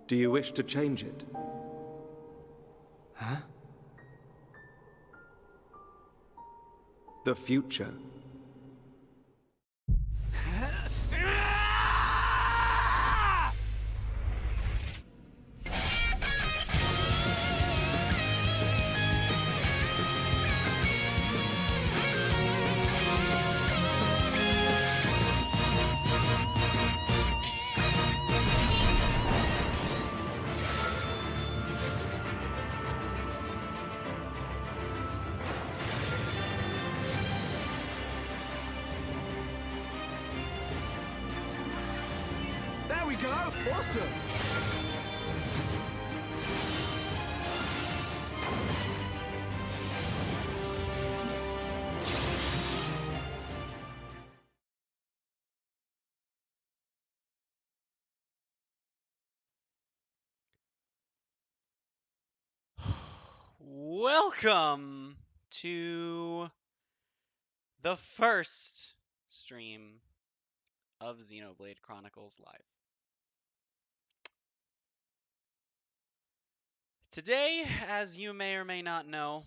Do you wish to change it? Huh? The future. There we go! Awesome! Welcome to the first stream of Xenoblade Chronicles Live. Today, as you may or may not know,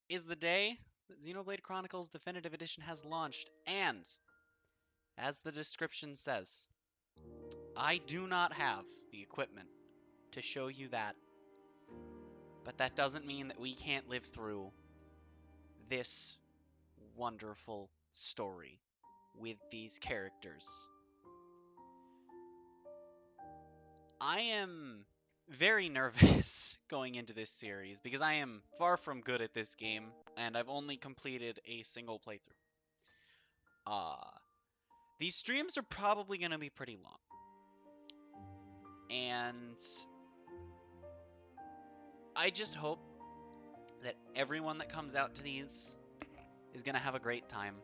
is the day that Xenoblade Chronicles Definitive Edition has launched, and as the description says, I do not have the equipment to show you that, but that doesn't mean that we can't live through this wonderful story with these characters. I am very nervous going into this series because I am far from good at this game and I've only completed a single playthrough. These streams are probably going to be pretty long. And I just hope that everyone that comes out to these is going to have a great time.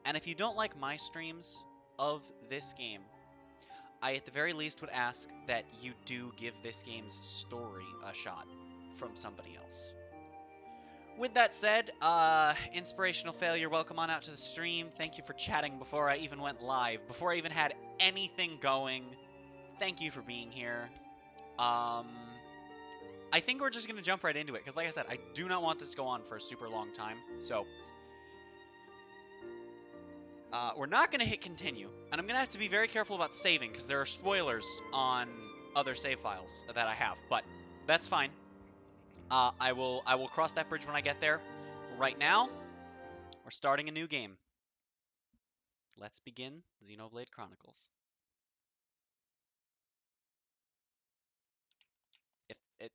And if you don't like my streams of this game, I at the very least would ask that you do give this game's story a shot from somebody else. With that said, Inspirational Failure, welcome on out to the stream. Thank you for chatting before I even went live, before I even had anything going. Thank you for being here. I think we're just going to jump right into it, because like I said, I do not want this to go on for a super long time, so we're not going to hit continue, and I'm going to have to be very careful about saving, because there are spoilers on other save files that I have, but that's fine. I will cross that bridge when I get there. Right now, we're starting a new game. Let's begin Xenoblade Chronicles.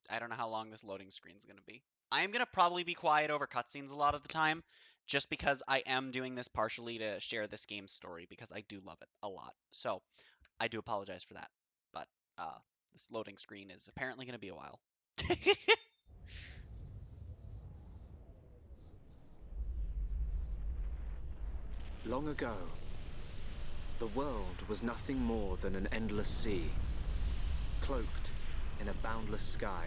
I don't know how long this loading screen is going to be. I am going to probably be quiet over cutscenes a lot of the time, just because I am doing this partially to share this game's story, because I do love it a lot. So, I do apologize for that. But, this loading screen is apparently going to be a while. Long ago, the world was nothing more than an endless sea, cloaked in a boundless sky,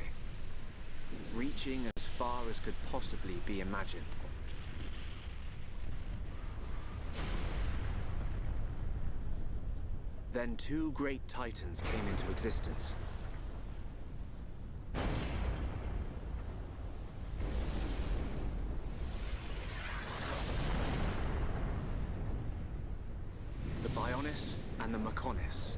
reaching as far as could possibly be imagined. Then two great titans came into existence. The Bionis and the Chronicles.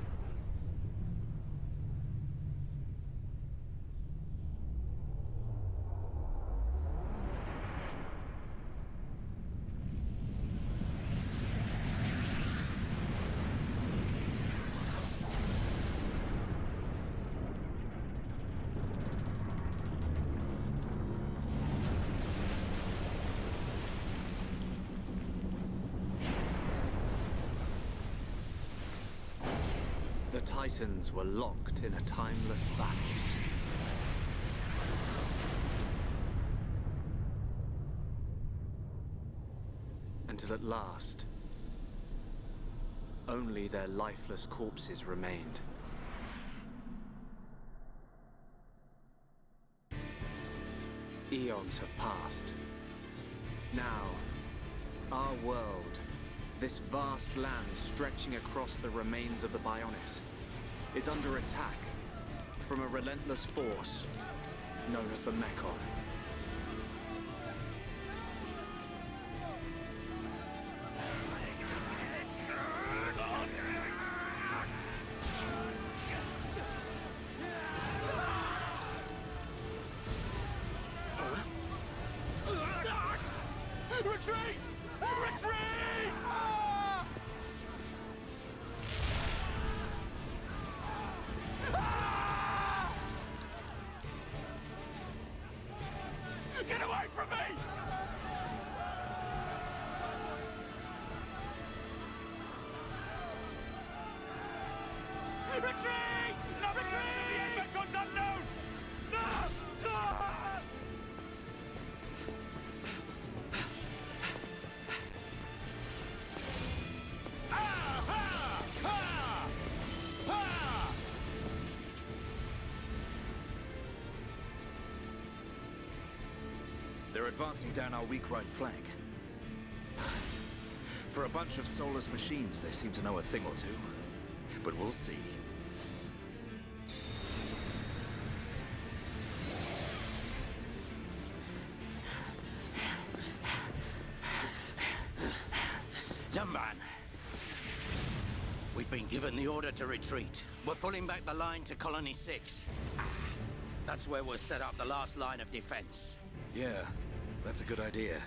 The Titans were locked in a timeless battle. Until at last, only their lifeless corpses remained. Eons have passed. Now, our world, this vast land stretching across the remains of the Bionis, is under attack from a relentless force known as the Mechon. Retreat! Retreat! Get away from me! Retreat! No retreat! The end mecon's unknown! No! No! They're advancing down our weak right flank. For a bunch of soulless machines, they seem to know a thing or two. But we'll see. Young man, we've been given the order to retreat. We're pulling back the line to Colony 6. That's where we'll set up the last line of defense. Yeah, that's a good idea.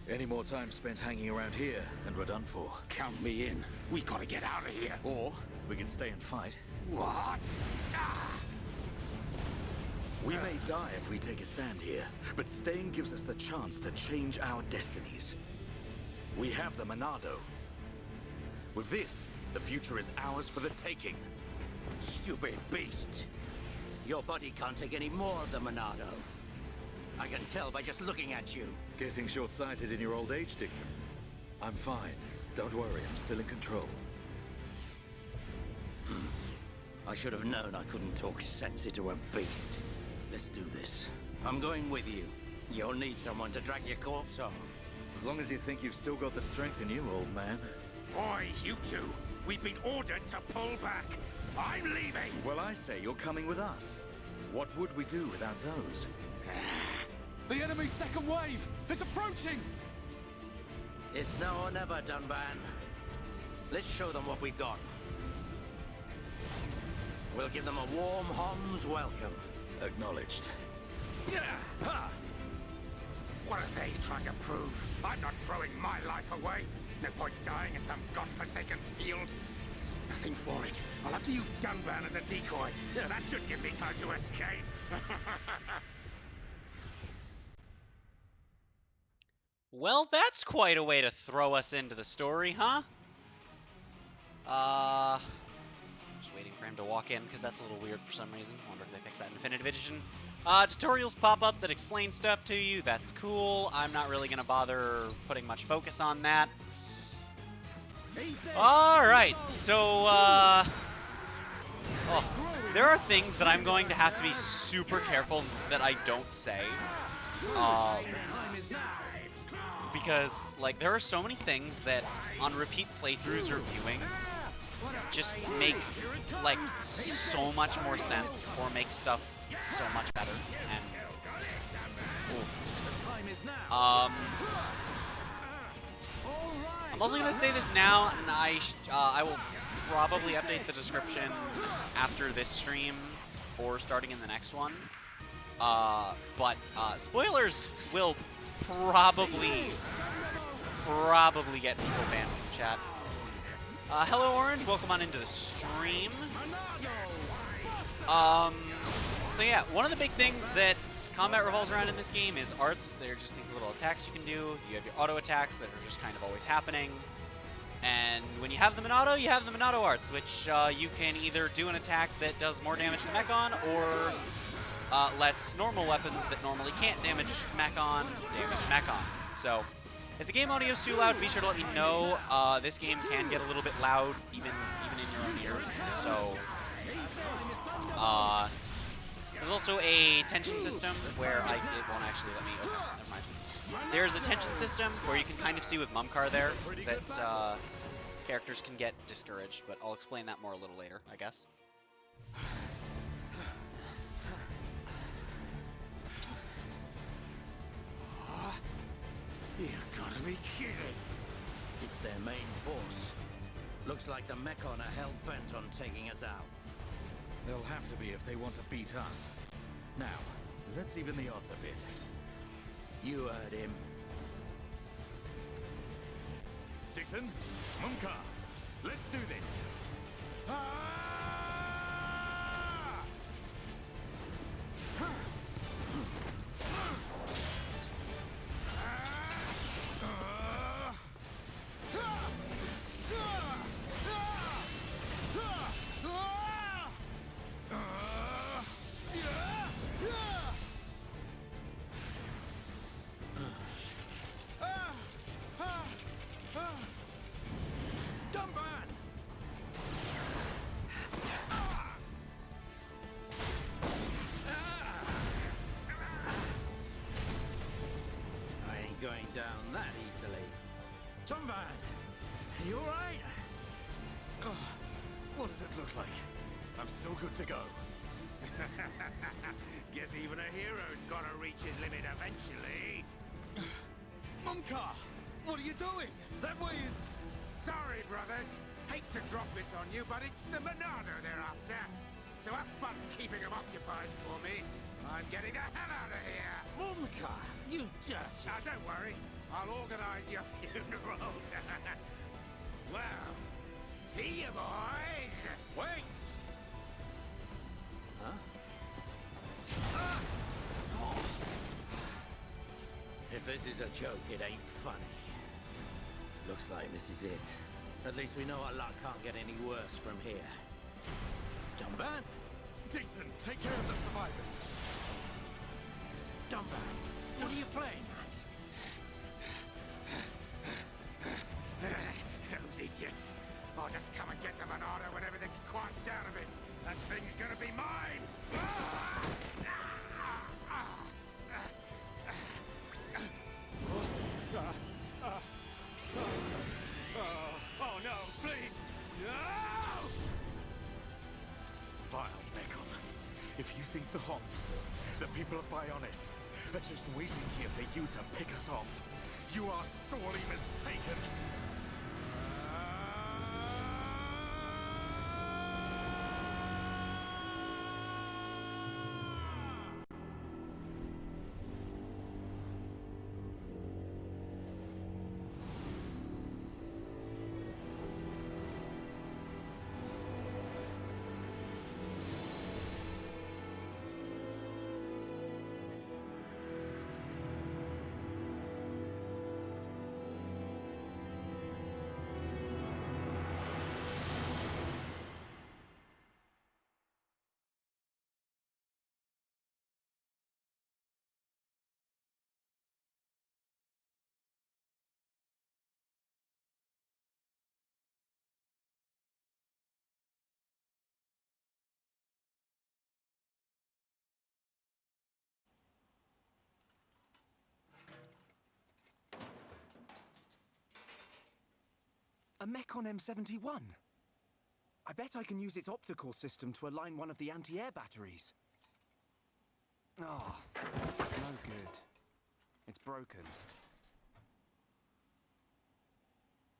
Any more time spent hanging around here, and we're done for. Count me in. We gotta get out of here. Or we can stay and fight. What? We may die if we take a stand here, but staying gives us the chance to change our destinies. We have the Monado. With this, the future is ours for the taking. Stupid beast. Your body can't take any more of the Monado. I can tell by just looking at you. Getting short-sighted in your old age, Dixon. I'm fine. Don't worry, I'm still in control. I should have known I couldn't talk sense into a beast. Let's do this. I'm going with you. You'll need someone to drag your corpse on. As long as you think you've still got the strength in you, old man. Boy, you two. We've been ordered to pull back. I'm leaving. Well, I say you're coming with us. What would we do without those? The enemy's second wave is approaching! It's now or never, Dunban. Let's show them what we've got. We'll give them a warm Hom's welcome. Acknowledged. Yeah. Ha. What are they trying to prove? I'm not throwing my life away. No point dying in some godforsaken field. Nothing for it. I'll have to use Dunban as a decoy. Yeah, that should give me time to escape. Well, that's quite a way to throw us into the story, huh? Just waiting for him to walk in, because that's a little weird for some reason. Wonder if they fixed that in Definitive Edition. Tutorials pop up that explain stuff to you. That's cool. I'm not really going to bother putting much focus on that. Alright, so, there are things that I'm going to have to be super careful that I don't say. Because, like, there are so many things that on repeat playthroughs or viewings just make, like, so much more sense or make stuff so much better. And, I'm also going to say this now, and I will probably update the description after this stream or starting in the next one. But spoilers will probably get people banned from chat. Hello Orange, welcome on into the stream. So yeah, one of the big things that combat revolves around in this game is arts. They're just these little attacks you can do. You have your auto attacks that are just kind of always happening. And when you have them in auto, you have them in auto arts, which you can either do an attack that does more damage to Mechon, or lets normal weapons that normally can't damage Mechon, damage Mechon. So, if the game audio is too loud, be sure to let me know. This game can get a little bit loud, even in your own ears. So, there's also a tension system where it won't actually let me. Okay, never mind. There's a tension system where you can kind of see with Mumcar there that characters can get discouraged, but I'll explain that more a little later, I guess. You've got to be kidding. It's their main force. Looks like the Mechon are hell-bent on taking us out. They'll have to be if they want to beat us. Now, let's even the odds a bit. You heard him. Dixon, Munka, let's do this. Going down that easily. Tomban! You alright? What does it look like? I'm still good to go. Guess even a hero's gotta reach his limit eventually. Mumka! What are you doing? That way is... Sorry, brothers. Hate to drop this on you, but it's the Monado they're after. So have fun keeping them occupied for me. I'm getting the hell out of here. Mumka, you dirty... Now, don't worry. I'll organize your funerals. Well, see you, boys. Wait! Huh? If this is a joke, it ain't funny. Looks like this is it. At least we know our luck can't get any worse from here. Dumban? Dixon, take care of the survivors. Dumban, what are you playing at? Those idiots. I'll just come and get the Monado when everything's quieted down a bit. That thing's gonna be mine! Oh no, please! No! Vile Mechon. If you think the Homs, the people of Bionis, are just waiting here for you to pick us off, you are sorely mistaken. A Mechon M71. I bet I can use its optical system to align one of the anti-air batteries. Ah, no good. It's broken.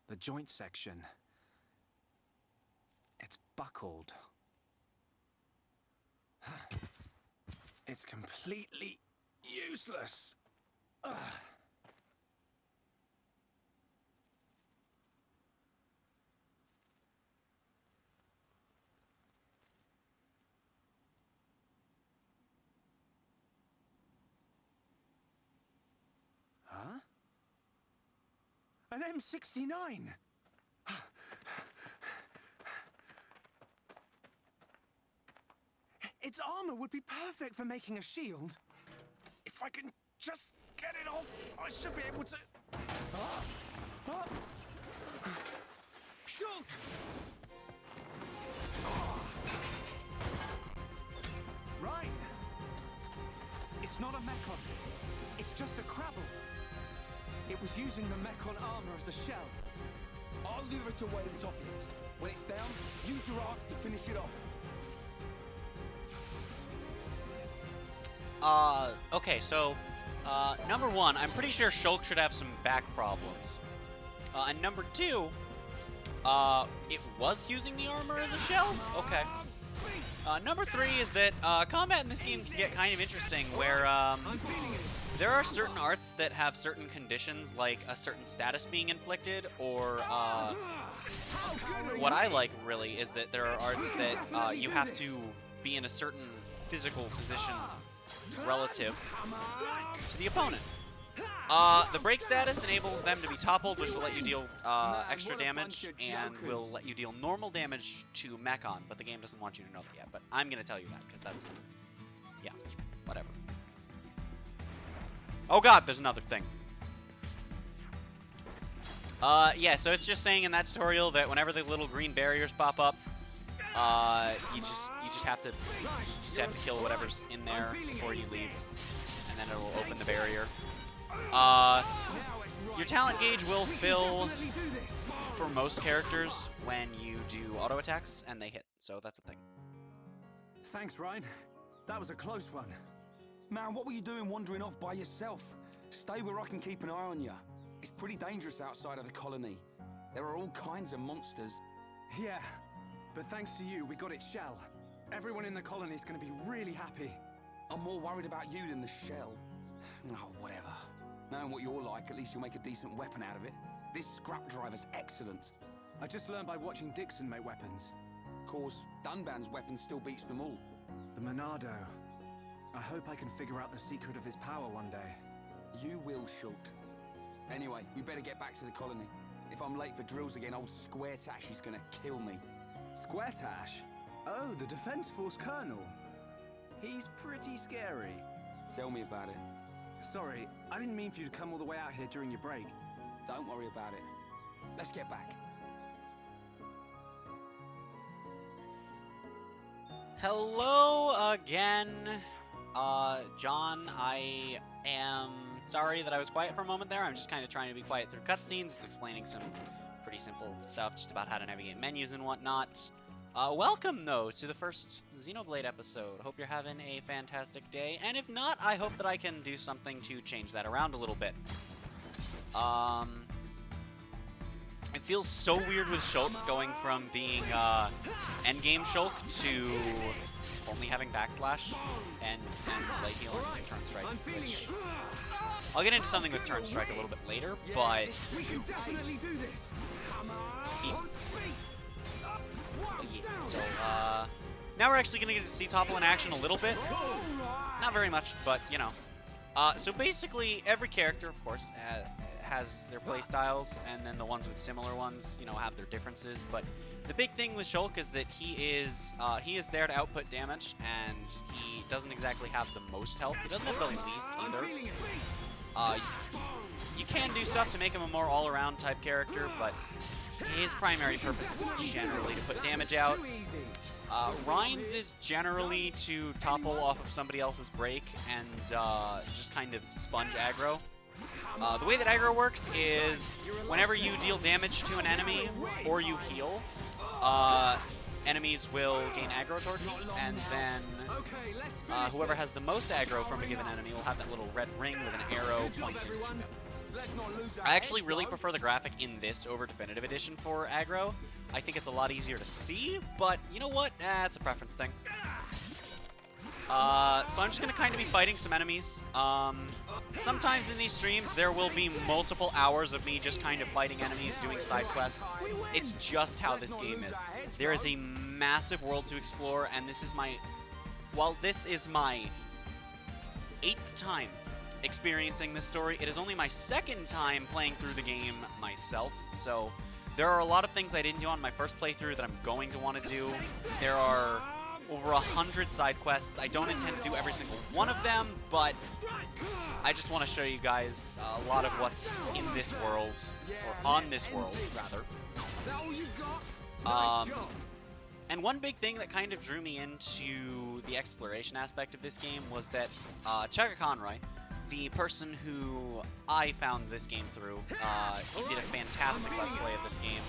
The joint section. It's buckled. It's completely useless. Ugh. Huh? An M69! Its armor would be perfect for making a shield. If I can just get it off, I should be able to... Shulk! Right. It's not a Mechon. It's just a Crabble. It was using the Mechon armor as a shell. I'll lure it away and topple it. When it's down, use your arts to finish it off. Okay, so Number one, I'm pretty sure Shulk should have some back problems. And number two, it was using the armor as a shell? Okay. Number three is that combat in this game can get kind of interesting, where there are certain arts that have certain conditions, like a certain status being inflicted, or what I like really is that there are arts that you have to be in a certain physical position relative to the opponent. The break status enables them to be toppled, which will let you deal extra damage and will let you deal normal damage to Mechon, but the game doesn't want you to know that yet. But I'm going to tell you that because that's, yeah, whatever. Oh god, there's another thing. Yeah, so it's just saying in that tutorial that whenever the little green barriers pop up, you just have to kill whatever's in there before you leave, and then it'll open the barrier. Your talent gauge will fill for most characters when you do auto attacks and they hit, so that's a thing. Thanks, Ryan. That was a close one. Man, what were you doing wandering off by yourself? Stay where I can keep an eye on you. It's pretty dangerous outside of the colony. There are all kinds of monsters. Yeah, but thanks to you, we got its shell. Everyone in the colony's gonna be really happy. I'm more worried about you than the shell. Oh, whatever. Knowing what you're like, at least you'll make a decent weapon out of it. This scrap driver's excellent. I just learned by watching Dixon make weapons. Of course, Dunban's weapon still beats them all. The Monado. I hope I can figure out the secret of his power one day. You will, Shulk. Anyway, we better get back to the colony. If I'm late for drills again, old Square Tash is gonna kill me. Square Tash? Oh, the Defense Force Colonel. He's pretty scary. Tell me about it. Sorry, I didn't mean for you to come all the way out here during your break. Don't worry about it. Let's get back. Hello again, John. I am sorry that I was quiet for a moment there. I'm just kind of trying to be quiet through cutscenes. It's explaining some pretty simple stuff just about how to navigate menus and whatnot. Welcome, though, to the first Xenoblade episode. Hope you're having a fantastic day, and if not, I hope that I can do something to change that around a little bit. It feels so weird with Shulk going from being endgame Shulk to only having backslash and light healing and turn strike, which I'll get into something with turn strike a little bit later, but We can definitely do this. Come on. so now we're actually gonna get to see Topple in action a little bit. Not very much, but you know. So basically, every character, of course, has their playstyles, and then the ones with similar ones, you know, have their differences. But the big thing with Shulk is that he is there to output damage, and he doesn't exactly have the most health. He doesn't have the least either. You can do stuff to make him a more all-around type character, but his primary purpose is generally to put damage out. Ryan's is generally to topple off of somebody else's break and just kind of sponge aggro. The way that aggro works is whenever you deal damage to an enemy or you heal, enemies will gain aggro towards you, and then whoever has the most aggro from a given enemy will have that little red ring with an arrow pointing to them. I actually really prefer the graphic in this over Definitive Edition for aggro. I think it's a lot easier to see, but you know what? It's a preference thing. So I'm just going to kind of be fighting some enemies. Sometimes in these streams, there will be multiple hours of me just kind of fighting enemies, doing side quests. It's just how this game is. There is a massive world to explore, and this is my 8th time experiencing this story. It is only my 2nd time playing through the game myself, so there are a lot of things I didn't do on my first playthrough that I'm going to want to do. There are over 100 side quests. I don't intend to do every single one of them, but I just want to show you guys a lot of what's in this world, or on this world, rather. And one big thing that kind of drew me into the exploration aspect of this game was that Chugga Conroy, the person who I found this game through, he did a fantastic Let's Play of this game.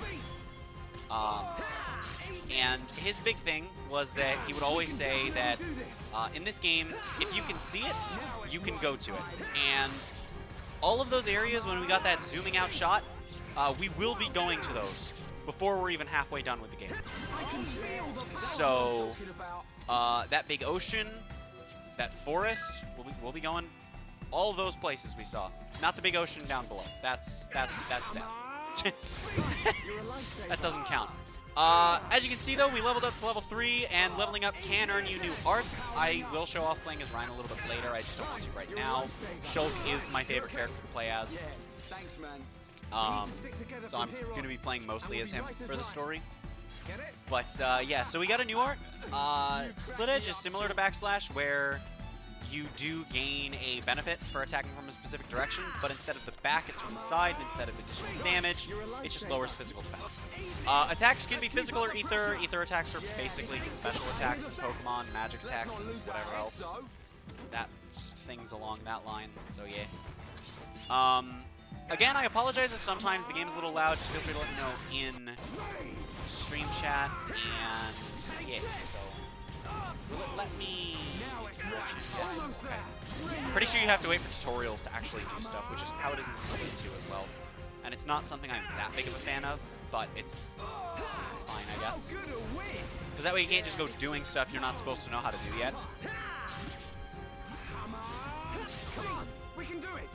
And his big thing was that he would always say that in this game, if you can see it, you can go to it. And all of those areas, when we got that zooming out shot, we will be going to those before we're even halfway done with the game. So that big ocean, that forest, we'll be going all those places we saw. Not the big ocean down below. That's death. That doesn't count. As you can see though, we leveled up to level 3, and leveling up can earn you new arts. I will show off playing as Ryan a little bit later, I just don't want to right now. Shulk is my favorite character to play as. So I'm going to be playing mostly as him for the story. But yeah, so we got a new art. Split Edge is similar to Backslash, where you do gain a benefit for attacking from a specific direction, but instead of the back, it's from the side, and instead of additional damage, it just lowers physical defense. Attacks can be physical or ether. Ether attacks are basically special attacks in Pokemon, magic attacks, and whatever else. That's things along that line, so yeah. Again, I apologize if sometimes the game's a little loud. Just feel free to let me know in stream chat, and yeah, so will it let me... Yeah, okay. I'm pretty sure you have to wait for tutorials to actually do stuff, which is how it is in Xenoblade 2 as well. And it's not something I'm that big of a fan of, but it's fine, I guess. Because that way you can't just go doing stuff you're not supposed to know how to do yet. We can do it.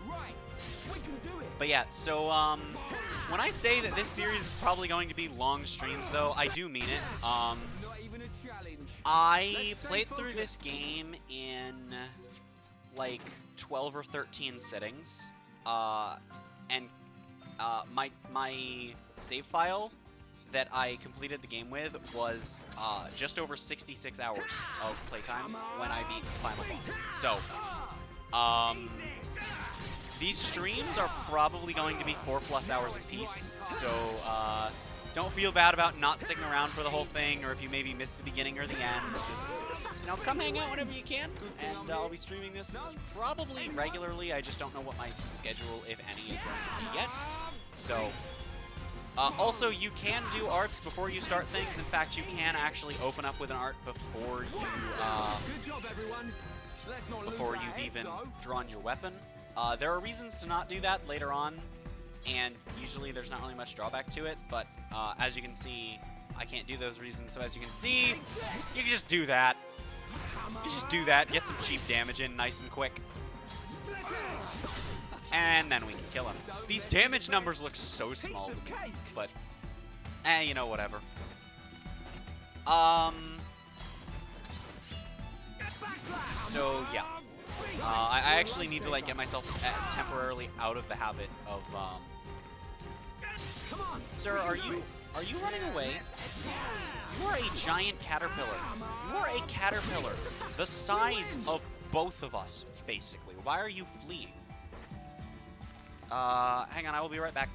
Right. We can do it. But yeah, so when I say that this series is probably going to be long streams, though, I do mean it. Not even a challenge. I played through this game in like 12 or 13 settings, and my save file that I completed the game with was just over 66 hours of playtime when I beat the final boss. So, these streams are probably going to be 4+ hours apiece, so don't feel bad about not sticking around for the whole thing, or if you maybe missed the beginning or the end. Just, you know, come hang out whenever you can, and I'll be streaming this probably regularly. I just don't know what my schedule, if any, is going to be yet. So, also, you can do arts before you start things. In fact, you can actually open up with an art before you've even drawn your weapon. There are reasons to not do that later on, and usually there's not really much drawback to it, but as you can see, I can't do those reasons, so as you can see, you can just do that. You just do that, get some cheap damage in nice and quick. And then we can kill him. These damage numbers look so small, but, you know, whatever. So, yeah. I actually need to, like, get myself temporarily out of the habit of, Sir, are you running away? You are a giant caterpillar. You are a caterpillar. The size of both of us, basically. Why are you fleeing? Hang on, I will be right back.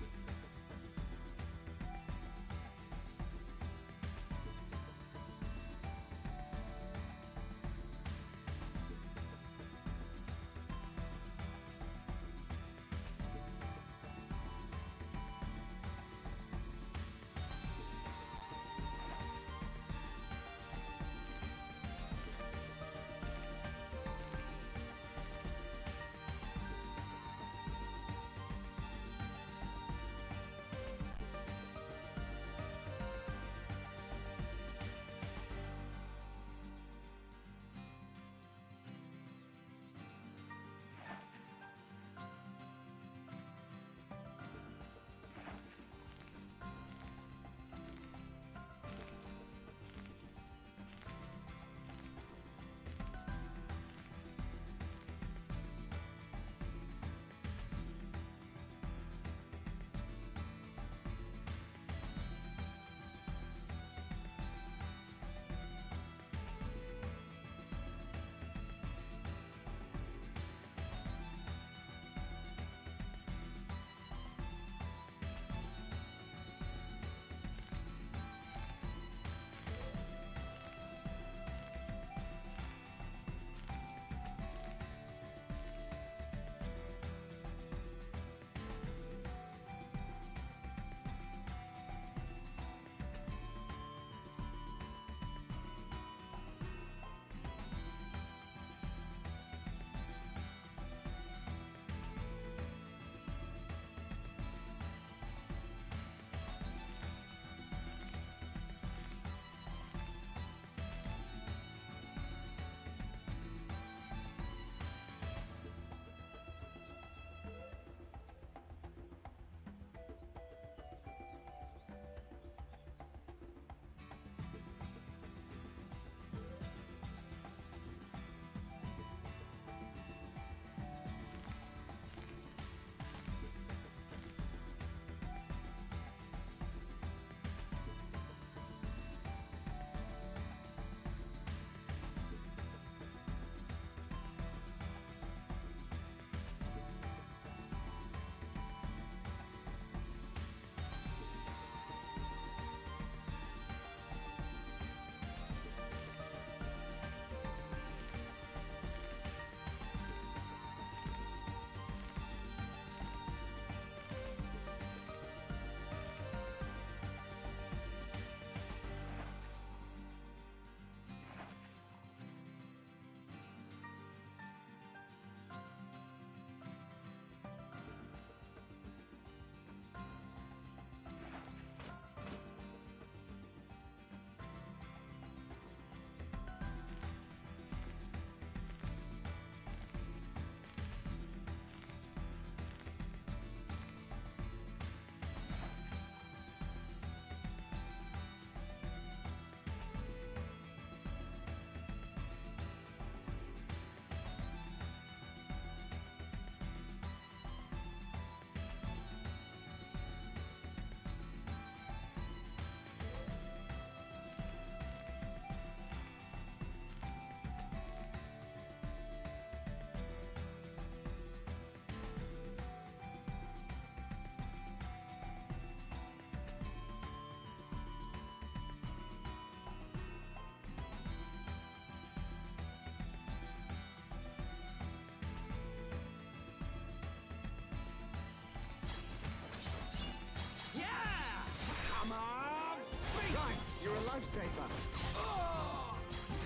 lifesaver. Oh!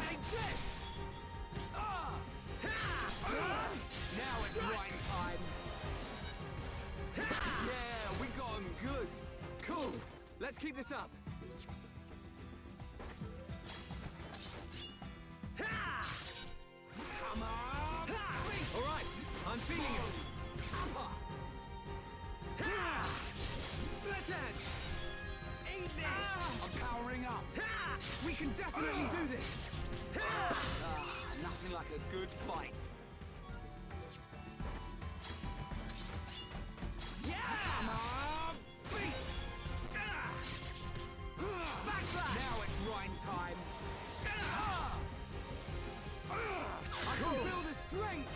Take this! Now it's wine time. Yeah, we got him good. Cool. Let's keep this up. Come on! All right, I'm feeling it. Split edge! Eat this! I'm powering up. We can definitely do this. Nothing like a good fight. Yeah! Come on! Beat! Backslash! Now it's Rhine time. I can feel the strength!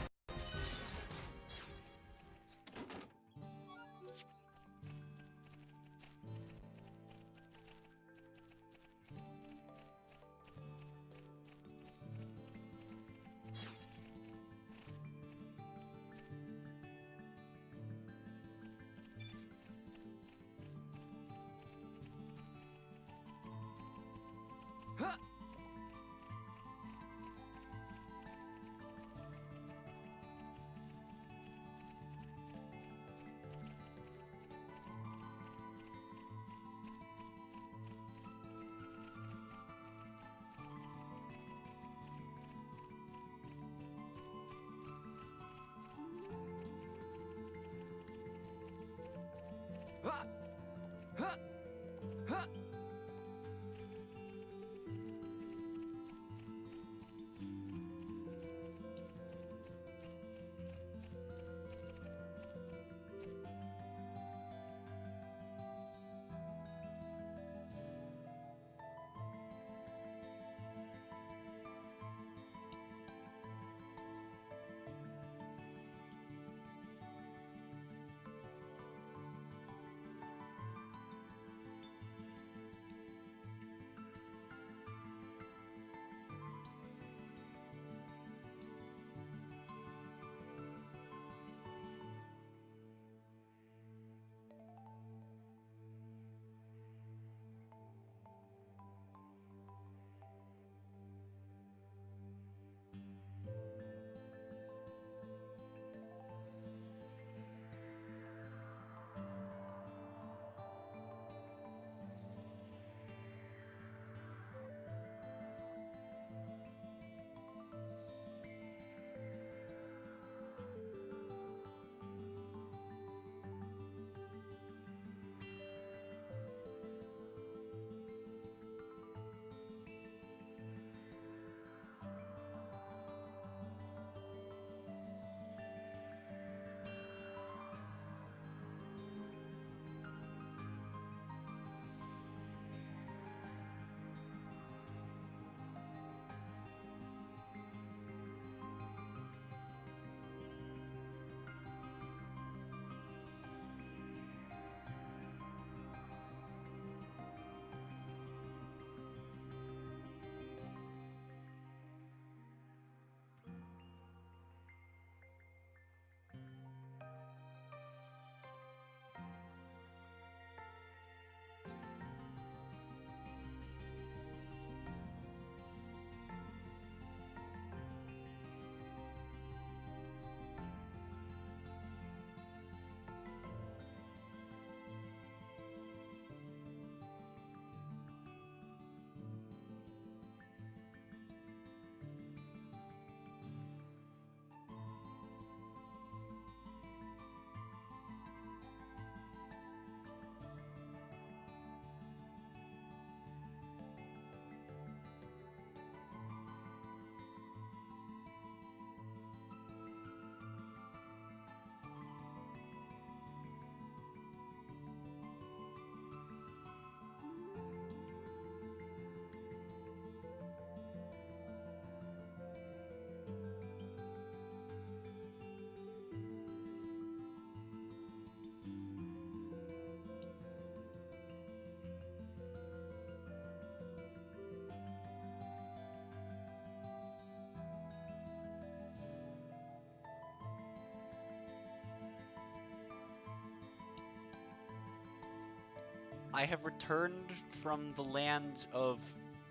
I have returned from the land of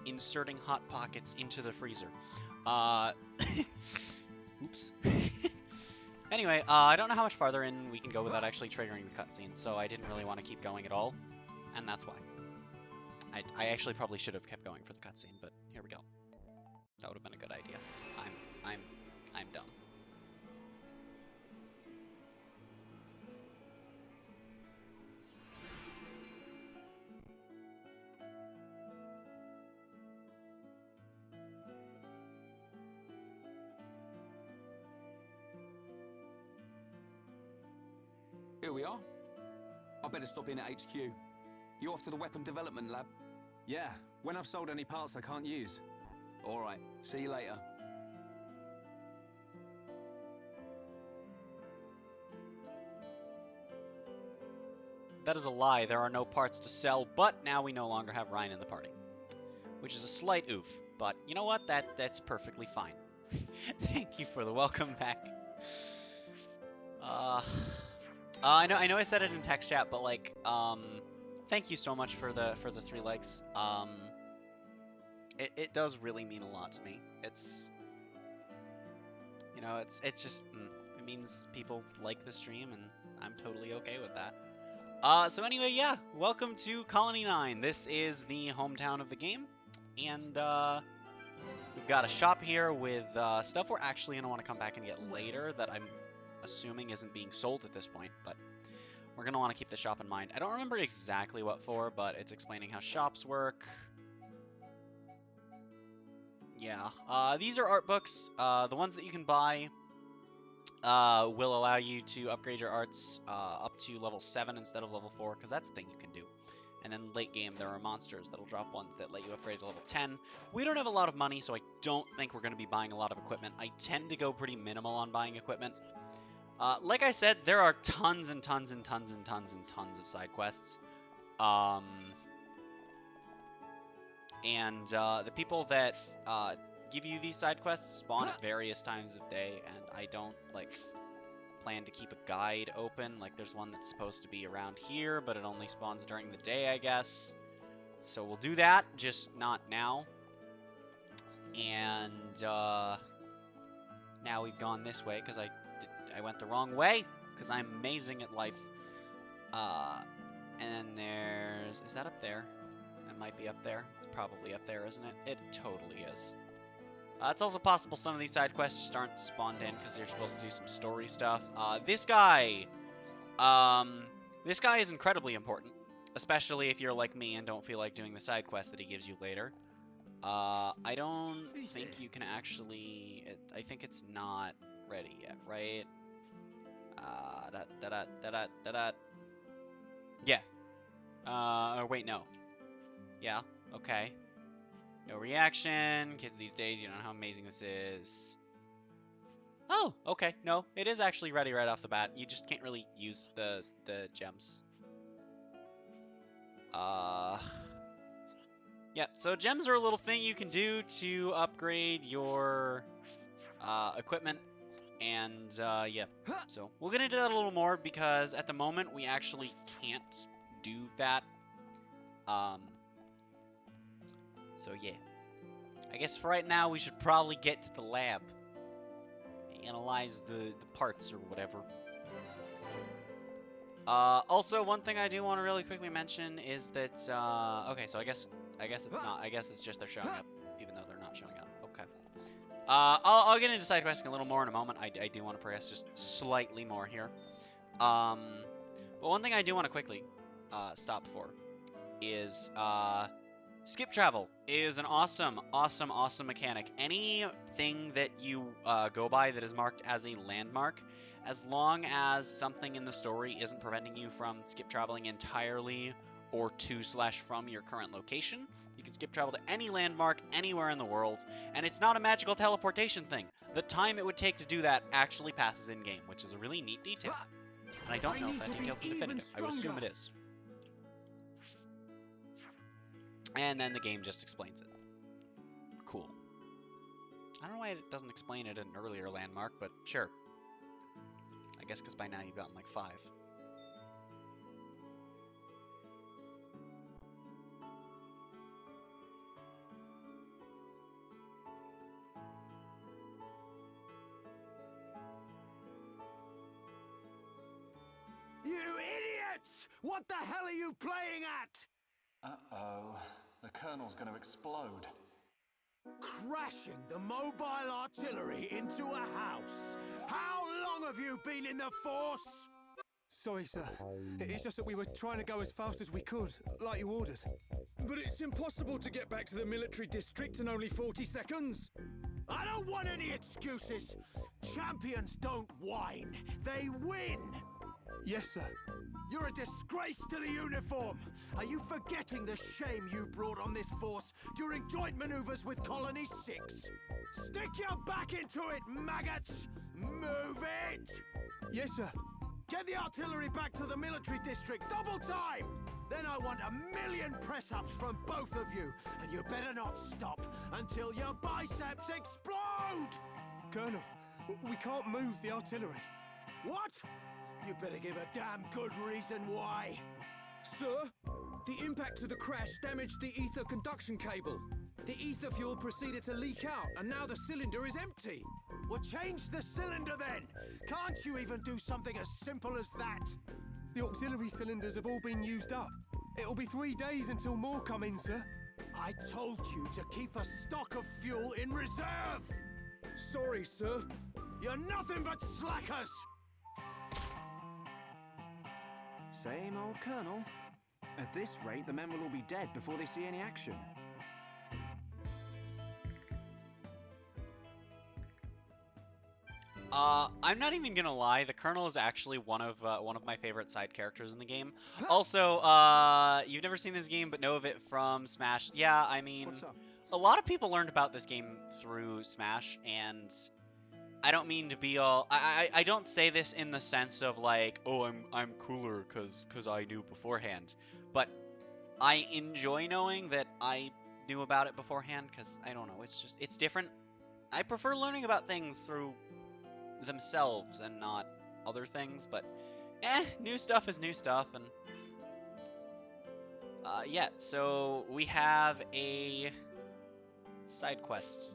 inserting Hot Pockets into the freezer. Oops. Anyway, I don't know how much farther in we can go without actually triggering the cutscene, so I didn't really want to keep going at all, and that's why. I actually probably should have kept going for the cutscene, but here we go. That would have been a good idea. I'm dumb. Here we are. I better stop in at HQ. You off to the weapon development lab? Yeah, when I've sold any parts I can't use. All right. See you later. That is a lie. There are no parts to sell, but now we no longer have Ryan in the party, which is a slight oof. But you know what? That's perfectly fine. Thank you for the welcome back. I know I said it in text chat, but like, thank you so much for the 3 likes. It does really mean a lot to me. It's, you know, it's just it means people like the stream, and I'm totally okay with that. So anyway, yeah, welcome to Colony 9. This is the hometown of the game, and we've got a shop here with stuff we're actually gonna want to come back and get later that I'm assuming isn't being sold at this point, but we're going to want to keep the shop in mind. I don't remember exactly what for, but it's explaining how shops work. Yeah, these are art books. The ones that you can buy will allow you to upgrade your arts up to level 7 instead of level 4, because that's the thing you can do. And then late game, there are monsters that'll drop ones that let you upgrade to level 10. We don't have a lot of money, so I don't think we're going to be buying a lot of equipment. I tend to go pretty minimal on buying equipment. Like I said, there are tons and tons and tons and tons and tons of side quests. The people that give you these side quests spawn at various times of day, and I don't, like, plan to keep a guide open. Like, there's one that's supposed to be around here, but it only spawns during the day, I guess. So we'll do that, just not now. And now we've gone this way, because I went the wrong way, because I'm amazing at life. And then there's... Is that up there? That might be up there. It's probably up there, isn't it? It totally is. It's also possible some of these side quests just aren't spawned in, because they're supposed to do some story stuff. This guy is incredibly important, especially if you're like me and don't feel like doing the side quest that he gives you later. I don't think you can actually... I think it's not ready yet, right? Yeah. Or wait, no. Yeah, okay. No reaction. Kids these days, you don't know how amazing this is. Oh, okay. No, it is actually ready right off the bat. You just can't really use the gems. Yeah, so gems are a little thing you can do to upgrade your equipment. And, yeah, so we'll get into that a little more, because at the moment we actually can't do that. So yeah, I guess for right now we should probably get to the lab, analyze the parts or whatever. Also, one thing I do want to really quickly mention is that, okay, so I guess it's not, I guess it's just they're showing up, even though they're not showing up. Okay. I'll get into side questing a little more in a moment. I do want to progress just slightly more here. But one thing I do want to quickly stop for is skip travel is an awesome mechanic. Anything that you go by that is marked as a landmark, as long as something in the story isn't preventing you from skip traveling entirely or to/from your current location, you can skip travel to any landmark anywhere in the world, and it's not a magical teleportation thing. The time it would take to do that actually passes in-game, which is a really neat detail. And I don't know if that detail's in definitive. I would assume it is. And then the game just explains it. Cool. I don't know why it doesn't explain it at an earlier landmark, but sure. I guess because by now you've gotten like 5. idiots! What the hell are you playing at? Uh-oh. The Colonel's gonna explode. Crashing the mobile artillery into a house. How long have you been in the Force? Sorry, sir. It's just that we were trying to go as fast as we could, like you ordered. But it's impossible to get back to the military district in only 40 seconds. I don't want any excuses. Champions don't whine, they win. Yes, sir. You're a disgrace to the uniform. Are you forgetting the shame you brought on this force during joint maneuvers with Colony 6? Stick your back into it, maggots! Move it! Yes, sir. Get the artillery back to the military district, double time! Then I want 1,000,000 press-ups from both of you, and you better not stop until your biceps explode! Colonel, we can't move the artillery. What? You better give a damn good reason why. Sir, the impact of the crash damaged the ether conduction cable. The ether fuel proceeded to leak out, and now the cylinder is empty. Well, change the cylinder then! Can't you even do something as simple as that? The auxiliary cylinders have all been used up. It'll be 3 days until more come in, sir. I told you to keep a stock of fuel in reserve! Sorry, sir. You're nothing but slackers! Same old Colonel. At this rate, the men will all be dead before they see any action. I'm not even gonna lie. The Colonel is actually one of my favorite side characters in the game. Also, you've never seen this game but know of it from Smash. Yeah, I mean, a lot of people learned about this game through Smash, and I don't mean to be all. I don't say this in the sense of like, oh, I'm cooler because I knew beforehand, but I enjoy knowing that I knew about it beforehand because I don't know. It's different. I prefer learning about things through themselves and not other things, but new stuff is new stuff. And yeah, so we have a side quest.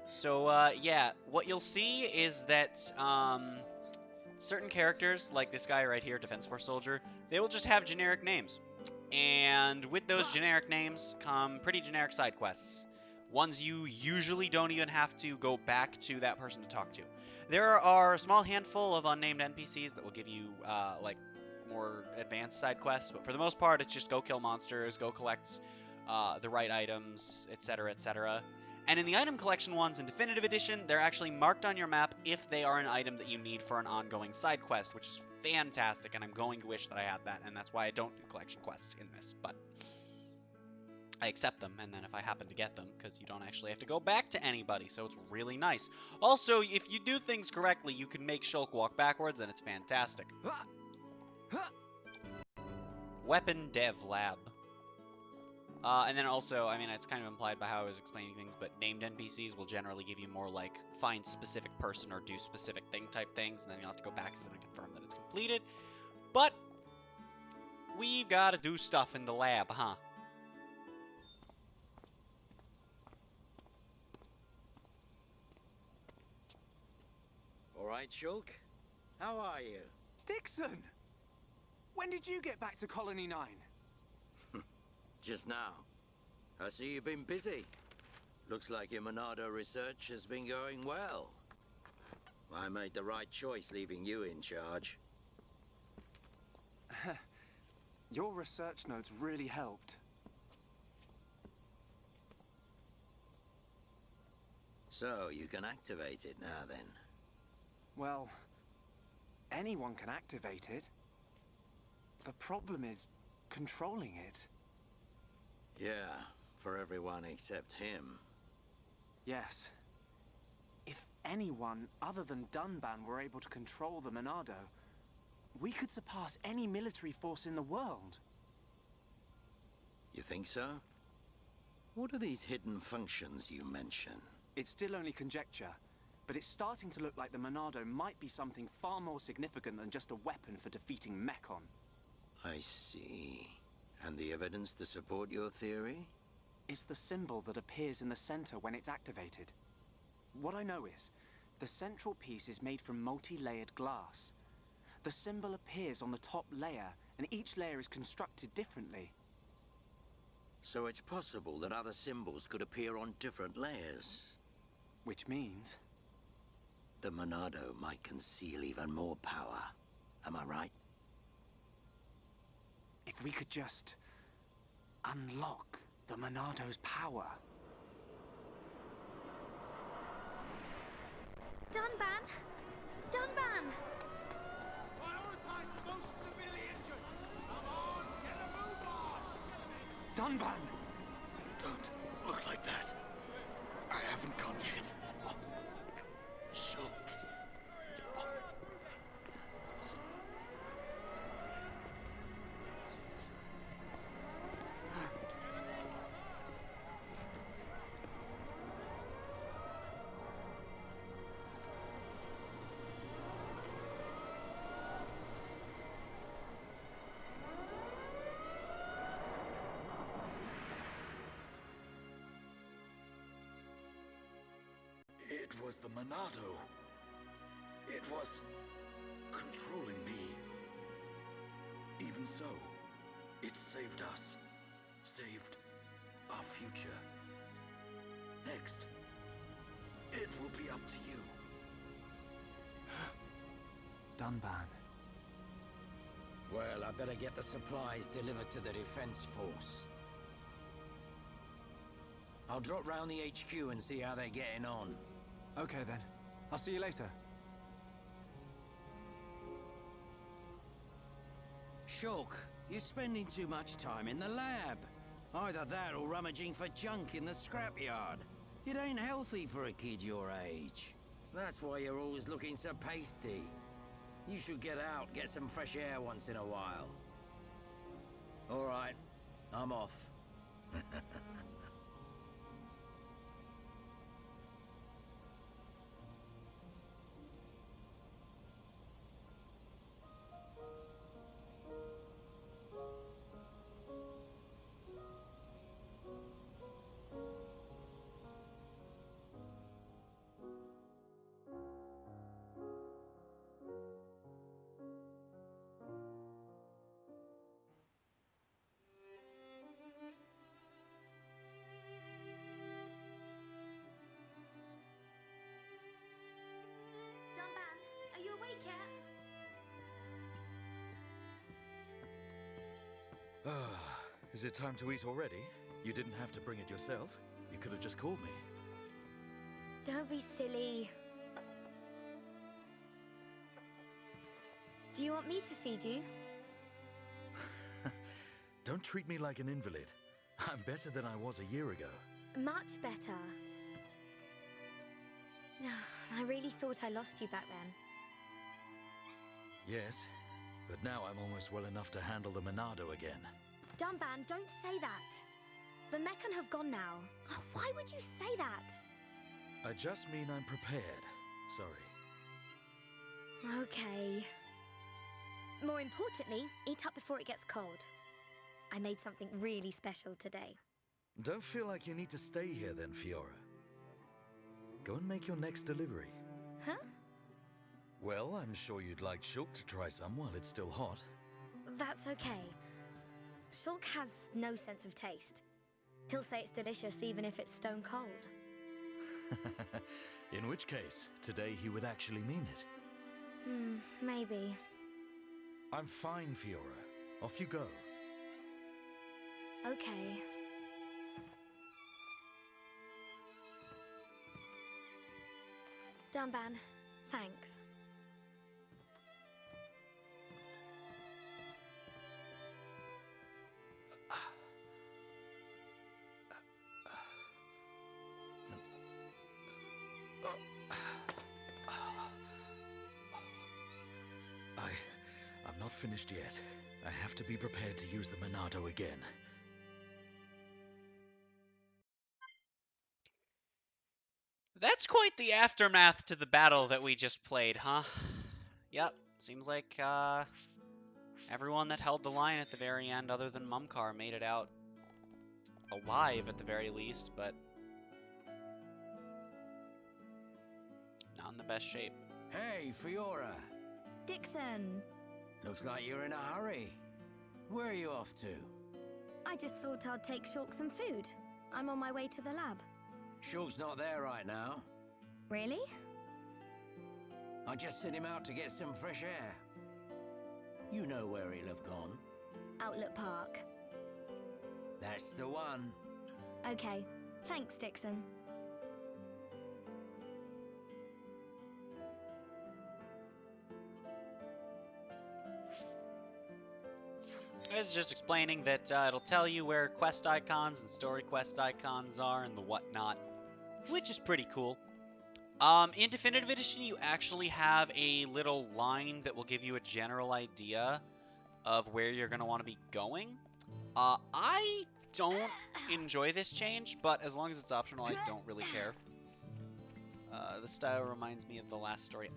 So yeah, what you'll see is that certain characters, like this guy right here, Defense Force Soldier, they will just have generic names, and with those generic names come pretty generic side quests. Ones you usually don't even have to go back to that person to talk to. There are a small handful of unnamed NPCs that will give you, like, more advanced side quests, but for the most part, it's just go kill monsters, go collect the right items, etc., etc. And in the item collection ones in Definitive Edition, they're actually marked on your map if they are an item that you need for an ongoing side quest, which is fantastic, and I'm going to wish that I had that, and that's why I don't do collection quests in this, but I accept them, and then if I happen to get them, because you don't actually have to go back to anybody, so it's really nice. Also, if you do things correctly, you can make Shulk walk backwards, and it's fantastic. Weapon Dev Lab. And then also, I mean, it's kind of implied by how I was explaining things, but named NPCs will generally give you more, like, find specific person or do specific thing type things, and then you'll have to go back to them and confirm that it's completed. But we've got to do stuff in the lab, huh? All right, Shulk. How are you? Dixon! When did you get back to Colony 9? Just now. I see you've been busy. Looks like your Monado research has been going well. I made the right choice leaving you in charge. Your research notes really helped. So, you can activate it now then. Well, anyone can activate it. The problem is controlling it. Yeah, for everyone except him. Yes. If anyone other than Dunban were able to control the Monado, we could surpass any military force in the world. You think so? What are these hidden functions you mention? It's still only conjecture, but it's starting to look like the Monado might be something far more significant than just a weapon for defeating Mechon. I see. And the evidence to support your theory? It's the symbol that appears in the center when it's activated. What I know is, the central piece is made from multi-layered glass. The symbol appears on the top layer, and each layer is constructed differently. So it's possible that other symbols could appear on different layers. Which means... The Monado might conceal even more power. Am I right? if we could just unlock the Monado's power. Dunban! Dunban! Prioritize the most severely injured! Come on, get a move on! Dunban! Don't look like that. I haven't gone yet. Shock. It was the Monado. It was controlling me. Even so, it saved us. Saved our future. Next, it will be up to you. Dunban. Well, I better get the supplies delivered to the Defense Force. I'll drop round the HQ and see how they're getting on. Okay then. I'll see you later. Shulk, you're spending too much time in the lab. Either that or rummaging for junk in the scrapyard. It ain't healthy for a kid your age. That's why you're always looking so pasty. You should get out, get some fresh air once in a while. All right, I'm off. Dunban, are you awake yet? Is it time to eat already? You didn't have to bring it yourself. You could have just called me. Don't be silly. Do you want me to feed you? Don't treat me like an invalid. I'm better than I was a year ago. Much better. I really thought I lost you back then. Yes, but now I'm almost well enough to handle the Monado again. Dunban, don't say that. The Meccan have gone now. Oh, why would you say that? I just mean I'm prepared. Sorry. Okay. More importantly, eat up before it gets cold. I made something really special today. Don't feel like you need to stay here then, Fiora. Go and make your next delivery. Huh? Well, I'm sure you'd like Shulk to try some while it's still hot. That's okay. Shulk has no sense of taste. He'll say it's delicious even if it's stone cold. In which case, today he would actually mean it. Maybe. I'm fine, Fiora. Off you go. Okay. Dunban, thanks. I'm not finished yet. I have to be prepared to use the Monado again. That's quite the aftermath to the battle that we just played, huh? Yep, seems like everyone that held the line at the very end other than Mumkar made it out alive at the very least, but not in the best shape. Hey, Fiora. Dixon! Looks like you're in a hurry. Where are you off to? I just thought I'd take Shulk some food. I'm on my way to the lab. Shulk's not there right now. Really? I just sent him out to get some fresh air. You know where he'll have gone. Outlet Park. That's the one. Okay. Thanks, Dixon. It's just explaining that it'll tell you where quest icons and story quest icons are and the whatnot, which is pretty cool. In Definitive Edition, you actually have a little line that will give you a general idea of where you're going to want to be going. I don't enjoy this change, but as long as it's optional, I don't really care. The style reminds me of the last story.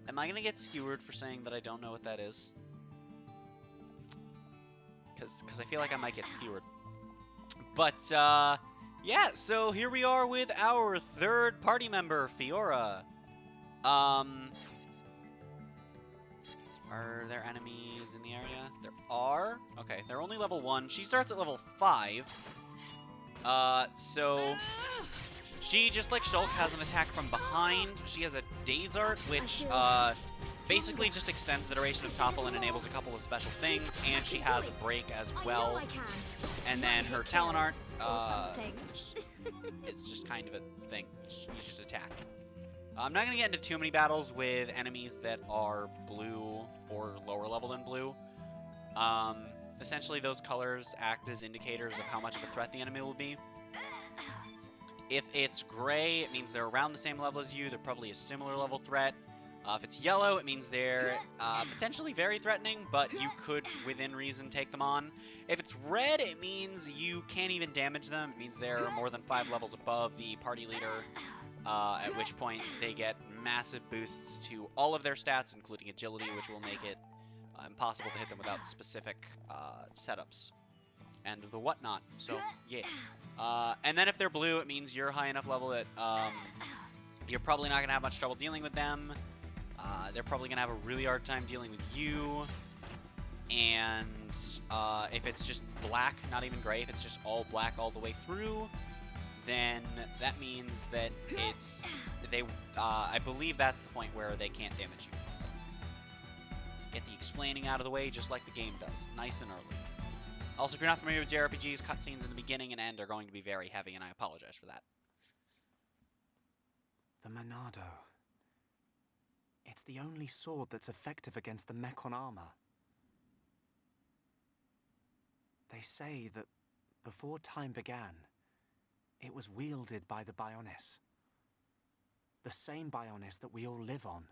Am I going to get skewered for saying that I don't know what that is? Because I feel like I might get skewered. But, yeah, so here we are with our third party member, Fiora. Are there enemies in the area? There are. Okay, they're only level 1. She starts at level 5. So she, just like Shulk, has an attack from behind. She has a Daze Art, which basically just extends the duration of Topple and enables a couple of special things. And she has a Break as well. And then her Talon Art, it's just kind of a thing. You just attack. I'm not going to get into too many battles with enemies that are blue or lower level than blue. Essentially, those colors act as indicators of how much of a threat the enemy will be. If it's gray, it means they're around the same level as you. They're probably a similar level threat. If it's yellow, it means they're potentially very threatening, but you could, within reason, take them on. If it's red, it means you can't even damage them. It means they're more than 5 levels above the party leader, at which point they get massive boosts to all of their stats, including agility, which will make it impossible to hit them without specific setups and the whatnot. So, yeah. And then if they're blue, it means you're high enough level that you're probably not going to have much trouble dealing with them. They're probably going to have a really hard time dealing with you. And if it's just black, not even gray, if it's just all black all the way through, then that means that it's I believe that's the point where they can't damage you. So get the explaining out of the way just like the game does, nice and early. Also, if you're not familiar with JRPGs, cutscenes in the beginning and end are going to be very heavy, and I apologize for that. The Monado. It's the only sword that's effective against the Mechon armor. They say that before time began, it was wielded by the Bionis. The same Bionis that we all live on.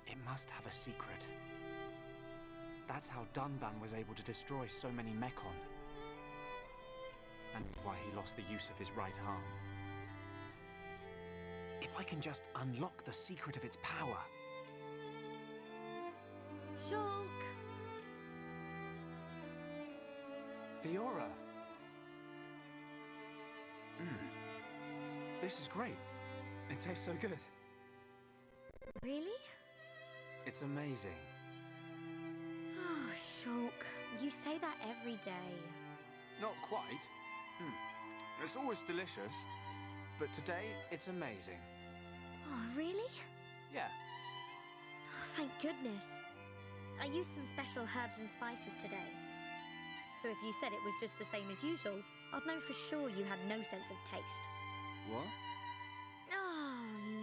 It must have a secret. That's how Dunban was able to destroy so many Mechon. And why he lost the use of his right arm. If I can just unlock the secret of its power. Shulk! Fiora! This is great. It tastes so good. Really? It's amazing. Oh, Shulk, you say that every day. Not quite. It's always delicious, but today it's amazing. Oh, really? Yeah. Oh, thank goodness. I used some special herbs and spices today. So if you said it was just the same as usual, I'd know for sure you had no sense of taste. What? Oh,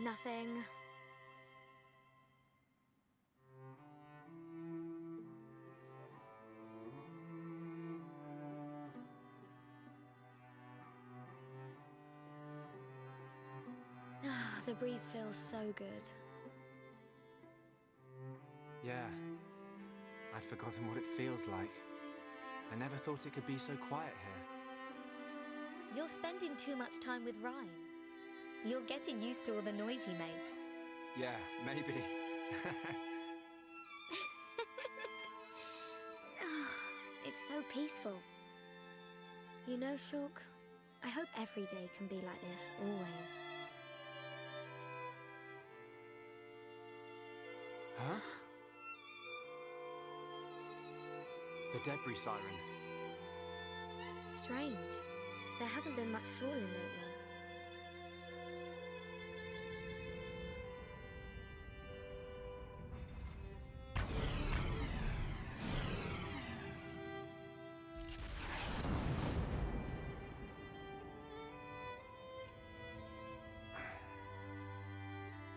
nothing. Ah, the breeze feels so good. Yeah. I'd forgotten what it feels like. I never thought it could be so quiet here. You're spending too much time with Ryan. You're getting used to all the noise he makes. Yeah, maybe. It's so peaceful. You know, Shulk, I hope every day can be like this, always. Huh? The debris siren. Strange. There hasn't been much falling lately.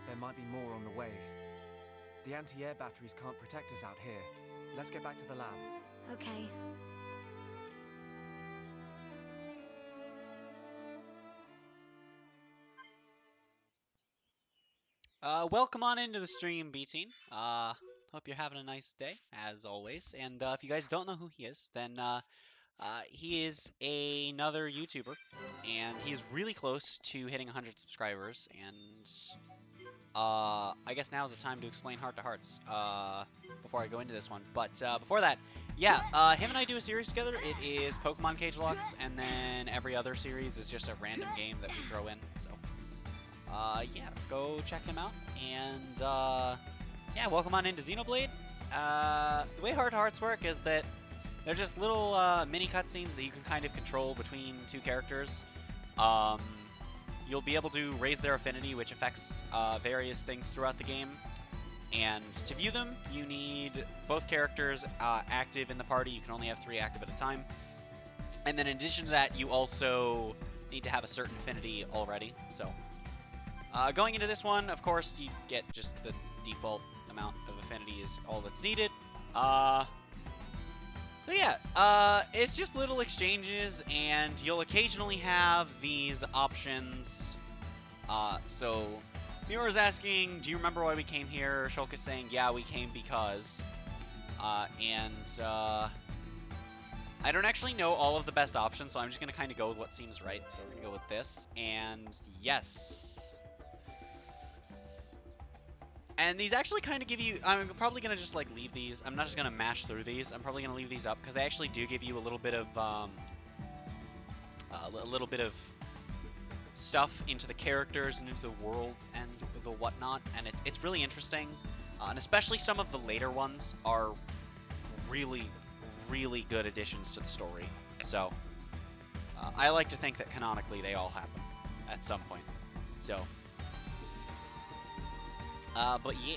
There might be more on the way. The anti-air batteries can't protect us out here. Let's get back to the lab. Okay. Welcome on into the stream, B-Team. Hope you're having a nice day, as always. And if you guys don't know who he is, then he is another YouTuber, and he's really close to hitting 100 subscribers. And I guess now is the time to explain Heart to Hearts before I go into this one. But before that, yeah, him and I do a series together. It is Pokemon Cage Locks, and then every other series is just a random game that we throw in. So. Yeah, go check him out, and, yeah, welcome on into Xenoblade. The way Heart to Hearts work is that they're just little, mini cutscenes that you can kind of control between two characters. You'll be able to raise their affinity, which affects, various things throughout the game, and to view them, you need both characters, active in the party. You can only have 3 active at a time, and then in addition to that, you also need to have a certain affinity already, so... going into this one, of course, you get just the default amount of affinity is all that's needed. So yeah, it's just little exchanges, and you'll occasionally have these options. So, viewers asking, do you remember why we came here? Shulk is saying, yeah, we came because. I don't actually know all of the best options, so I'm just going to kind of go with what seems right. So we're going to go with this, and yes. And these actually kind of give you, I'm probably going to just like leave these, I'm not just going to mash through these, I'm probably going to leave these up because they actually do give you a little bit of stuff into the characters and into the world and the whatnot, and it's really interesting, and especially some of the later ones are really, really good additions to the story. So, I like to think that canonically they all happen at some point. So... but yeah.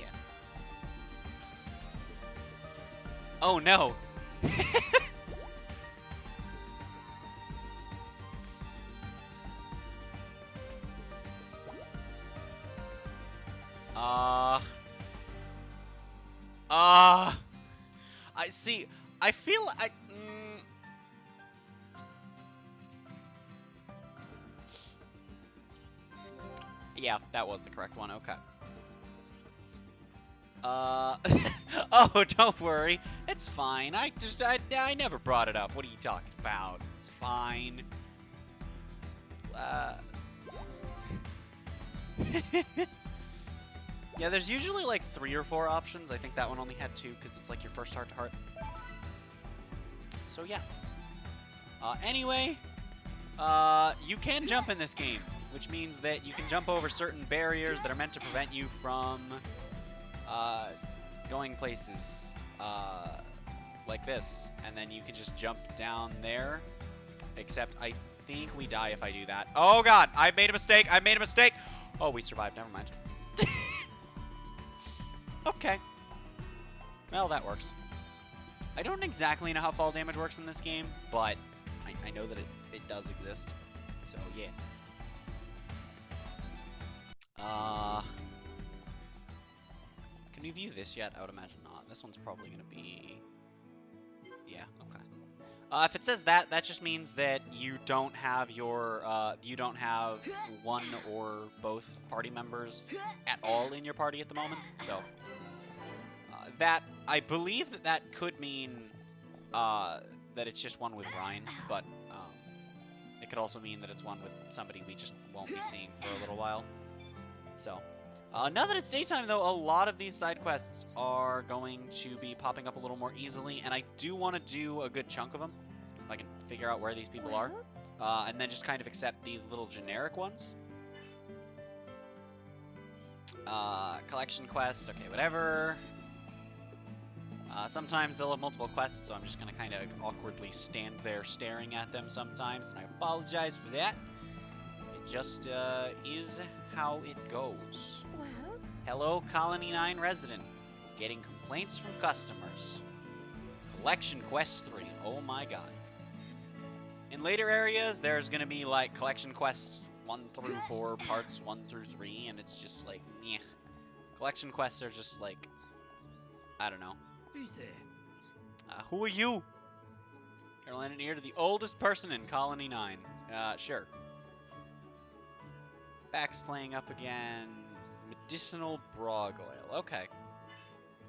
Oh no! I see. I feel yeah, that was the correct one. Okay. Oh, don't worry. It's fine. I never brought it up. What are you talking about? It's fine. Yeah, there's usually like 3 or 4 options. I think that one only had 2 because it's like your first heart to heart. So yeah. Anyway, you can jump in this game, which means that you can jump over certain barriers that are meant to prevent you from going places like this, and then you can just jump down there, except I think we die if I do that. Oh god, I made a mistake, I made a mistake! Oh, we survived, never mind. Okay. Well, that works. I don't exactly know how fall damage works in this game, but I know that it does exist, so yeah. Can we view this yet? I would imagine not. This one's probably going to be... Yeah, okay. If it says that, that just means that you don't have your, you don't have one or both party members at all in your party at the moment, so... that, I believe that could mean, that it's just one with Ryan, but, it could also mean that it's one with somebody we just won't be seeing for a little while. So... now that it's daytime, though, a lot of these side quests are going to be popping up a little more easily, and I do want to do a good chunk of them, if I can figure out where these people are, and then just kind of accept these little generic ones. Collection quest, okay, whatever. Sometimes they'll have multiple quests, so I'm just going to kind of awkwardly stand there staring at them sometimes, and I apologize for that. It just is how it goes. Well, Hello, Colony 9 resident. Getting complaints from customers. Collection Quest 3. Oh my god. In later areas, there's going to be like Collection Quests 1 through 4, parts 1 through 3, and it's just like, meh. Collection Quests are just like, I don't know. Who's there? Who are you? Carolina near to the oldest person in Colony 9. Sure. Back's playing up again. Medicinal Brog Oil. Okay.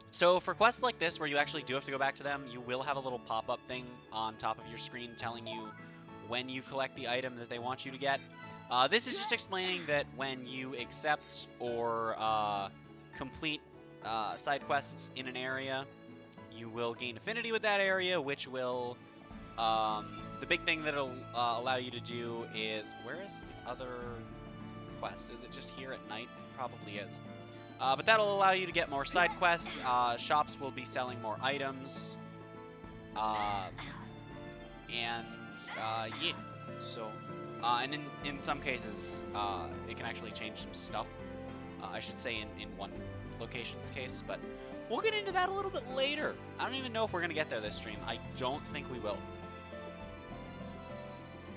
So for quests like this, where you actually do have to go back to them, you will have a little pop-up thing on top of your screen telling you when you collect the item that they want you to get. This is just explaining that when you accept or complete side quests in an area, you will gain affinity with that area, which will... the big thing that it'll allow you to do is... Where is the other quest? Is it just here at night? Probably is. But that'll allow you to get more side quests. Shops will be selling more items. Yeah. So, and in some cases, it can actually change some stuff. I should say in one location's case, but we'll get into that a little bit later. I don't even know if we're going to get there this stream. I don't think we will.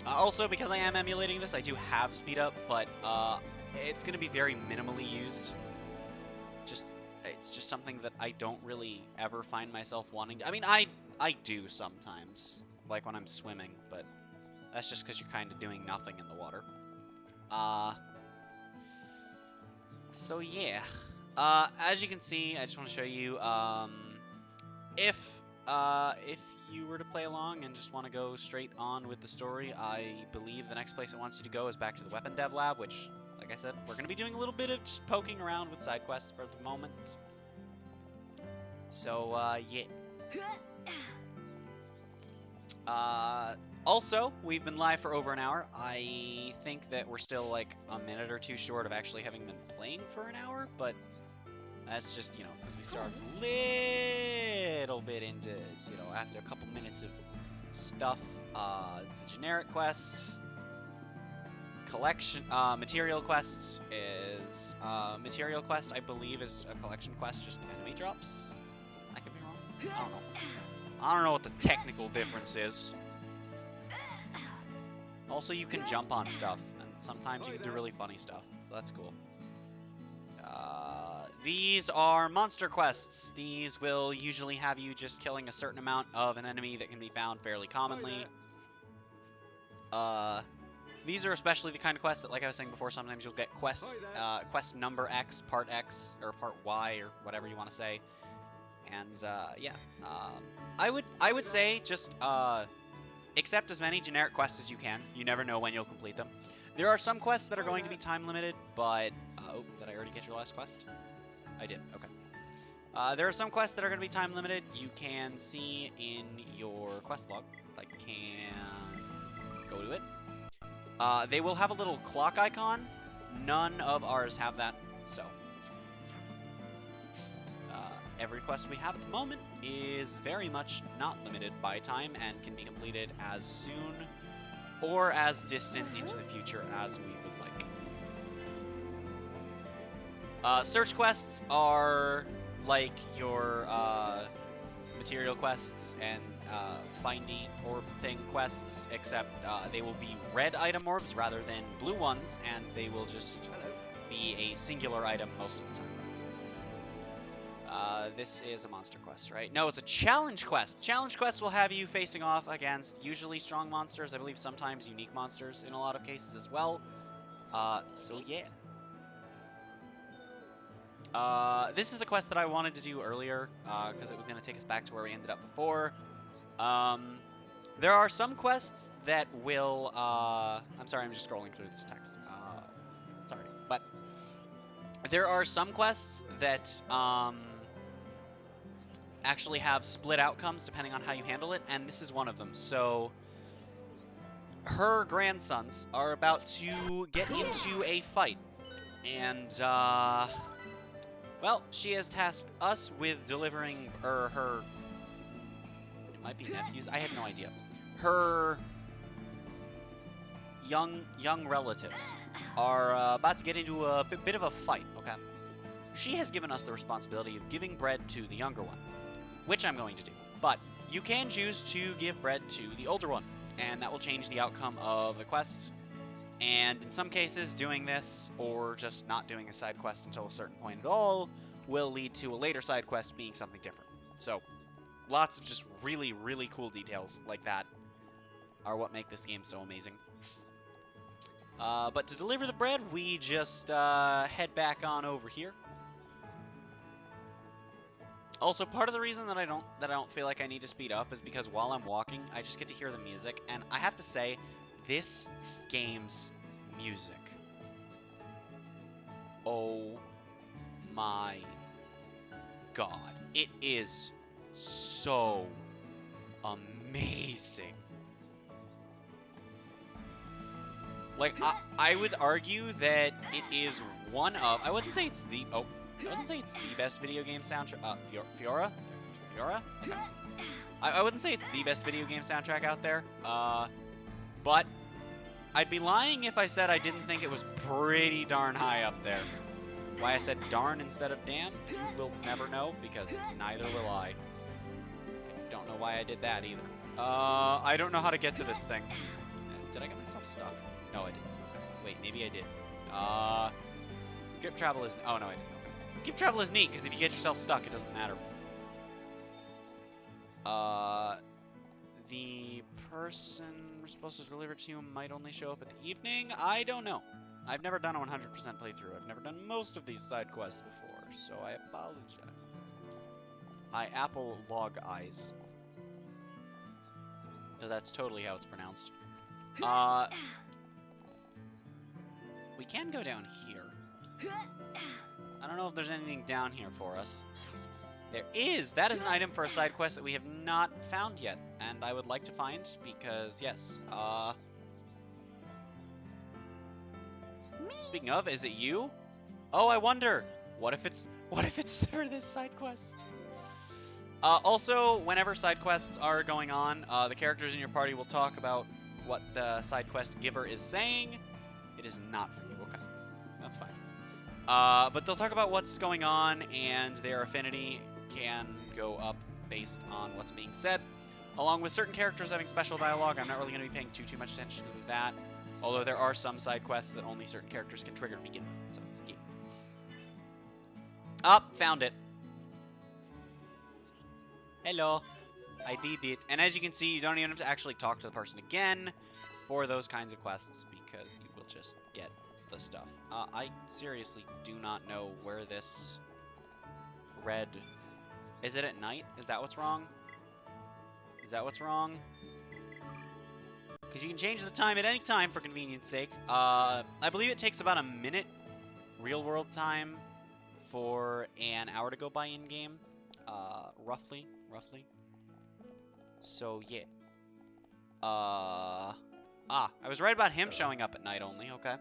Also, because I am emulating this, I do have speed up, but it's going to be very minimally used. It's just something that I don't really ever find myself wanting to. I mean, I do sometimes, like when I'm swimming, but that's just because you're kind of doing nothing in the water. So yeah. As you can see, I just want to show you, if you were to play along and just want to go straight on with the story, I believe the next place it wants you to go is back to the Weapon Dev Lab, which, like I said, we're going to be doing a little bit of just poking around with side quests for the moment. So, yeah. Also, we've been live for over an hour. I think that we're still like a minute or two short of actually having been playing for an hour, but that's just, you know, because we started a little bit into, you know, after a couple minutes of stuff. It's a generic quest. Collection, material quests is, material quest, I believe, is a collection quest, just enemy drops. I could be wrong. I don't know. I don't know what the technical difference is. Also, you can jump on stuff, and sometimes you can do really funny stuff, so that's cool. These are monster quests. These will usually have you just killing a certain amount of an enemy that can be found fairly commonly. These are especially the kind of quests that, like I was saying before, sometimes you'll get quest number X, part X, or part Y, or whatever you want to say. And, yeah. I would say just, accept as many generic quests as you can. You never know when you'll complete them. There are some quests that are going to be time limited, but... oh, did I already get your last quest? I did, okay. There are some quests that are going to be time limited. You can see in your quest log, if I can go to it. They will have a little clock icon. None of ours have that, so... every quest we have at the moment is very much not limited by time and can be completed as soon or as distant into the future as we would like. Search quests are like your material quests and findy orb thing quests, except they will be red item orbs rather than blue ones, and they will just be a singular item most of the time. This is a monster quest, right? No, it's a challenge quest. Challenge quests will have you facing off against usually strong monsters, I believe sometimes unique monsters in a lot of cases as well. So yeah. This is the quest that I wanted to do earlier, because it was going to take us back to where we ended up before. There are some quests that will, I'm sorry, I'm just scrolling through this text. Sorry, but there are some quests that, actually have split outcomes depending on how you handle it, and this is one of them. So, her grandsons are about to get into a fight, and, Well, she has tasked us with delivering her... It might be nephews. I have no idea. Her young relatives are about to get into a bit of a fight, okay? She has given us the responsibility of giving bread to the younger one, which I'm going to do. But you can choose to give bread to the older one, and that will change the outcome of the quest. And in some cases, doing this, or just not doing a side quest until a certain point at all, will lead to a later side quest being something different. So, lots of just really, really cool details like that are what make this game so amazing. But to deliver the bread, we just head back on over here. Also, part of the reason that I don't feel like I need to speed up is because while I'm walking, I just get to hear the music, and I have to say, this game's music. Oh my god. It is so amazing. Like, I would argue that it is one of... I wouldn't say it's the... Oh, I wouldn't say it's the best video game soundtrack... Fiora? Fiora? Okay. I wouldn't say it's the best video game soundtrack out there. But I'd be lying if I said I didn't think it was pretty darn high up there. Why I said darn instead of damn, you will never know, because neither will I. I don't know why I did that either. I don't know how to get to this thing. Did I get myself stuck? No, I didn't. Wait, maybe I did. Skip travel is... Oh, no, I didn't. Okay. Skip travel is neat, because if you get yourself stuck, it doesn't matter. The person we're supposed to deliver to you might only show up at the evening? I don't know. I've never done a 100% playthrough. I've never done most of these side quests before, so I apologize. I apple log eyes. So that's totally how it's pronounced. We can go down here. I don't know if there's anything down here for us. There is! That is an item for a side quest that we have not found yet, and I would like to find, because, yes, Speaking of, is it you? Oh, I wonder! What if it's for this side quest? Also, whenever side quests are going on, the characters in your party will talk about what the side quest giver is saying. It is not for you, okay. That's fine. But they'll talk about what's going on, and their affinity can go up based on what's being said. Along with certain characters having special dialogue, I'm not really going to be paying too much attention to that. Although there are some side quests that only certain characters can trigger to begin with. So, yeah. Found it. Hello. I did it. And as you can see, you don't even have to actually talk to the person again for those kinds of quests, because you will just get the stuff. I seriously do not know where this red... Is it at night? Is that what's wrong? Is that what's wrong? Because you can change the time at any time for convenience sake. I believe it takes about a minute real-world time for an hour to go by in-game. Roughly. So, yeah. I was right about him showing up at night only, okay.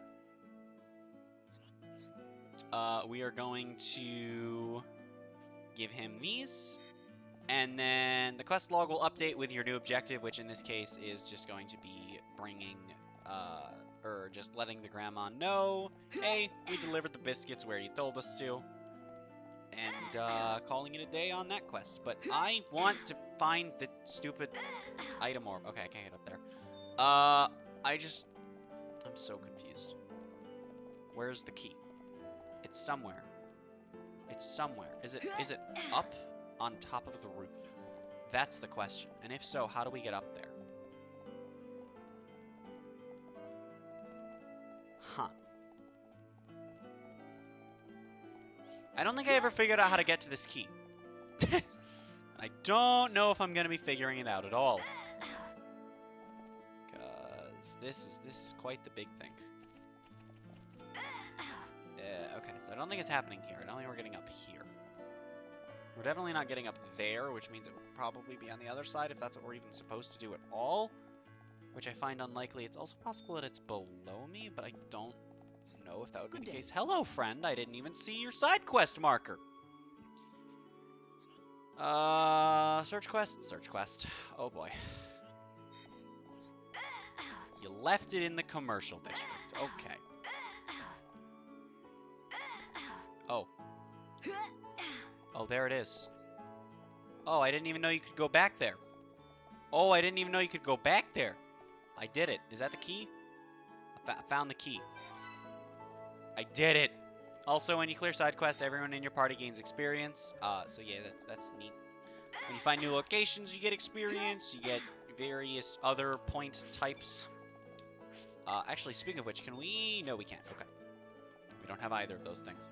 We are going to give him these. And then the quest log will update with your new objective, which in this case is just going to be bringing, or just letting the grandma know, hey, we delivered the biscuits where you told us to. And, calling it a day on that quest. But I want to find the stupid item orb. Okay, I can't get up there. I'm so confused. Where's the key? It's somewhere. It's somewhere. Is it up on top of the roof? That's the question. And if so, how do we get up there? Huh. I don't think I ever figured out how to get to this key. I don't know if I'm going to be figuring it out at all. Because this is quite the big thing. Okay, so I don't think it's happening here. I don't think we're getting up here. We're definitely not getting up there, which means it will probably be on the other side if that's what we're even supposed to do at all. Which I find unlikely. It's also possible that it's below me, but I don't know if that would be the case. Hello, friend. I didn't even see your side quest marker. Search quest? Search quest. Oh boy. You left it in the commercial district. Okay. Oh. Oh, there it is. Oh, I didn't even know you could go back there. Oh, I didn't even know you could go back there. I did it. Is that the key? I found the key. I did it. Also, when you clear side quests, everyone in your party gains experience. So yeah, that's neat. When you find new locations, you get experience. You get various other point types. Actually, speaking of which, can we? No, we can't. Okay. We don't have either of those things.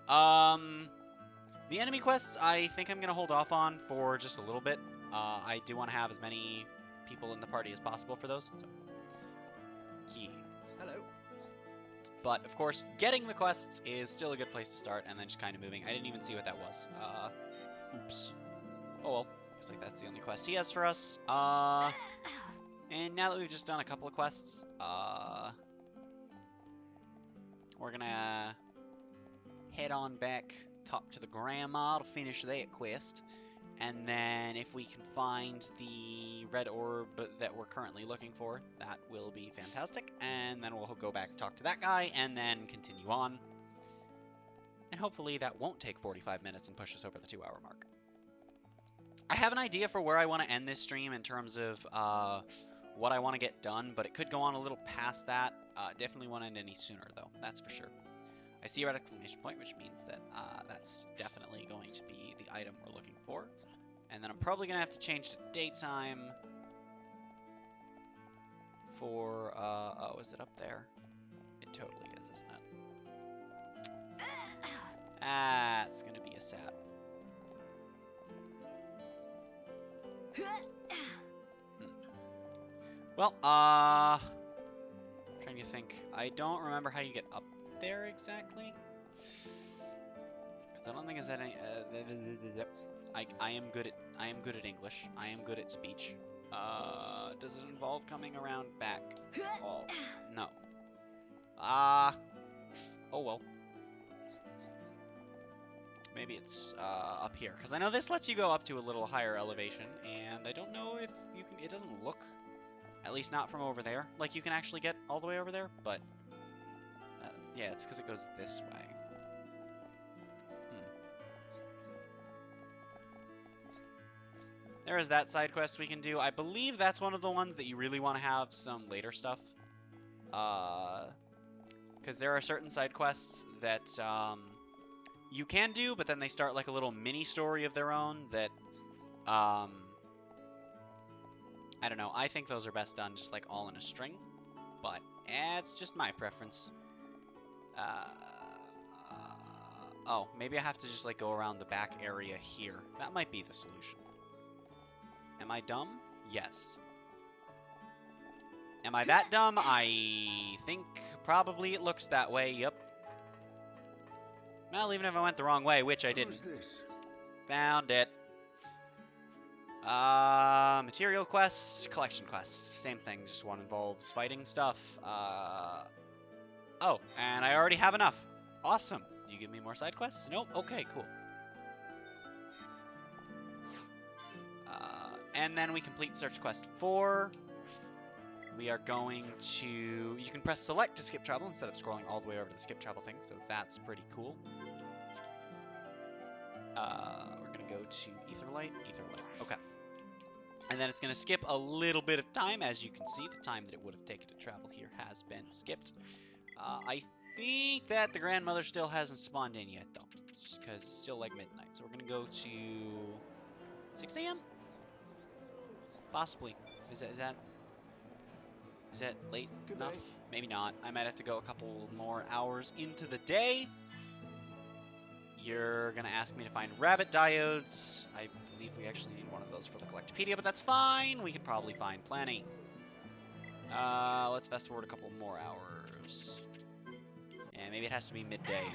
The enemy quests, I think I'm going to hold off on for just a little bit. I do want to have as many people in the party as possible for those. So. Key. Hello. But, of course, getting the quests is still a good place to start, and then just kind of moving. I didn't even see what that was. Oops. Oh, well. Looks like that's the only quest he has for us. And now that we've just done a couple of quests, we're gonna head on back, talk to the grandma to finish that quest, and then if we can find the red orb that we're currently looking for, that will be fantastic, and then we'll go back and talk to that guy, and then continue on. And hopefully that won't take 45 minutes and push us over the 2-hour mark. I have an idea for where I want to end this stream in terms of what I want to get done, but it could go on a little past that. Definitely won't end any sooner, though. That's for sure. I see a red exclamation point, which means that that's definitely going to be the item we're looking for. And then I'm probably going to have to change to daytime for... oh, is it up there? It totally is, isn't it? That's going to be a sad... Well, trying to think. I don't remember how you get up there exactly. Because I don't think it's any. I am good at English. I am good at speech. Does it involve coming around back? Oh, no. Oh well. Maybe it's up here, because I know this lets you go up to a little higher elevation, and I don't know if you can. It doesn't look, at least not from over there, like you can actually get all the way over there. But yeah, it's because it goes this way. There is that side quest we can do. I believe that's one of the ones that you really want to have some later stuff, because there are certain side quests that you can do, but then they start like a little mini story of their own that, I don't know. I think those are best done just like all in a string, but it's just my preference. Oh, maybe I have to just like go around the back area here. That might be the solution. Am I dumb? Yes. Am I that dumb? I think probably it looks that way. Yep. Well, even if I went the wrong way, which I didn't. Found it. Material quests, collection quests. Same thing, just one involves fighting stuff. Oh, and I already have enough. Awesome. You give me more side quests? Nope. Okay, cool. And then we complete Search Quest 4. We are going to... You can press select to skip travel instead of scrolling all the way over to the skip travel thing, so that's pretty cool. We're going to go to Etherlight. Okay. And then it's going to skip a little bit of time. As you can see, the time that it would have taken to travel here has been skipped. I think that the grandmother still hasn't spawned in yet, though. Just because it's still like midnight. So we're going to go to 6 a.m.? Possibly. Is that late enough? Maybe not. I might have to go a couple more hours into the day. You're going to ask me to find rabbit diodes. I believe we actually need one of those for the Collectopedia, but that's fine. We could probably find plenty. Let's fast forward a couple more hours. And maybe it has to be midday.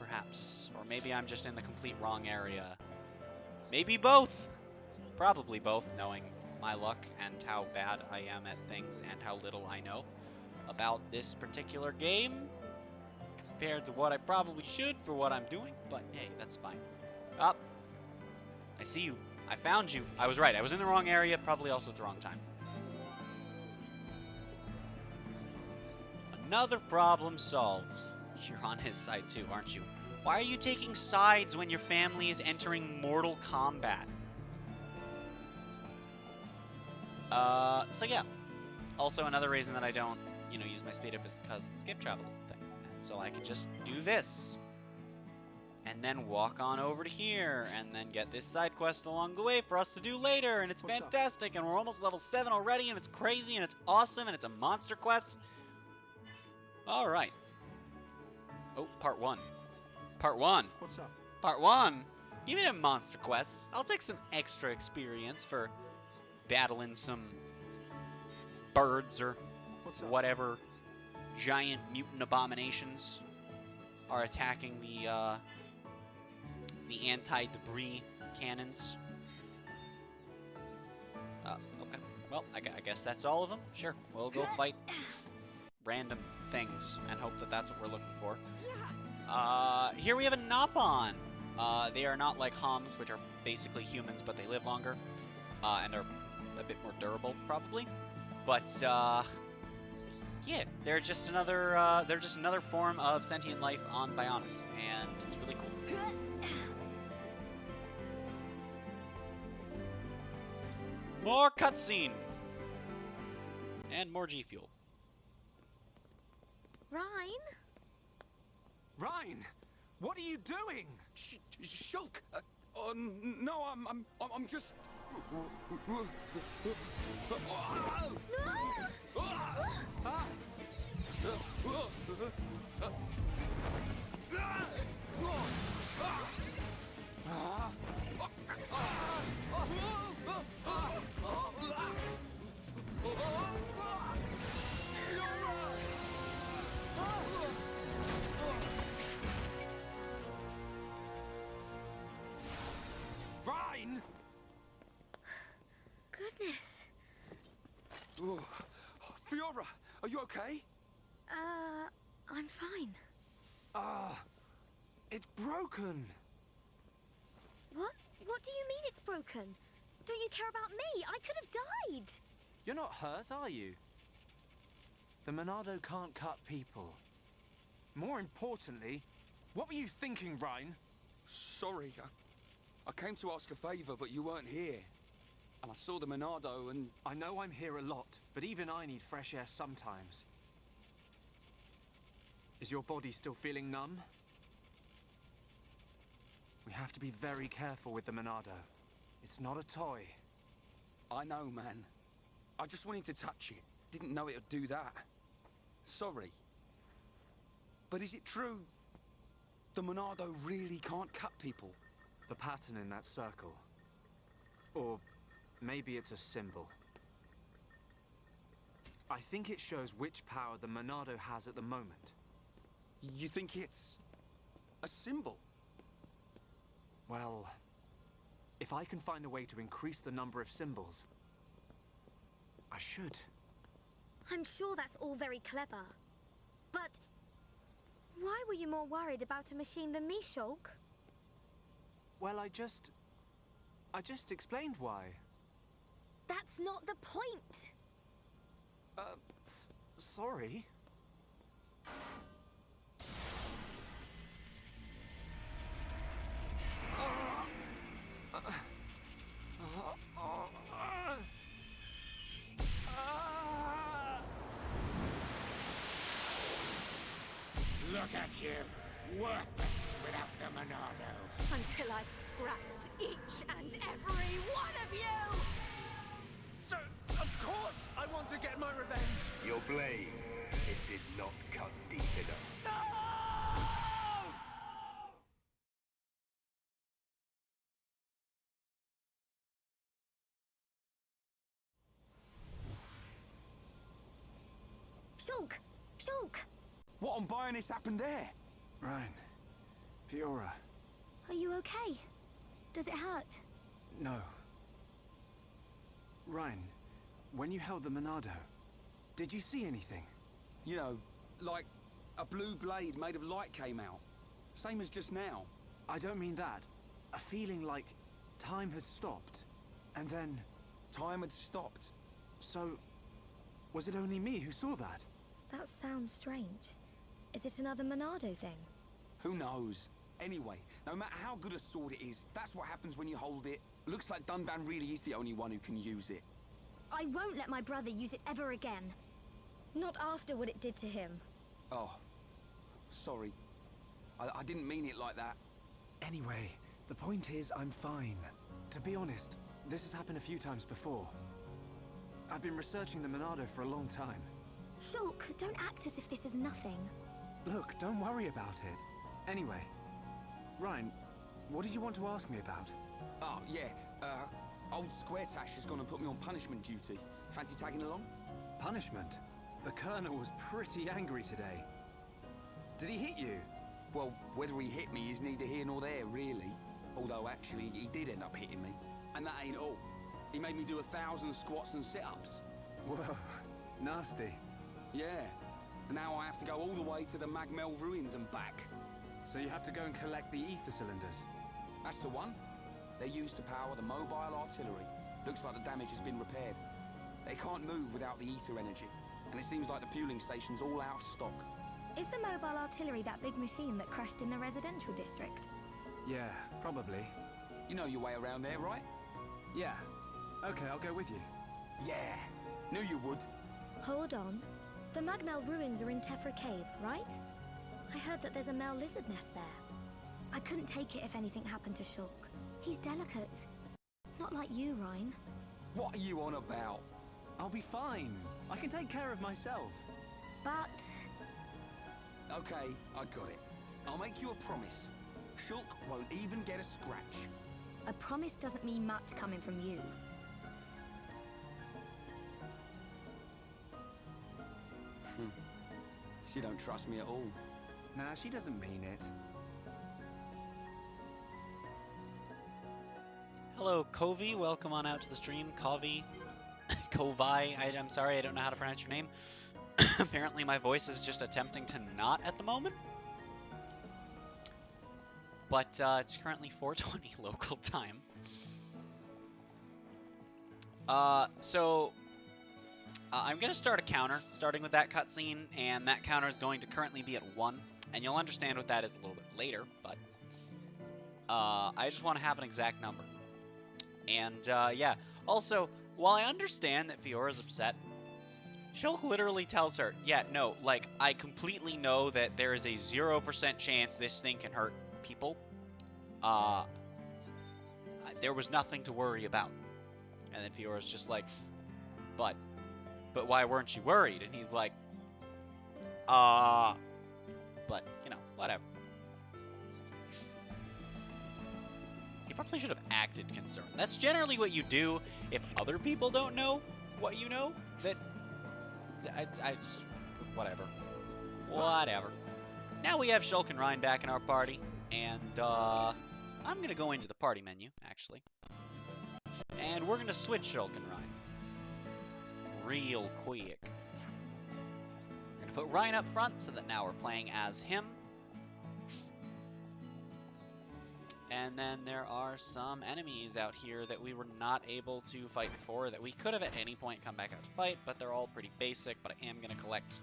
Perhaps. Or maybe I'm just in the complete wrong area. Maybe both. Probably both, knowing my luck and how bad I am at things and how little I know about this particular game compared to what I probably should for what I'm doing, but hey, that's fine. see you. I found you. I was right. I was in the wrong area, probably also at the wrong time. Another problem solved. You're on his side too, aren't you? Why are you taking sides when your family is entering Mortal Kombat? So yeah. Also, another reason that I don't, use my speed up is because skip travel is the thing. And so I can just do this. And then walk on over to here, and then get this side quest along the way for us to do later, and it's fantastic, and we're almost level 7 already, and it's crazy, and it's awesome, and it's a monster quest. Alright. Oh, part 1. Part 1. What's up? Part 1. Give me a monster quests. I'll take some extra experience for battling some birds or whatever giant mutant abominations are attacking the anti-debris cannons. Okay. Well, I guess that's all of them. Sure. We'll go fight random things and hope that that's what we're looking for. Here we have a Nopon. They are not like Homs, which are basically humans, but they live longer. And are a bit more durable, probably. But, yeah, they're just another form of sentient life on Bionis, and it's really cool. More cutscene! And more G Fuel. Ryan? Ryan, what are you doing? Shulk! No, I'm just... Ryan! Goodness. Oh, Fiora, are you okay? I'm fine. It's broken. What? What do you mean it's broken? Don't you care about me? I could have died. You're not hurt, are you? The Monado can't cut people. More importantly, what were you thinking, Ryan? Sorry, I came to ask a favor, but you weren't here. And I saw the Monado and... I know I'm here a lot, but even I need fresh air sometimes. Is your body still feeling numb? We have to be very careful with the Monado. It's not a toy. I know, man. I just wanted to touch it. Didn't know it would do that. Sorry. But is it true? The Monado really can't cut people? The pattern in that circle. Or maybe it's a symbol. I think it shows which power the Monado has at the moment. You think it's... a symbol? Well, if I can find a way to increase the number of symbols, I should. I'm sure that's all very clever. But why were you more worried about a machine than me, Shulk? Well, I just explained why. That's not the point. Sorry. Look at you, worthless without the Monado. Until I've scrapped each and every one of you! So, of course I want to get my revenge! Your blade, it did not cut deep enough. No! Shulk! Shulk! What on Bionis happened there? Ryan, Fiora. Are you okay? Does it hurt? No. Ryan, when you held the Monado, did you see anything? You know, like a blue blade made of light came out. Same as just now. I don't mean that. A feeling like time had stopped. And then... Time had stopped. So... was it only me who saw that? That sounds strange. Is it another Monado thing? Who knows? Anyway, no matter how good a sword it is, that's what happens when you hold it. Looks like Dunban really is the only one who can use it. I won't let my brother use it ever again. Not after what it did to him. Oh, sorry. I didn't mean it like that. Anyway, the point is I'm fine. To be honest, this has happened a few times before. I've been researching the Monado for a long time. Shulk, don't act as if this is nothing. Look, don't worry about it. Anyway, Ryan, what did you want to ask me about? Oh, yeah. Old Squaretash has gone and put me on punishment duty. Fancy tagging along? Punishment? The Colonel was pretty angry today. Did he hit you? Well, whether he hit me is neither here nor there, really. Although, actually, he did end up hitting me. And that ain't all. He made me do 1,000 squats and sit-ups. Whoa, nasty. Yeah. And now I have to go all the way to the Magmel ruins and back. So you have to go and collect the ether cylinders? That's the one. They're used to power the mobile artillery. Looks like the damage has been repaired. They can't move without the ether energy. And it seems like the fueling station's all out of stock. Is the mobile artillery that big machine that crashed in the residential district? Yeah, probably. You know your way around there, right? Yeah. Okay, I'll go with you. Yeah. Knew you would. Hold on. The Magmel ruins are in Tephra Cave, right? I heard that there's a Mel lizard nest there. I couldn't take it if anything happened to Shulk. He's delicate. Not like you, Ryan. What are you on about? I'll be fine. I can take care of myself. But... Okay, I got it. I'll make you a promise. Shulk won't even get a scratch. a promise doesn't mean much coming from you. She don't trust me at all. Nah, she doesn't mean it. Hello, Kovi. Welcome on out to the stream. Kovi. Kovai. I'm sorry, I don't know how to pronounce your name. Apparently my voice is just attempting to not at the moment. But it's currently 4:20 local time. I'm going to start a counter, starting with that cutscene, and that counter is going to currently be at 1. And you'll understand what that is a little bit later, but I just want to have an exact number. And yeah, also, while I understand that Fiora's upset, Shulk literally tells her, yeah, no, like, I completely know that there is a 0% chance this thing can hurt people. There was nothing to worry about. And then Fiora's just like, but why weren't you worried? And he's like, but, you know, whatever. He probably should have acted concerned. That's generally what you do if other people don't know what you know. That, I just, whatever. Whatever. Now we have Shulk and Ryan back in our party, and, I'm going to go into the party menu, actually. And we're going to switch Shulk and Ryan. Real quick. We're going to put Ryan up front so that now we're playing as him. And then there are some enemies out here that we were not able to fight before that we could have at any point come back out to fight, but they're all pretty basic. But I am going to collect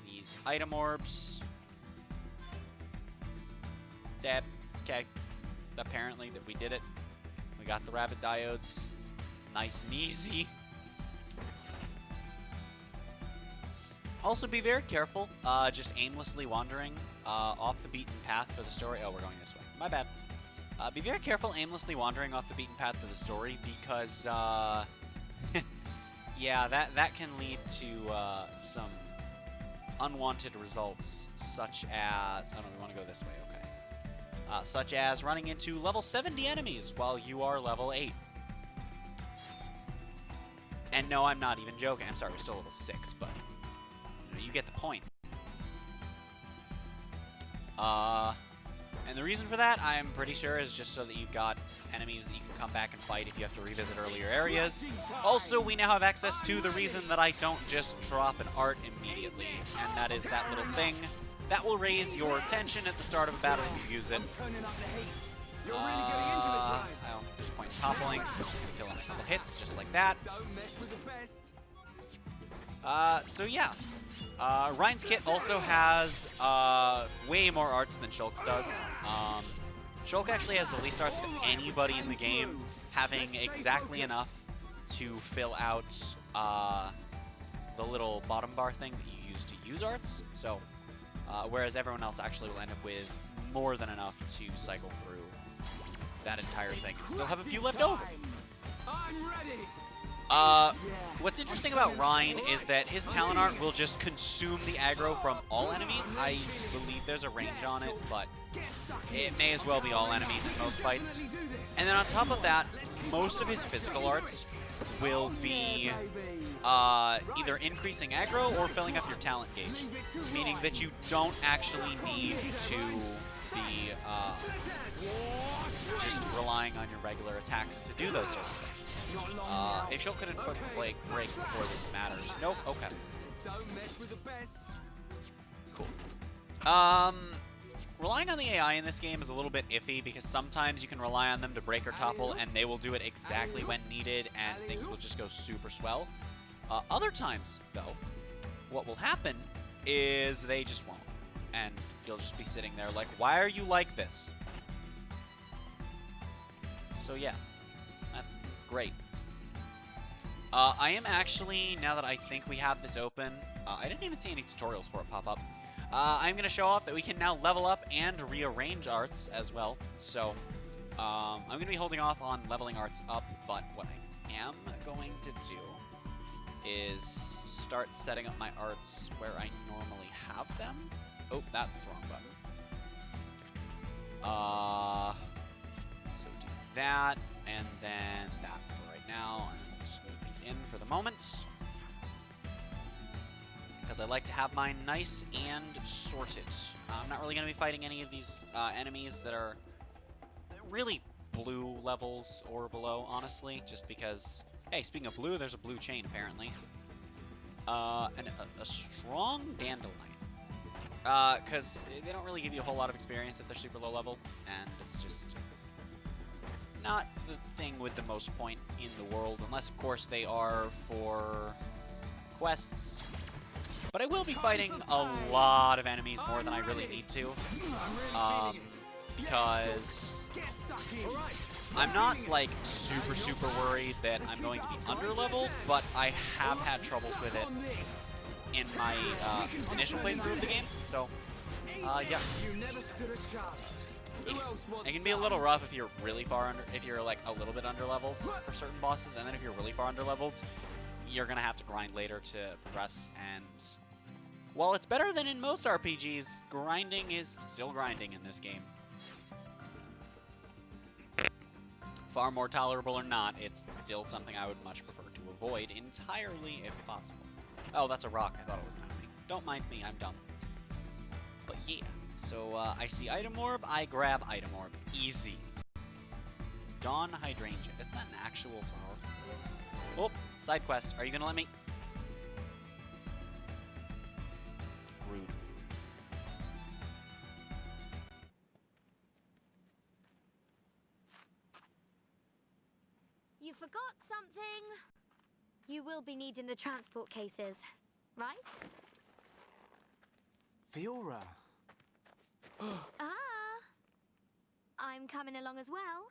these item orbs. That, okay. Apparently that we did it. We got the rabbit diodes. Nice and easy. Also be very careful, just aimlessly wandering off the beaten path for the story. Oh, we're going this way. My bad. Be very careful aimlessly wandering off the beaten path for the story because, yeah, that can lead to some unwanted results, such as... Oh, no, we want to go this way, okay. Such as running into level 70 enemies while you are level 8. And no, I'm not even joking. I'm sorry, we're still level 6, but you get the point. And the reason for that, I'm pretty sure, is just so that you've got enemies that you can come back and fight if you have to revisit earlier areas. Also, we now have access to the reason that I don't just drop an art immediately, and that is that little thing that will raise your tension at the start of a battle if you use it. You're really getting into this, Ryan. I don't think there's a point in toppling. We're just gonna kill him in a couple hits, just like that. Don't mess with the best. So yeah. Ryan's kit also has way more arts than Shulk's does. Shulk actually has the least arts of anybody in the game, having exactly enough to fill out the little bottom bar thing that you use to use arts. So, whereas everyone else actually will end up with more than enough to cycle through that entire thing and still have a few left over. I'm ready. What's interesting about Rhine is that his talent art will just consume the aggro from all enemies. I believe there's a range on it, but it may as well be all enemies in most fights. And then on top of that, most of his physical arts will be either increasing aggro or filling up your talent gauge, meaning that you don't actually need to be just relying on your regular attacks to do those sorts of things. If Shulk couldn't break before this matters. Nope, okay. Don't mess with the best. Cool. Relying on the AI in this game is a little bit iffy because sometimes you can rely on them to break or topple and they will do it exactly when needed and things will just go super swell. Other times, though, what will happen is they just won't. And you'll just be sitting there like, why are you like this? So yeah, that's great. I am actually, now that I think we have this open, I didn't even see any tutorials for it pop up. I'm going to show off that we can now level up and rearrange arts as well. So I'm going to be holding off on leveling arts up, but what I am going to do is start setting up my arts where I normally have them. Oh, that's the wrong button. So do that, and then that for right now. And just move these in for the moment, because I like to have mine nice and sorted. I'm not really going to be fighting any of these enemies that are really blue levels or below, honestly, just because, hey, speaking of blue, there's a blue chain, apparently. And a strong dandelion. Because they don't really give you a whole lot of experience if they're super low level, and it's just not the thing with the most point in the world, unless, of course, they are for quests. But I will be fighting a lot of enemies more than I really need to, because I'm not, like, super worried that I'm going to be under-leveled, but I have had troubles with it in my initial playthrough of the game, so, yeah. It can be a little rough if you're really far under, if you're like a little bit under-leveled for certain bosses, and then if you're really far under-leveled, you're gonna have to grind later to progress, and while it's better than in most RPGs, grinding is still grinding in this game. Far more tolerable or not, it's still something I would much prefer to avoid entirely if possible. Oh, that's a rock. I thought it was an enemy. Don't mind me, I'm dumb. But yeah, so I see item orb, I grab item orb. Easy. Dawn Hydrangea. Isn't that an actual flower? Oh, side quest. Are you gonna let me? Rude. You forgot something. You will be needing the transport cases, right? Fiora. I'm coming along as well.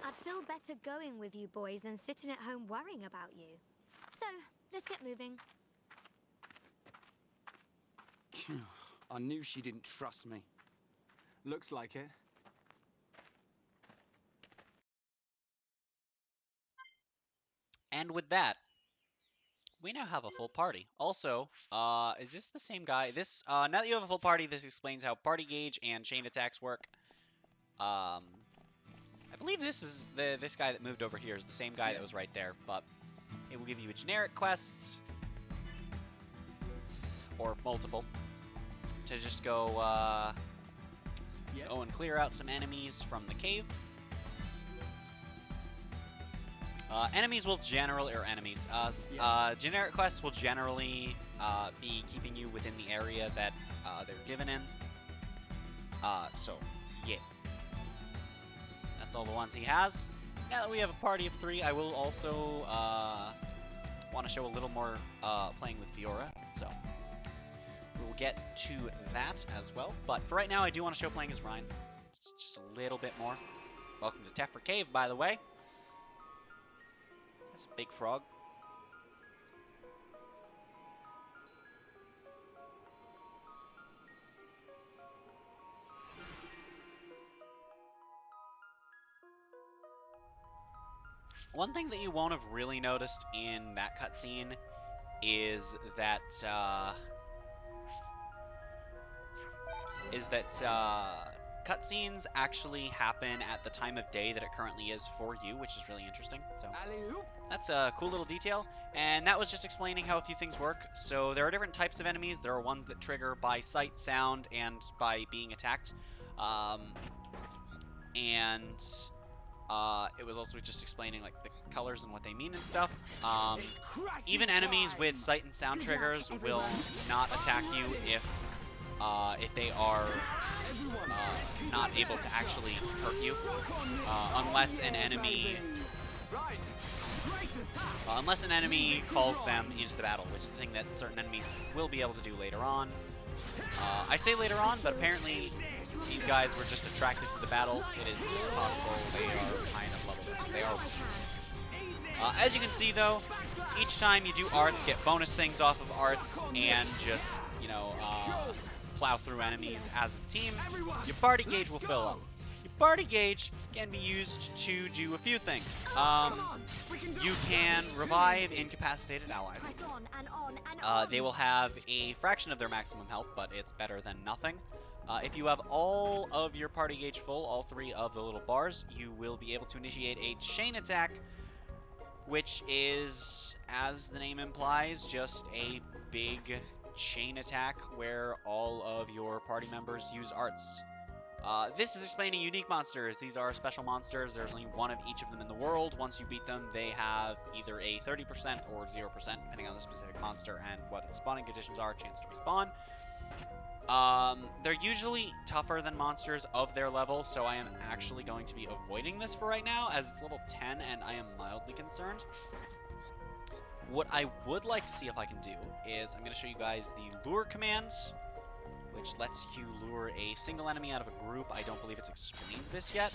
I'd feel better going with you boys than sitting at home worrying about you. So, let's get moving. I knew she didn't trust me. Looks like it. And with that, we now have a full party. Also, is this the same guy? This, now that you have a full party, this explains how party gauge and chain attacks work. I believe this is this guy that moved over here is the same guy that was right there, but it will give you a generic quest or multiple to just go and clear out some enemies from the cave. Enemies will generally, or enemies, generic quests will generally be keeping you within the area that they're given in. So, yeah. That's all the ones he has. Now that we have a party of 3, I will also want to show a little more playing with Fiora. So we'll get to that as well. But for right now, I do want to show playing as Ryan. Just a little bit more. Welcome to Tephra Cave, by the way. That's a big frog. One thing that you won't have really noticed in that cutscene is that cutscenes actually happen at the time of day that it currently is for you, which is really interesting. So that's a cool little detail. And that was just explaining how a few things work. So there are different types of enemies. There are ones that trigger by sight, sound, and by being attacked. It was also just explaining like the colors and what they mean and stuff. Even enemies with sight and sound triggers will not attack you if they are not able to actually hurt you, unless an enemy calls them into the battle, which is the thing that certain enemies will be able to do later on. I say later on, but apparently these guys were just attracted to the battle. It is just possible they are kind of leveled up. They are weak. As you can see, though, each time you do arts, get bonus things off of arts, and just, you know, plow through enemies as a team, your party gauge will fill up. Your party gauge can be used to do a few things. You can revive incapacitated allies. They will have a fraction of their maximum health, but it's better than nothing. If you have all of your party gauge full, all 3 of the little bars, you will be able to initiate a chain attack, which is, as the name implies, just a big chain attack where all of your party members use arts. This is explaining unique monsters. These are special monsters. There's only one of each of them in the world. Once you beat them, they have either a 30% or 0%, depending on the specific monster and what its spawning conditions are, chance to respawn. They're usually tougher than monsters of their level, so I am actually going to be avoiding this for right now, as it's level 10 and I am mildly concerned. What I would like to see if I can do is I'm going to show you guys the lure command, which lets you lure a single enemy out of a group. I don't believe it's explained this yet,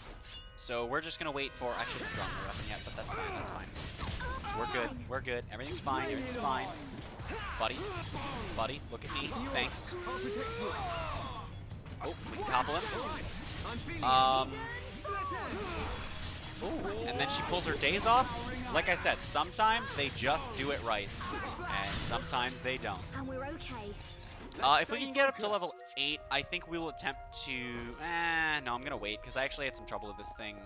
so we're just going to wait for... I shouldn't have drawn the weapon yet, but that's fine, that's fine. We're good, we're good. Everything's fine, everything's fine. Buddy, buddy, look at me, thanks. Oh, we can topple him. Ooh, and then she pulls her days off. Like I said, sometimes they just do it right, and sometimes they don't. And we're okay. If we can get up to level 8, I think we will attempt to... no, I'm gonna wait, because I actually had some trouble with this thing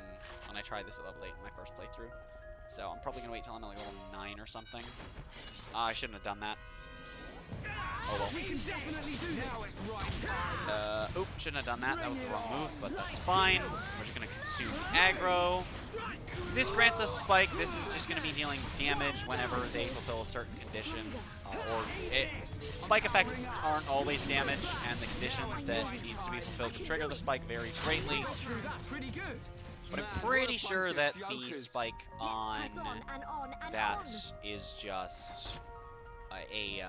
when I tried this at level 8 in my first playthrough. So I'm probably gonna wait till I'm at like level 9 or something. I shouldn't have done that. Oh well. Oop, shouldn't have done that. That was the wrong move, but that's fine. We're just gonna consume aggro. This grants us spike. This is just gonna be dealing damage whenever they fulfill a certain condition. Spike effects aren't always damage, and the condition that needs to be fulfilled to trigger the spike varies greatly. But I'm pretty sure that the spike on that is just a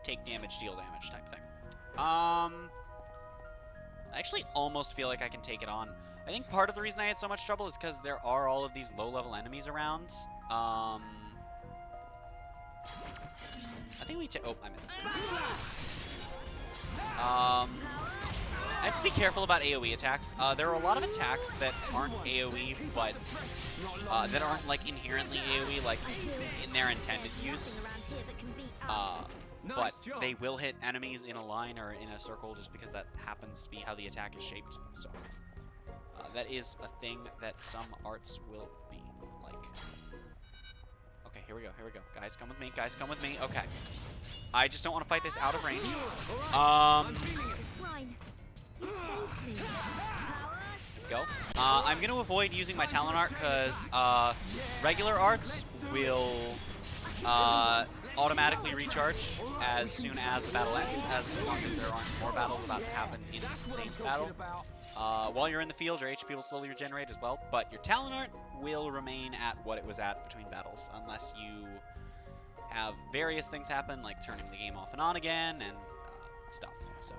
take damage, deal damage type thing. I actually almost feel like I can take it on. I think part of the reason I had so much trouble is because there are all of these low-level enemies around. I think we oh, I missed. I have to be careful about AoE attacks. There are a lot of attacks that aren't AoE, but that aren't like inherently AoE, like in their intended use. But they will hit enemies in a line or in a circle just because that happens to be how the attack is shaped. So that is a thing that some arts will be like. Okay, here we go, here we go. Guys, come with me, guys, come with me. Okay. I just don't want to fight this out of range. Go. I'm going to avoid using my Talon Art because regular arts will automatically recharge as soon as the battle ends, as long as there aren't more battles about to happen in Zane's battle. While you're in the field, your HP will slowly regenerate as well, but your talent art will remain at what it was at between battles, unless you have various things happen, like turning the game off and on again, and stuff. So,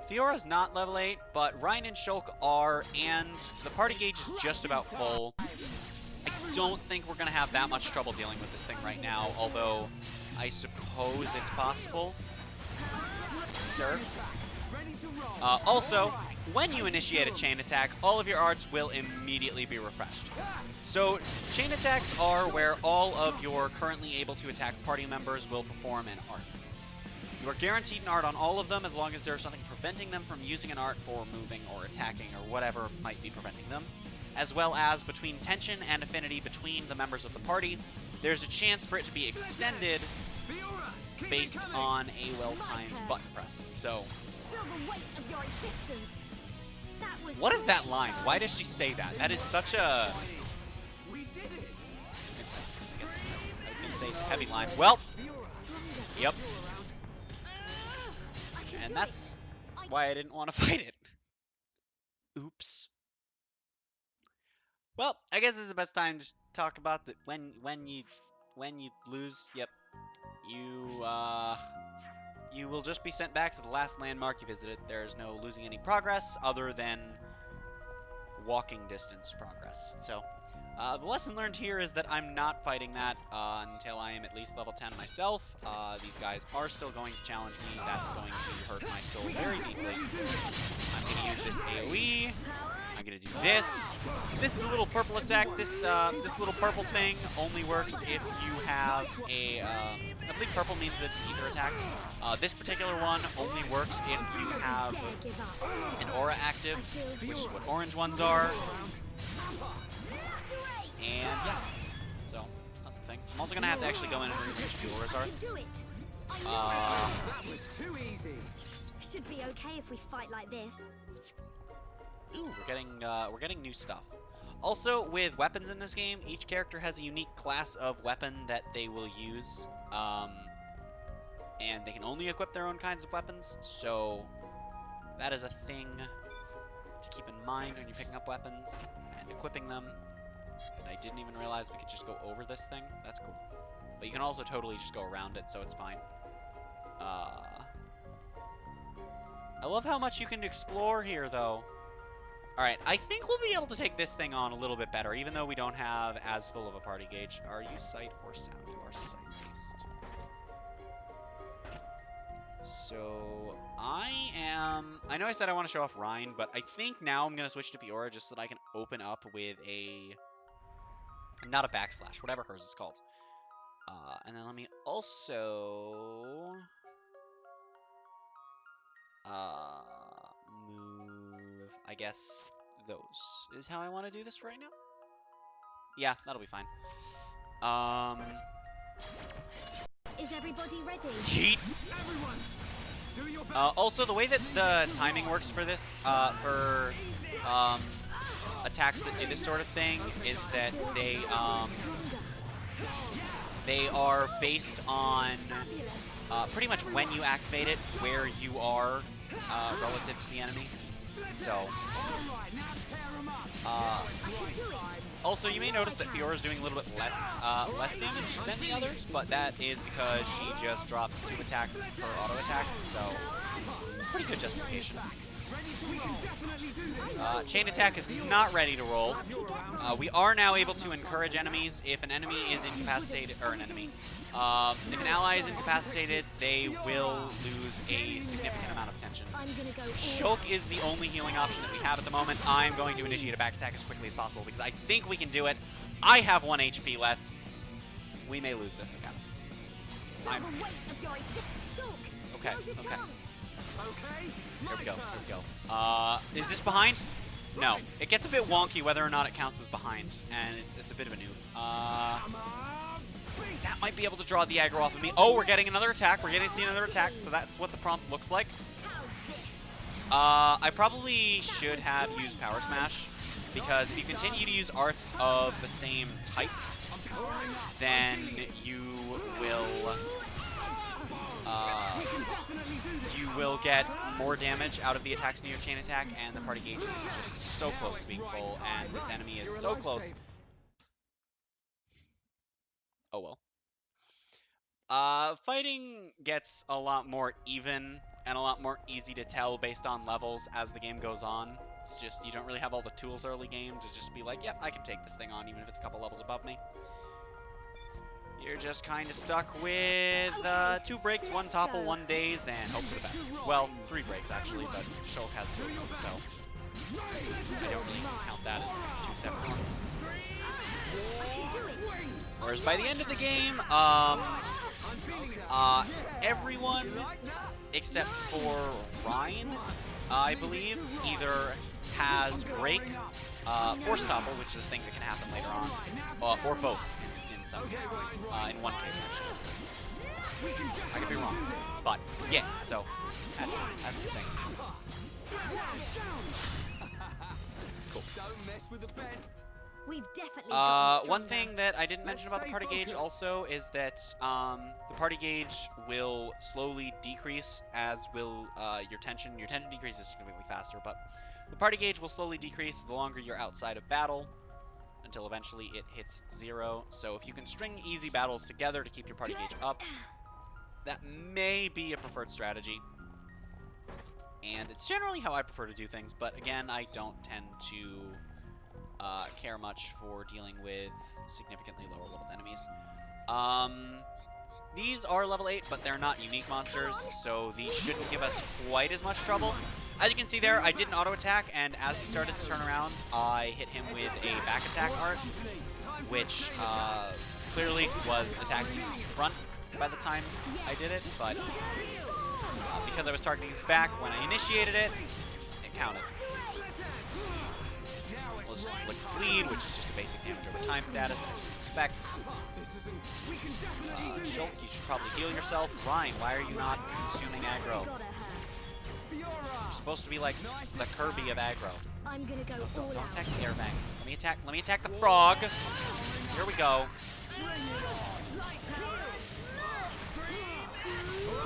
Fiora's not level 8, but Ryan and Shulk are, and the party gauge is just about full. I don't think we're going to have that much trouble dealing with this thing right now, although I suppose it's possible. Sir. Also, when you initiate a chain attack, all of your arts will immediately be refreshed. So, chain attacks are where all of your currently able to attack party members will perform an art. You are guaranteed an art on all of them as long as there's something preventing them from using an art or moving or attacking or whatever might be preventing them. As well as between tension and affinity between the members of the party, there's a chance for it to be extended based on a well-timed button press. So, what is that line? Why does she say that? That is such a... I was going to say it's a heavy line. Well, yep. And that's why I didn't want to fight it. Oops. Well, I guess this is the best time to talk about that. When you lose, yep, you will just be sent back to the last landmark you visited. There's no losing any progress other than walking distance progress. So, the lesson learned here is that I'm not fighting that until I am at least level 10 myself. These guys are still going to challenge me. That's going to hurt my soul very deeply. I'm going to use this AoE. I'm going to do this. This is a little purple attack. This little purple thing only works if you have a... I believe purple means that it's ether attack. This particular one only works if you have an aura active, which is what orange ones are. And yeah, so that's the thing. I'm also gonna have to actually go in and reach Fiora's arts. That was too easy. Should be okay if we fight like this. Ooh, we're getting new stuff. Also, with weapons in this game, each character has a unique class of weapon that they will use, and they can only equip their own kinds of weapons. So that is a thing to keep in mind when you're picking up weapons and equipping them. I didn't even realize we could just go over this thing. That's cool. But you can also totally just go around it, so it's fine. I love how much you can explore here, though. Alright, I think we'll be able to take this thing on a little bit better, even though we don't have as full of a party gauge. Are you sight or sound? You are sight-based. So, I know I said I want to show off Rhine, but I think now I'm going to switch to Fiora just so that I can open up with a... Not a backslash, whatever hers is called. And then let me also... move, I guess, those is how I want to do this right now. Yeah, that'll be fine. Is everybody ready? Yeet. Everyone, do your best. Also, the way that the timing works for this, for attacks that do this sort of thing, is that they are based on pretty much when you activate it, where you are relative to the enemy. So, also you may notice that Fiora's doing a little bit less damage than the others, but that is because she just drops 2 attacks per auto attack, so it's a pretty good justification. Chain attack is not ready to roll. We are now able to encourage enemies. If an enemy is incapacitated, or if an ally is incapacitated, they will lose a significant amount of tension. Shulk is the only healing option that we have at the moment. I'm going to initiate a back attack as quickly as possible because I think we can do it. I have 1 HP left. We may lose this again. I'm scared. Okay, okay. Here we go. Is this behind? No. It gets a bit wonky whether or not it counts as behind, and it's a bit of a noof. That might be able to draw the aggro off of me. Oh, we're getting another attack. We're getting to see another attack, so that's what the prompt looks like. I probably should have used Power Smash, because if you continue to use arts of the same type, then you you will get more damage out of the attacks near your chain attack, and the party gauge is just so close to being full, and this enemy is so close. Oh well. Fighting gets a lot more even and a lot more easy to tell based on levels as the game goes on. It's just, you don't really have all the tools early game to just be like, yep, I can take this thing on even if it's a couple levels above me. You're just kind of stuck with 2 breaks, 1 topple, 1 daze, and hope for the best. Well, 3 breaks actually, but Shulk has 2 of them, so I don't really count that as 2 separate ones. Whereas by the end of the game, everyone except for Ryan, I believe, either has break, force topple, which is a thing that can happen later on, or both in some cases. In one case, actually. I could be wrong, but yeah. So that's the thing. Cool. We've definitely one thing that I didn't mention about the party gauge also is that the party gauge will slowly decrease, as will your tension. Your tension decreases significantly faster, but the party gauge will slowly decrease the longer you're outside of battle, until eventually it hits 0. So if you can string easy battles together to keep your party gauge up, that may be a preferred strategy. And it's generally how I prefer to do things, but again, I don't tend to care much for dealing with significantly lower leveled enemies. These are level 8, but they're not unique monsters, so these shouldn't give us quite as much trouble. As you can see there, I did an auto attack, and as he started to turn around, I hit him with a back attack art, which clearly was attacking his front by the time I did it, but because I was targeting his back when I initiated it, it counted. Like bleed, which is just a basic damage over time status, as you would expect. Shulk, you should probably heal yourself. Ryan, why are you not consuming aggro? You're supposed to be like the Kirby of aggro. I'm gonna go Don't attack the airbang. Let me attack the frog. Here we go.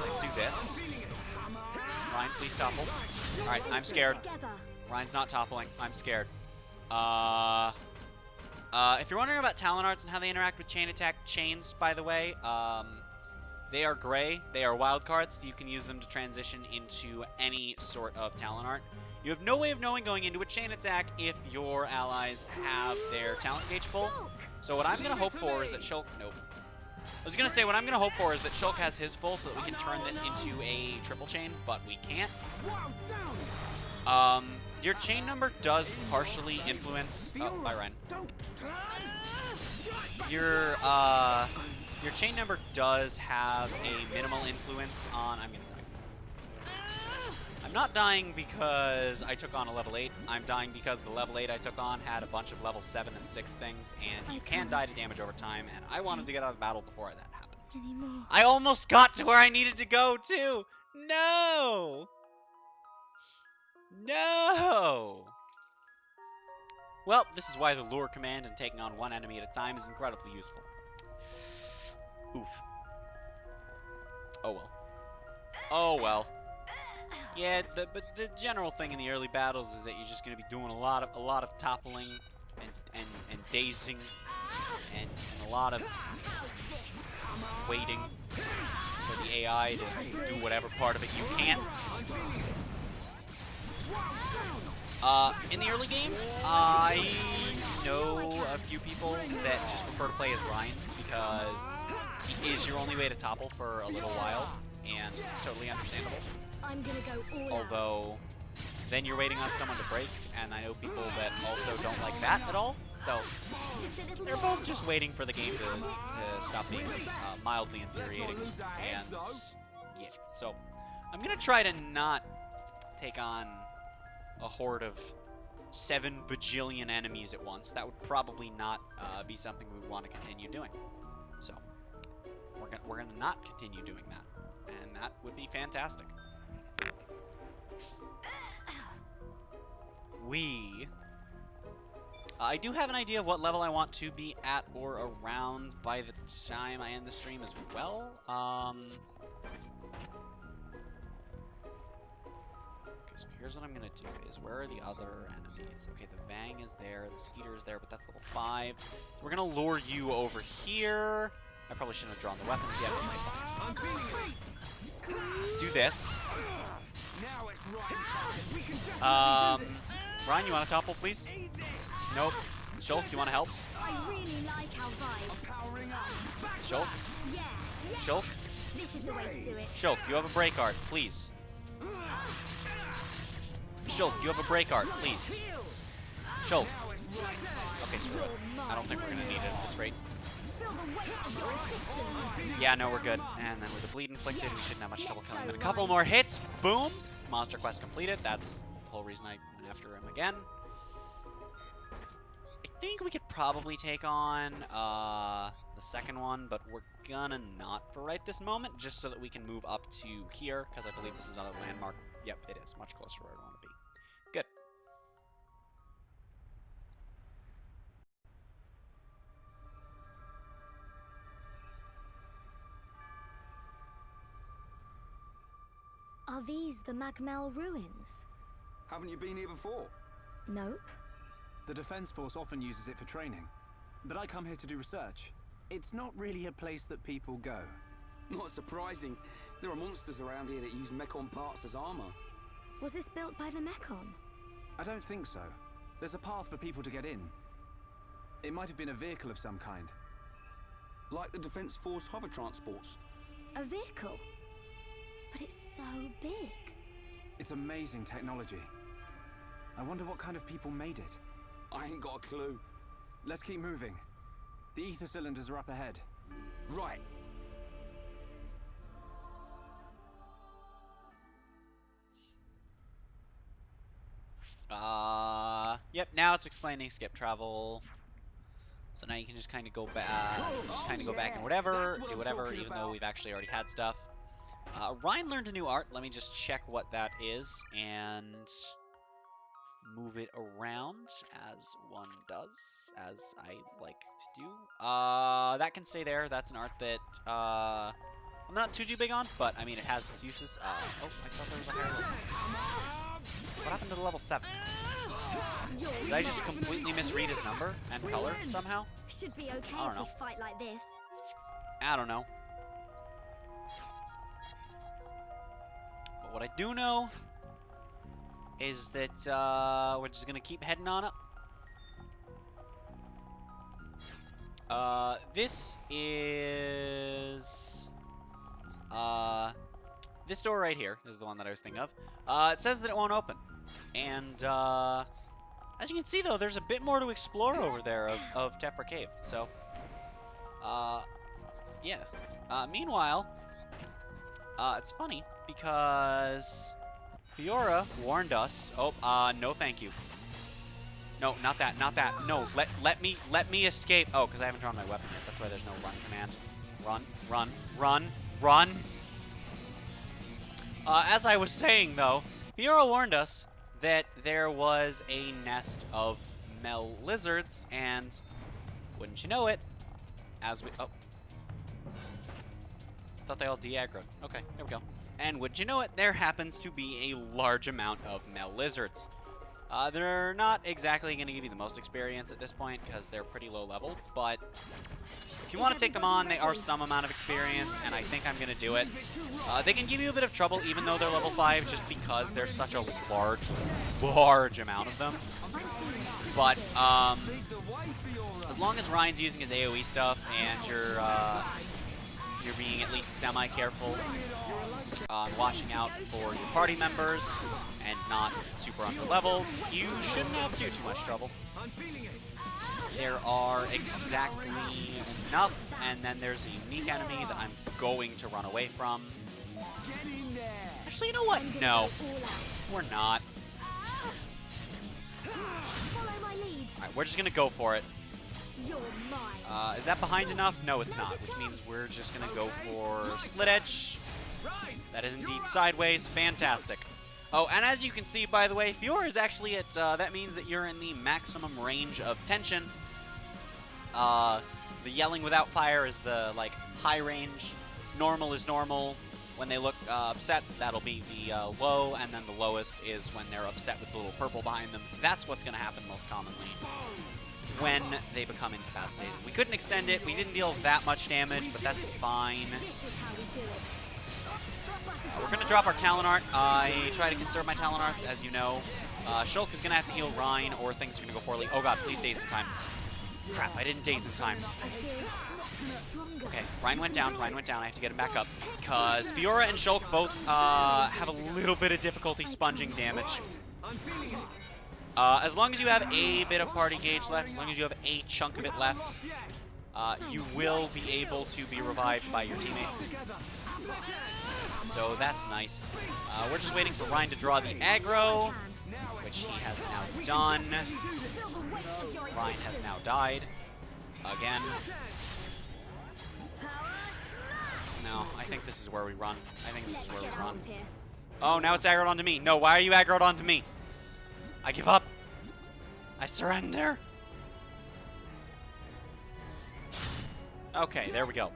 Let's do this. Ryan, please topple. Alright, I'm scared. Ryan's not toppling. I'm scared. If you're wondering about Talon Arts and how they interact with chain attack chains, by the way, they are gray. They are wild cards. You can use them to transition into any sort of Talon Art. You have no way of knowing going into a chain attack if your allies have their talent gauge full. So what I'm going to hope for is that Shulk... Nope. I was going to say, what I'm going to hope for is that Shulk has his full so that we can turn this into a triple chain, but we can't. Your chain number does partially influence... Oh, bye, Ryan. Your chain number does have a minimal influence on... I'm gonna die. I'm not dying because I took on a level 8. I'm dying because the level 8 I took on had a bunch of level 7 and 6 things, and you can die to damage over time, and I wanted to get out of the battle before that happened. I almost got to where I needed to go, too! No! No! Well, this is why the lure command and taking on one enemy at a time is incredibly useful. Oof. Oh well. Oh well. Yeah, but the general thing in the early battles is that you're just going to be doing a lot of toppling and dazing and a lot of waiting for the AI to do whatever part of it you can't. In the early game, I know a few people that just prefer to play as Ryan because he is your only way to topple for a little while, and it's totally understandable. I'm gonna go all Although, then you're waiting on someone to break, and I know people that also don't like that at all, so they're both just waiting for the game to stop being mildly infuriating, and yeah, so I'm gonna try to not take on a horde of 7 bajillion enemies at once. That would probably not be something we would want to continue doing. So we're gonna not continue doing that, and that would be fantastic. I do have an idea of what level I want to be at or around by the time I end the stream as well. So here's what I'm gonna do is, where are the other enemies? Okay, the Vang is there, the Skeeter is there, but that's level 5. So we're gonna lure you over here. I probably shouldn't have drawn the weapons yet, but that's fine. Let's do this. Ryan, you want to topple, please? Nope. Shulk, you want to help? I really like our vibe. Shulk? Yeah. Shulk? This is the way to do it. Shulk, you have a break art, please. Shulk, you have a break art, please. Shulk. Okay, screw it. I don't think we're gonna need it at this rate. Feel the weight of your existence. Yeah, no, we're good. And then with the bleed inflicted, we shouldn't have much trouble killing him. A couple more hits, boom! Monster quest completed. That's the whole reason I went after him again. I think we could probably take on the second one, but we're gonna not for right this moment, just so that we can move up to here, because I believe this is another landmark. Yep, it is. Much closer to where I want to be. Good. Are these the Magmel ruins? Haven't you been here before? Nope. The Defense Force often uses it for training, but I come here to do research. It's not really a place that people go. Not surprising. There are monsters around here that use Mechon parts as armor. Was this built by the Mechon? I don't think so. There's a path for people to get in. It might have been a vehicle of some kind. Like the Defense Force hover transports. A vehicle? But it's so big. It's amazing technology. I wonder what kind of people made it. I ain't got a clue. Let's keep moving. The ether cylinders are up ahead. Right. Yep, now it's explaining skip travel. So now you can just kind of go back, and whatever, do whatever, even though we've actually already had stuff. Ryan learned a new art. Let me just check what that is and move it around as one does, as I like to do. That can stay there. That's an art that I'm not too big on, but I mean it has its uses. Oh, I thought there was a higher level. What happened to the level 7? Did I just completely misread his number and color somehow? Should be okay I don't if know. we fight like this. I don't know. But what I do know is that we're just gonna keep heading on up. This is this door right here is the one that I was thinking of. It says that it won't open, and as you can see though, there's a bit more to explore over there of Tephra Cave. So, yeah. Meanwhile, it's funny because Fiora warned us. Oh, no, thank you. No, not that, not that. No, let me escape. Oh, because I haven't drawn my weapon yet. That's why there's no run command. Run, run, run, run. As I was saying though, Fiora warned us that there was a nest of Mel lizards, and wouldn't you know it, as we thought they all de-aggroed. Okay, there we go. And would you know it, there happens to be a large amount of Mel lizards. They're not exactly going to give you the most experience at this point because they're pretty low level, but if you want to take them on, they are some amount of experience, and I think I'm going to do it. They can give you a bit of trouble even though they're level 5 just because there's such a large amount of them. But as long as Ryan's using his AoE stuff and you're being at least semi-careful on watching out for your party members and not super under-leveled, you shouldn't have too much trouble. There are exactly enough, and then there's a unique enemy that I'm going to run away from. Actually, you know what? No, we're not. Alright, we're just gonna go for it. Is that behind enough? No, it's not, which means we're just gonna go for Slit Edge. That is indeed sideways. Fantastic. Oh, and as you can see, by the way, Fiora is actually at, that means that you're in the maximum range of tension. The yelling without fire is the, like, high range. Normal is normal. When they look upset, that'll be the low, and then the lowest is when they're upset with the little purple behind them. That's what's going to happen most commonly when they become incapacitated. We couldn't extend it. We didn't deal that much damage, but that's fine. We're going to drop our Talon Art. I try to conserve my Talon Arts, as you know. Shulk is going to have to heal Rhine, or things are going to go poorly. Oh god, please daze in time. Crap, I didn't daze in time. Okay, Rhine went down. I have to get him back up. Because Fiora and Shulk both have a little bit of difficulty sponging damage. As long as you have a bit of party gauge left, as long as you have a chunk of it left, you will be able to be revived by your teammates. So that's nice. We're just waiting for Rhine to draw the aggro, which he has now done. Rhine has now died. Again. No, I think this is where we run. Oh, now it's aggroed onto me. No, why are you aggroed onto me? I give up. I surrender. Okay, there we go.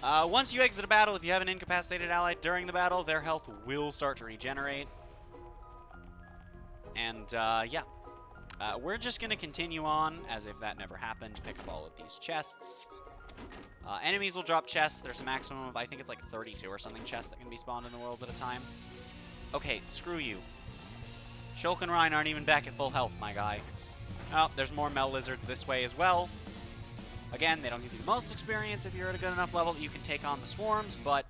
Once you exit a battle, if you have an incapacitated ally during the battle, their health will start to regenerate. And, yeah. We're just going to continue on as if that never happened. Pick up all of these chests. Enemies will drop chests. There's a maximum of, I think it's like 32 or something chests that can be spawned in the world at a time. Okay, screw you. Shulk and Rhine aren't even back at full health, my guy. Oh, there's more Mel Lizards this way as well. Again, they don't give you the most experience if you're at a good enough level that you can take on the swarms, but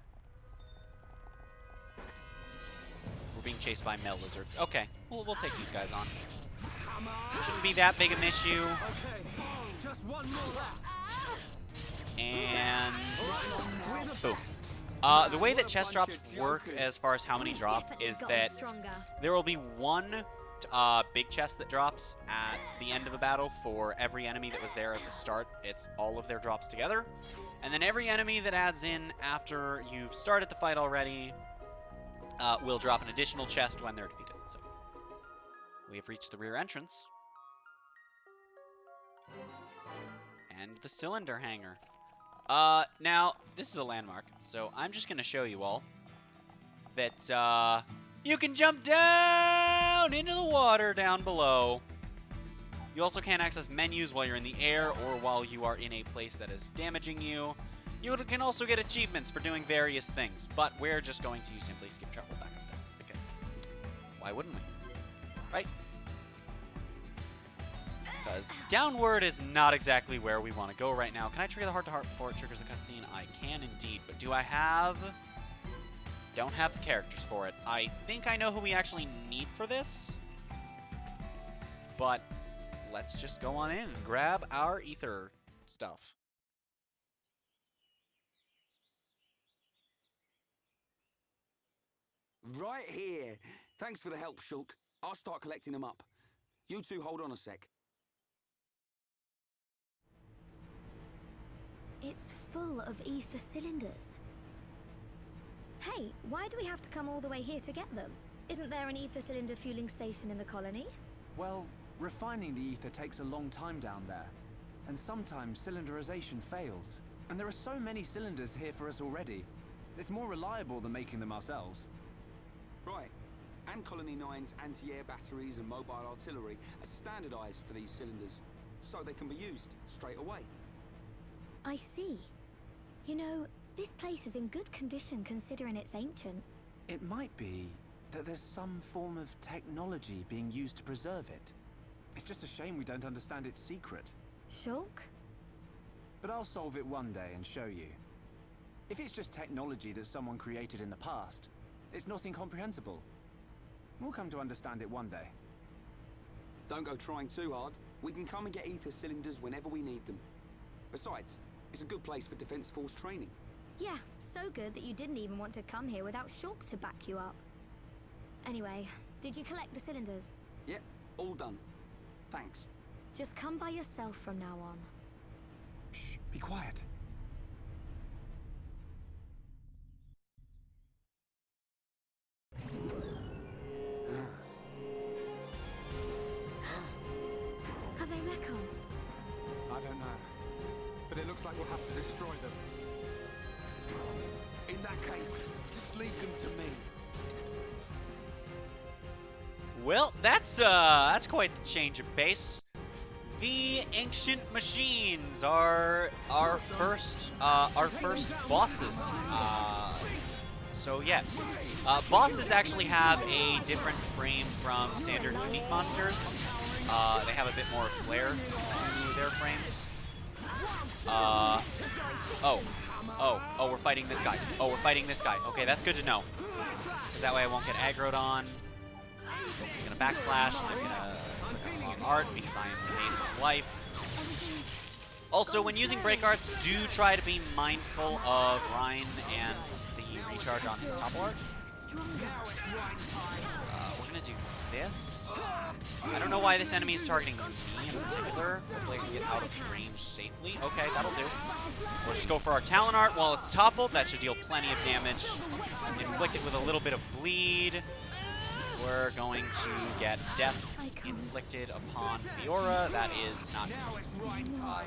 we're being chased by Mel Lizards. Okay, we'll take these guys on. Shouldn't be that big an issue. And boom. The way that chest drops work as far as how many drop is that there will be one big chest that drops at the end of a battle for every enemy that was there at the start. It's all of their drops together. And then every enemy that adds in after you've started the fight already will drop an additional chest when they're defeated. So we have reached the rear entrance. And the cylinder hangar. Now, this is a landmark, so I'm just going to show you all that, you can jump down into the water down below. You also can't access menus while you're in the air or while you are in a place that is damaging you. You can also get achievements for doing various things, but we're just going to simply skip travel back up there, because why wouldn't we? Right? Because downward is not exactly where we want to go right now. Can I trigger the heart-to-heart before it triggers the cutscene? I can indeed, but do I have... Don't have the characters for it. I think I know who we actually need for this. But let's just go on in and grab our ether stuff. Right here. Thanks for the help, Shulk. I'll start collecting them up. You two hold on a sec. It's full of ether cylinders. Hey, why do we have to come all the way here to get them? Isn't there an ether cylinder fueling station in the colony? Well, refining the ether takes a long time down there. And sometimes cylinderization fails. And there are so many cylinders here for us already. It's more reliable than making them ourselves. Right. And Colony 9's anti-air batteries and mobile artillery are standardized for these cylinders, so they can be used straight away. I see. You know, this place is in good condition considering it's ancient. It might be that there's some form of technology being used to preserve it. It's just a shame we don't understand its secret. Shulk? But I'll solve it one day and show you. If it's just technology that someone created in the past, it's not incomprehensible. We'll come to understand it one day. Don't go trying too hard. We can come and get ether cylinders whenever we need them. Besides, it's a good place for Defense Force training. Yeah, so good that you didn't even want to come here without Shulk to back you up. Anyway, did you collect the cylinders? Yep, all done. Thanks. Just come by yourself from now on. Shh, be quiet. Are they Mechon? I don't know. But it looks like we'll have to destroy them. In that case, just leave them to me. Well, that's quite the change of pace. The ancient machines are our first bosses. So yeah, bosses actually have a different frame from standard unique monsters. They have a bit more flair to their frames. Oh, we're fighting this guy. Oh, we're fighting this guy. Okay, that's good to know. Because that way I won't get aggroed on. I'm just gonna backslash. I'm gonna click on art because I am amazing with life. Also, when using break arts, do try to be mindful of Ryan and the recharge on his top art. We're gonna do this. I don't know why this enemy is targeting me in particular. Hopefully I can get out of range safely. Okay, that'll do. We'll just go for our Talon art while it's toppled. That should deal plenty of damage. Inflict it with a little bit of bleed. We're going to get death inflicted upon Fiora. That is not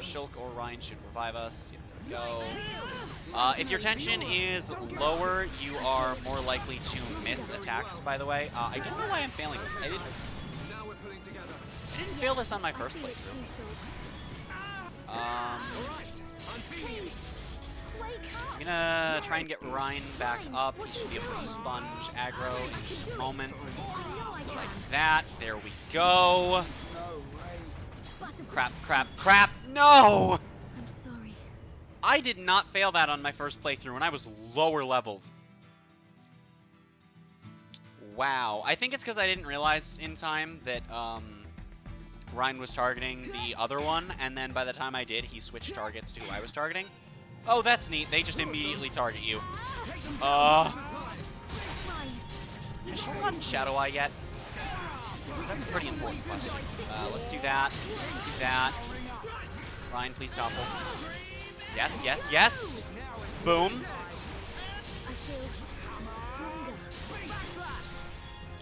Shulk or Ryan should revive us. Yep, there we go. If your tension is lower, you are more likely to miss attacks, by the way. I don't know why I'm failing this. I didn't fail this on my first playthrough. I'm gonna try and get Ryan back up. He should be able to sponge aggro in just a moment. Like that. There we go. Crap, crap, crap. No! I'm sorry. I did not fail that on my first playthrough, and I was lower leveled. Wow. I think it's because I didn't realize in time that Ryan was targeting the other one, and then by the time I did, he switched targets to who I was targeting. Oh, that's neat. They just immediately target you. Has Shulk gotten Shadow Eye yet? That's a pretty important question. Let's do that. Let's do that. Ryan, please topple. Yes, yes, yes! Boom.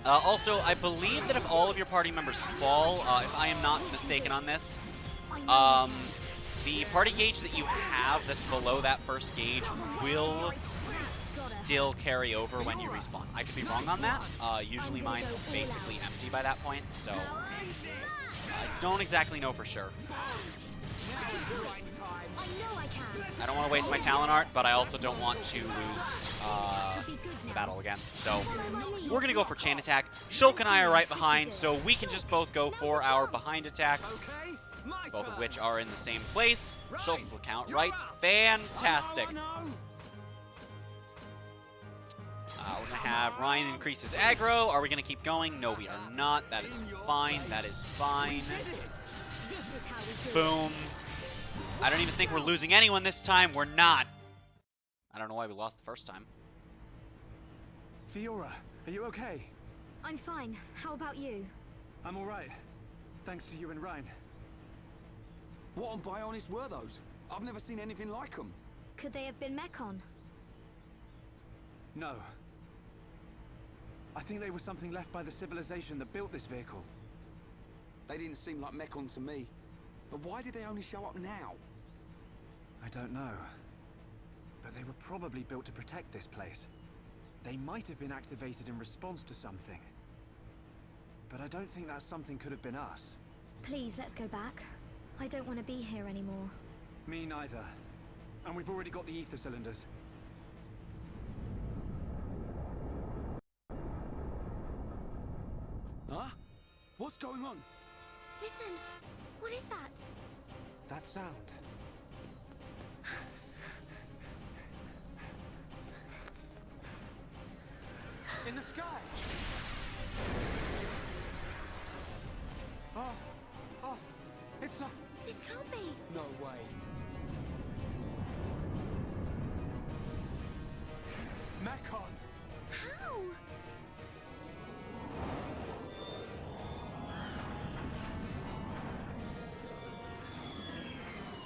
Also, I believe that if all of your party members fall, if I am not mistaken on this, the party gauge that you have that's below that first gauge will still carry over when you respawn. I could be wrong on that. Usually mine's basically empty by that point, so I don't exactly know for sure. I don't want to waste my Talon art, but I also don't want to lose the battle again. So we're going to go for Chain Attack. Shulk and I are right behind, so we can just both go for our behind attacks, both of which are in the same place. Shulk will count right. Fantastic. We're going to have Ryan increase his aggro. Are we going to keep going? No, we are not. That is fine. That is fine. Boom. I don't even think we're losing anyone this time. We're not. I don't know why we lost the first time. Fiora, are you okay? I'm fine. How about you? I'm alright. Thanks to you and Ryan. What on Bionis were those? I've never seen anything like them. Could they have been Mechon? No. I think they were something left by the civilization that built this vehicle. They didn't seem like Mechon to me. But why did they only show up now? I don't know. But they were probably built to protect this place. They might have been activated in response to something. But I don't think that something could have been us. Please, let's go back. I don't want to be here anymore. Me neither. And we've already got the ether cylinders. Huh? What's going on? Listen, what is that? That sound. In the sky! Oh, it's a... This can't be. No way. Mechon! How?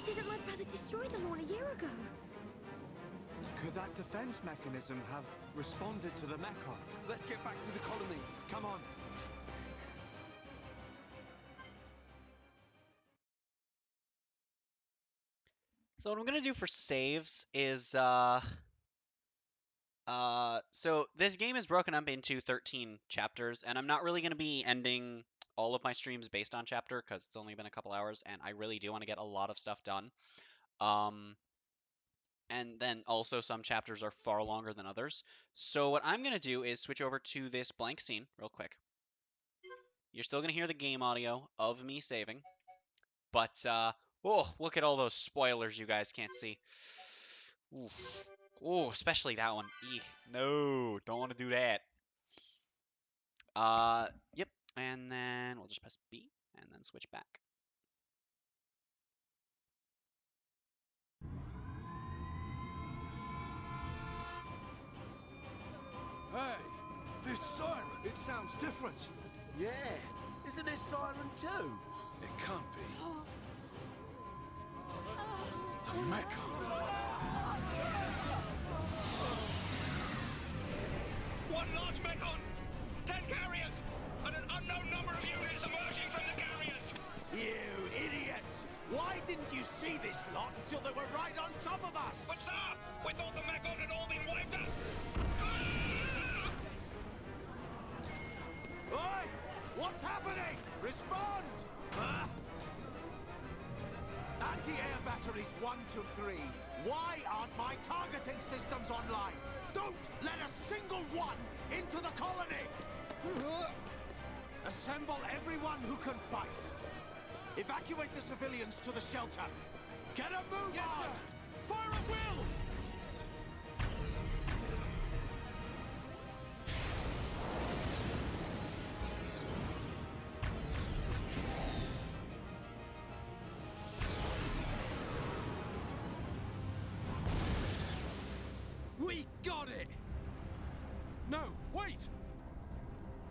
Didn't my brother destroy them all a year ago? Could that defense mechanism have responded to the Mechon? Let's get back to the colony. Come on. So what I'm going to do for saves is So this game is broken up into 13 chapters, and I'm not really going to be ending all of my streams based on chapter because it's only been a couple hours, and I really do want to get a lot of stuff done. And then also some chapters are far longer than others. So what I'm going to do is switch over to this blank scene real quick. You're still going to hear the game audio of me saving, but oh, look at all those spoilers you guys can't see. Ooh. Oh, especially that one. Eek. No, don't want to do that. Yep. And then we'll just press B and then switch back. Hey, this siren, it sounds different. Yeah, isn't this siren too? It can't be. The Mecha. One large Mechon! 10 carriers! And an unknown number of units emerging from the carriers! You idiots! Why didn't you see this lot until they were right on top of us? But sir, we thought the Mechon had all been wiped out! Oi! What's happening? Respond! Anti-air batteries 1 to 3. Why aren't my targeting systems online? Don't let a single one into the colony! Assemble everyone who can fight. Evacuate the civilians to the shelter. Get a move on! Sir. Fire at will! We got it! No, wait!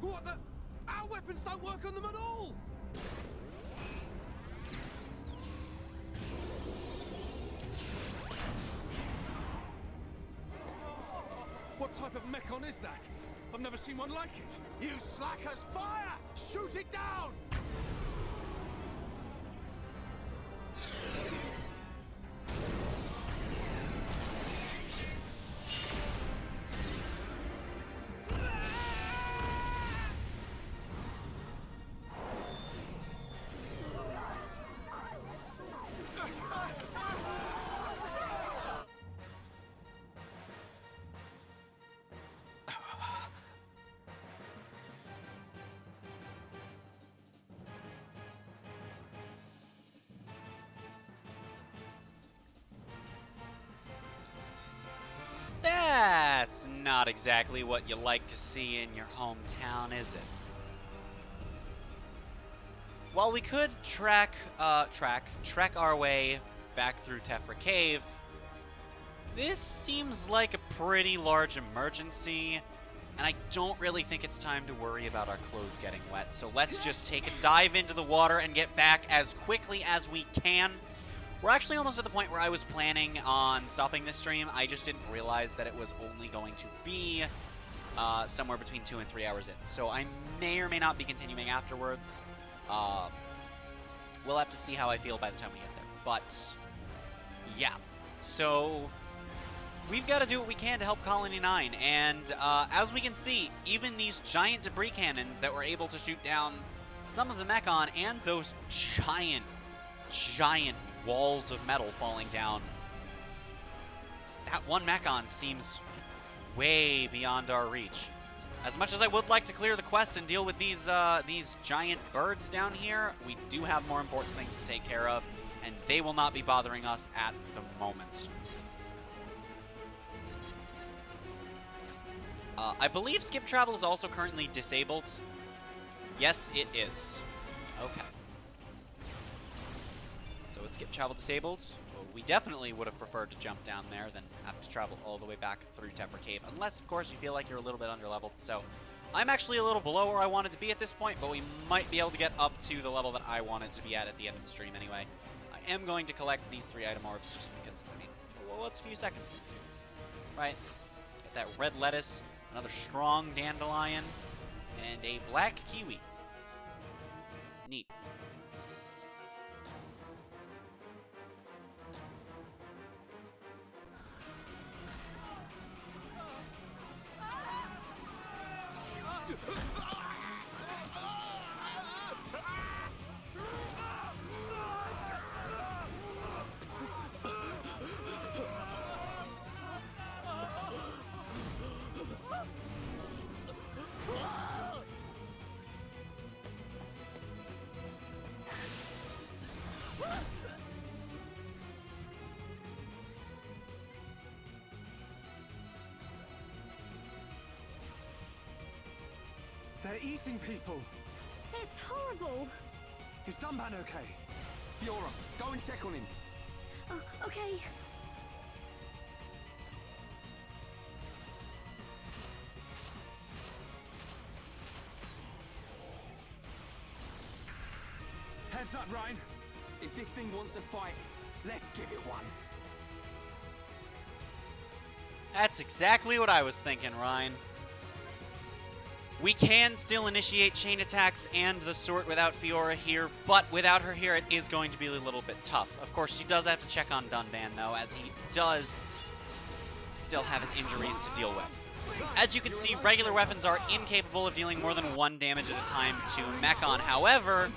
What the? Our weapons don't work on them at all! What type of Mechon is that? I've never seen one like it. You slackers, fire! Shoot it down! That's not exactly what you like to see in your hometown, is it? While we could trek our way back through Tephra Cave, this seems like a pretty large emergency, and I don't really think it's time to worry about our clothes getting wet, so let's just take a dive into the water and get back as quickly as we can. We're actually almost at the point where I was planning on stopping this stream. I just didn't realize that it was only going to be somewhere between 2 and 3 hours in. So I may or may not be continuing afterwards. We'll have to see how I feel by the time we get there. But, yeah. So, we've got to do what we can to help Colony 9. And as we can see, even these giant debris cannons that were able to shoot down some of the Mechon and those giant walls of metal falling down. That one Mechon seems way beyond our reach. As much as I would like to clear the quest and deal with these giant birds down here, we do have more important things to take care of, and they will not be bothering us at the moment. I believe skip travel is also currently disabled. Yes, it is. Okay. So with skip travel disabled, well, we definitely would have preferred to jump down there than have to travel all the way back through Tephra Cave. Unless, of course, you feel like you're a little bit underleveled. So I'm actually a little below where I wanted to be at this point, but we might be able to get up to the level that I wanted to be at the end of the stream anyway. I am going to collect these 3 item orbs just because, I mean, well, what's a few seconds to do? Right? Get that red lettuce, another strong dandelion, and a black kiwi. Neat. They're eating people. It's horrible. Is Dunban okay? Fiora, go and check on him. Oh, okay. Heads up, Ryan. If this thing wants to fight, let's give it one. That's exactly what I was thinking, Ryan. We can still initiate chain attacks and the sort without Fiora here, but without her here, it is going to be a little bit tough. Of course, she does have to check on Dunban, though, as he does still have his injuries to deal with. As you can see, regular weapons are incapable of dealing more than 1 damage at a time to Mechon. However,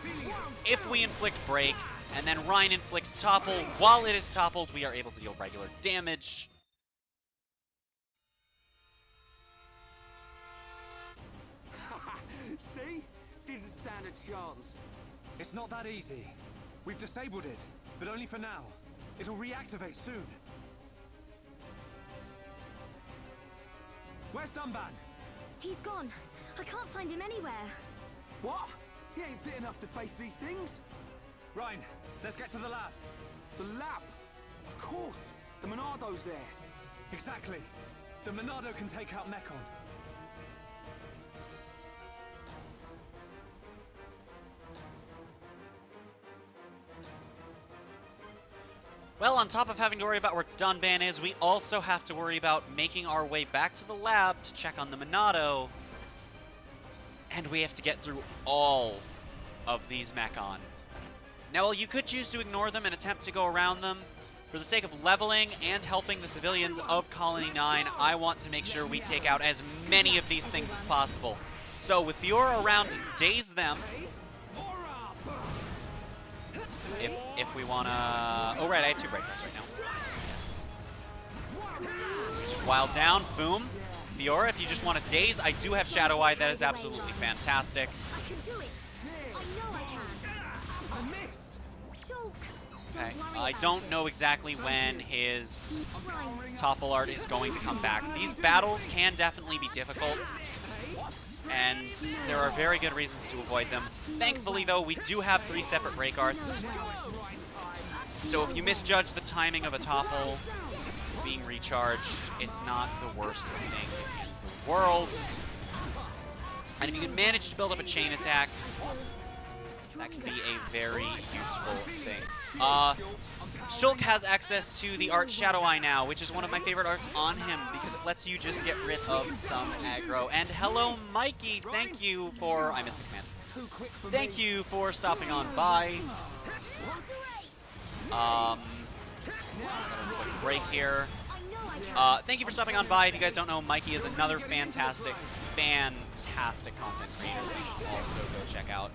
if we inflict Break, and then Ryan inflicts Topple, while it is toppled, we are able to deal regular damage. See? Didn't stand a chance. It's not that easy. We've disabled it, but only for now. It'll reactivate soon. Where's Dunban? He's gone. I can't find him anywhere. What? He ain't fit enough to face these things? Ryan, let's get to the lab. The lab? Of course. The Monado's there. Exactly. The Monado can take out Mechon. Well, on top of having to worry about where Dunban is, we also have to worry about making our way back to the lab to check on the Monado. And we have to get through all of these Mechon. Now, while you could choose to ignore them and attempt to go around them, for the sake of leveling and helping the civilians of Colony 9, I want to make sure we take out as many of these things as possible. So with Fiora around to daze them, if we want to... Oh, right, I have 2 breakdowns right now. Yes. Just wild down. Boom. Fiora, if you just want to daze, I do have Shadow Eye. That is absolutely fantastic. I can do it. I know I can. I missed. Shulk. Okay. I don't know exactly when his Topple art is going to come back. These battles can definitely be difficult, and there are very good reasons to avoid them. Thankfully, though, we do have 3 separate break arts. So if you misjudge the timing of a Topple being recharged, it's not the worst thing in the world. And if you can manage to build up a chain attack, that can be a very useful thing. Shulk has access to the art Shadow Eye now, which is one of my favorite arts on him because it lets you just get rid of some aggro. And hello, Mikey! Thank you for... I missed the command. Thank you for stopping on by. Quick break here. Thank you for stopping on by. If you guys don't know, Mikey is another fantastic content creator that you should also go check out.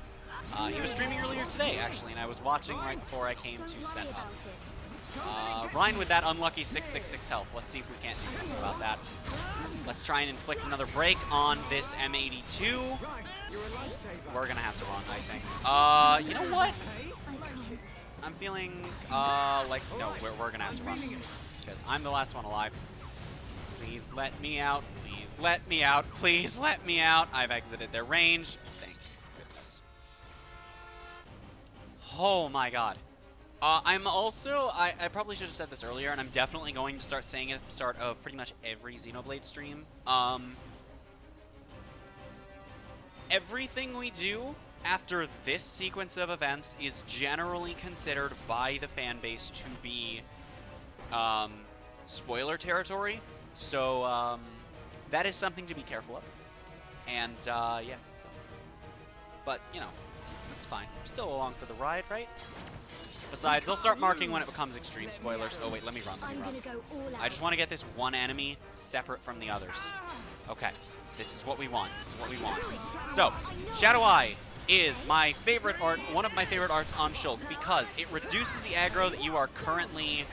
He was streaming earlier today, actually, and I was watching right before I came to set up. Ryan with that unlucky 666 health. Let's see if we can't do something about that. Let's try and inflict another break on this M82. We're gonna have to run, I think. You know what? I'm feeling, like, no, we're gonna have to run. Because I'm the last one alive. Please let me out. Please let me out. Please let me out. I've exited their range. Thank goodness. Oh my god. I'm also, I probably should have said this earlier, and I'm definitely going to start saying it at the start of pretty much every Xenoblade stream. Everything we do after this sequence of events is generally considered by the fan base to be spoiler territory, so that is something to be careful of. And yeah, so, but you know, that's fine. We're still along for the ride, right? Besides, I'll start marking when it becomes extreme spoilers. Oh wait, let me run. I just want to get this one enemy separate from the others. Okay, this is what we want. This is what we want. So, Shadow Eye is my favorite art, one of my favorite arts on Shulk, because it reduces the aggro that you are currently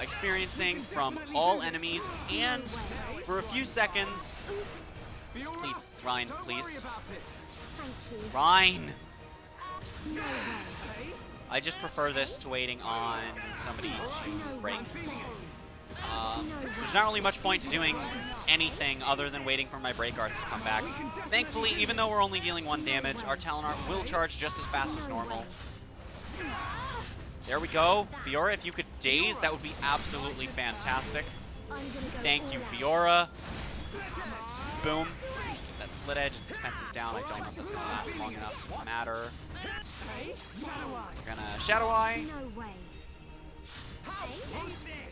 experiencing from all enemies, and for a few seconds, please, Ryan, please. Ryan! I just prefer this to waiting on somebody to break. There's not really much point to doing anything other than waiting for my break arts to come back. Thankfully, even though we're only dealing 1 damage, our Talon Art will charge just as fast as normal. There we go. Fiora, if you could daze, that would be absolutely fantastic. Thank you, Fiora. Boom. That Slit Edge, its defense is down. I don't know if that's going to last long enough to matter. We're going to Shadow Eye.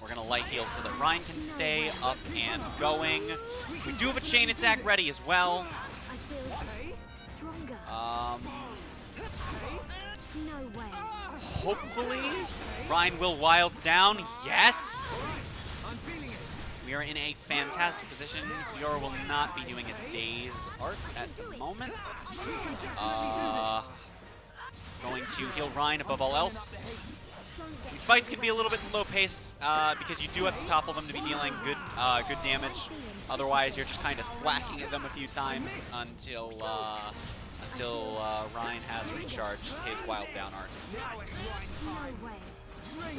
We're going to Light Heal so that Ryan can stay up and going. We do have a Chain Attack ready as well. Hopefully, Ryan will wild down. Yes! We are in a fantastic position. Fiora will not be doing a Daze Art at the moment. Going to heal Ryan above all else. These fights can be a little bit slow paced because you do have to topple them to be dealing good damage. Otherwise, you're just kind of thwacking at them a few times until Ryan has recharged his Wild Down Art.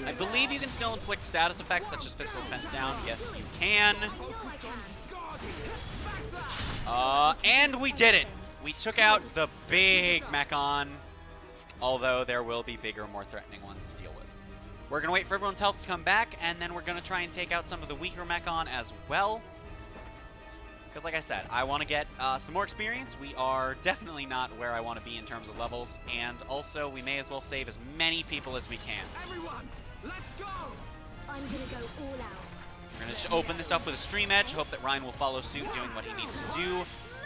I believe you can still inflict status effects such as physical defense down. Yes, you can. And we did it. We took out the big Mechon, although there will be bigger, more threatening ones to deal with. We're going to wait for everyone's health to come back, and then we're going to try and take out some of the weaker Mechon as well. Because like I said, I want to get some more experience. We are definitely not where I want to be in terms of levels, and also we may as well save as many people as we can. Everyone, let's go! I'm gonna go all out. We're going to just open this up with a Stream Edge, hope that Ryan will follow suit doing what he needs to do.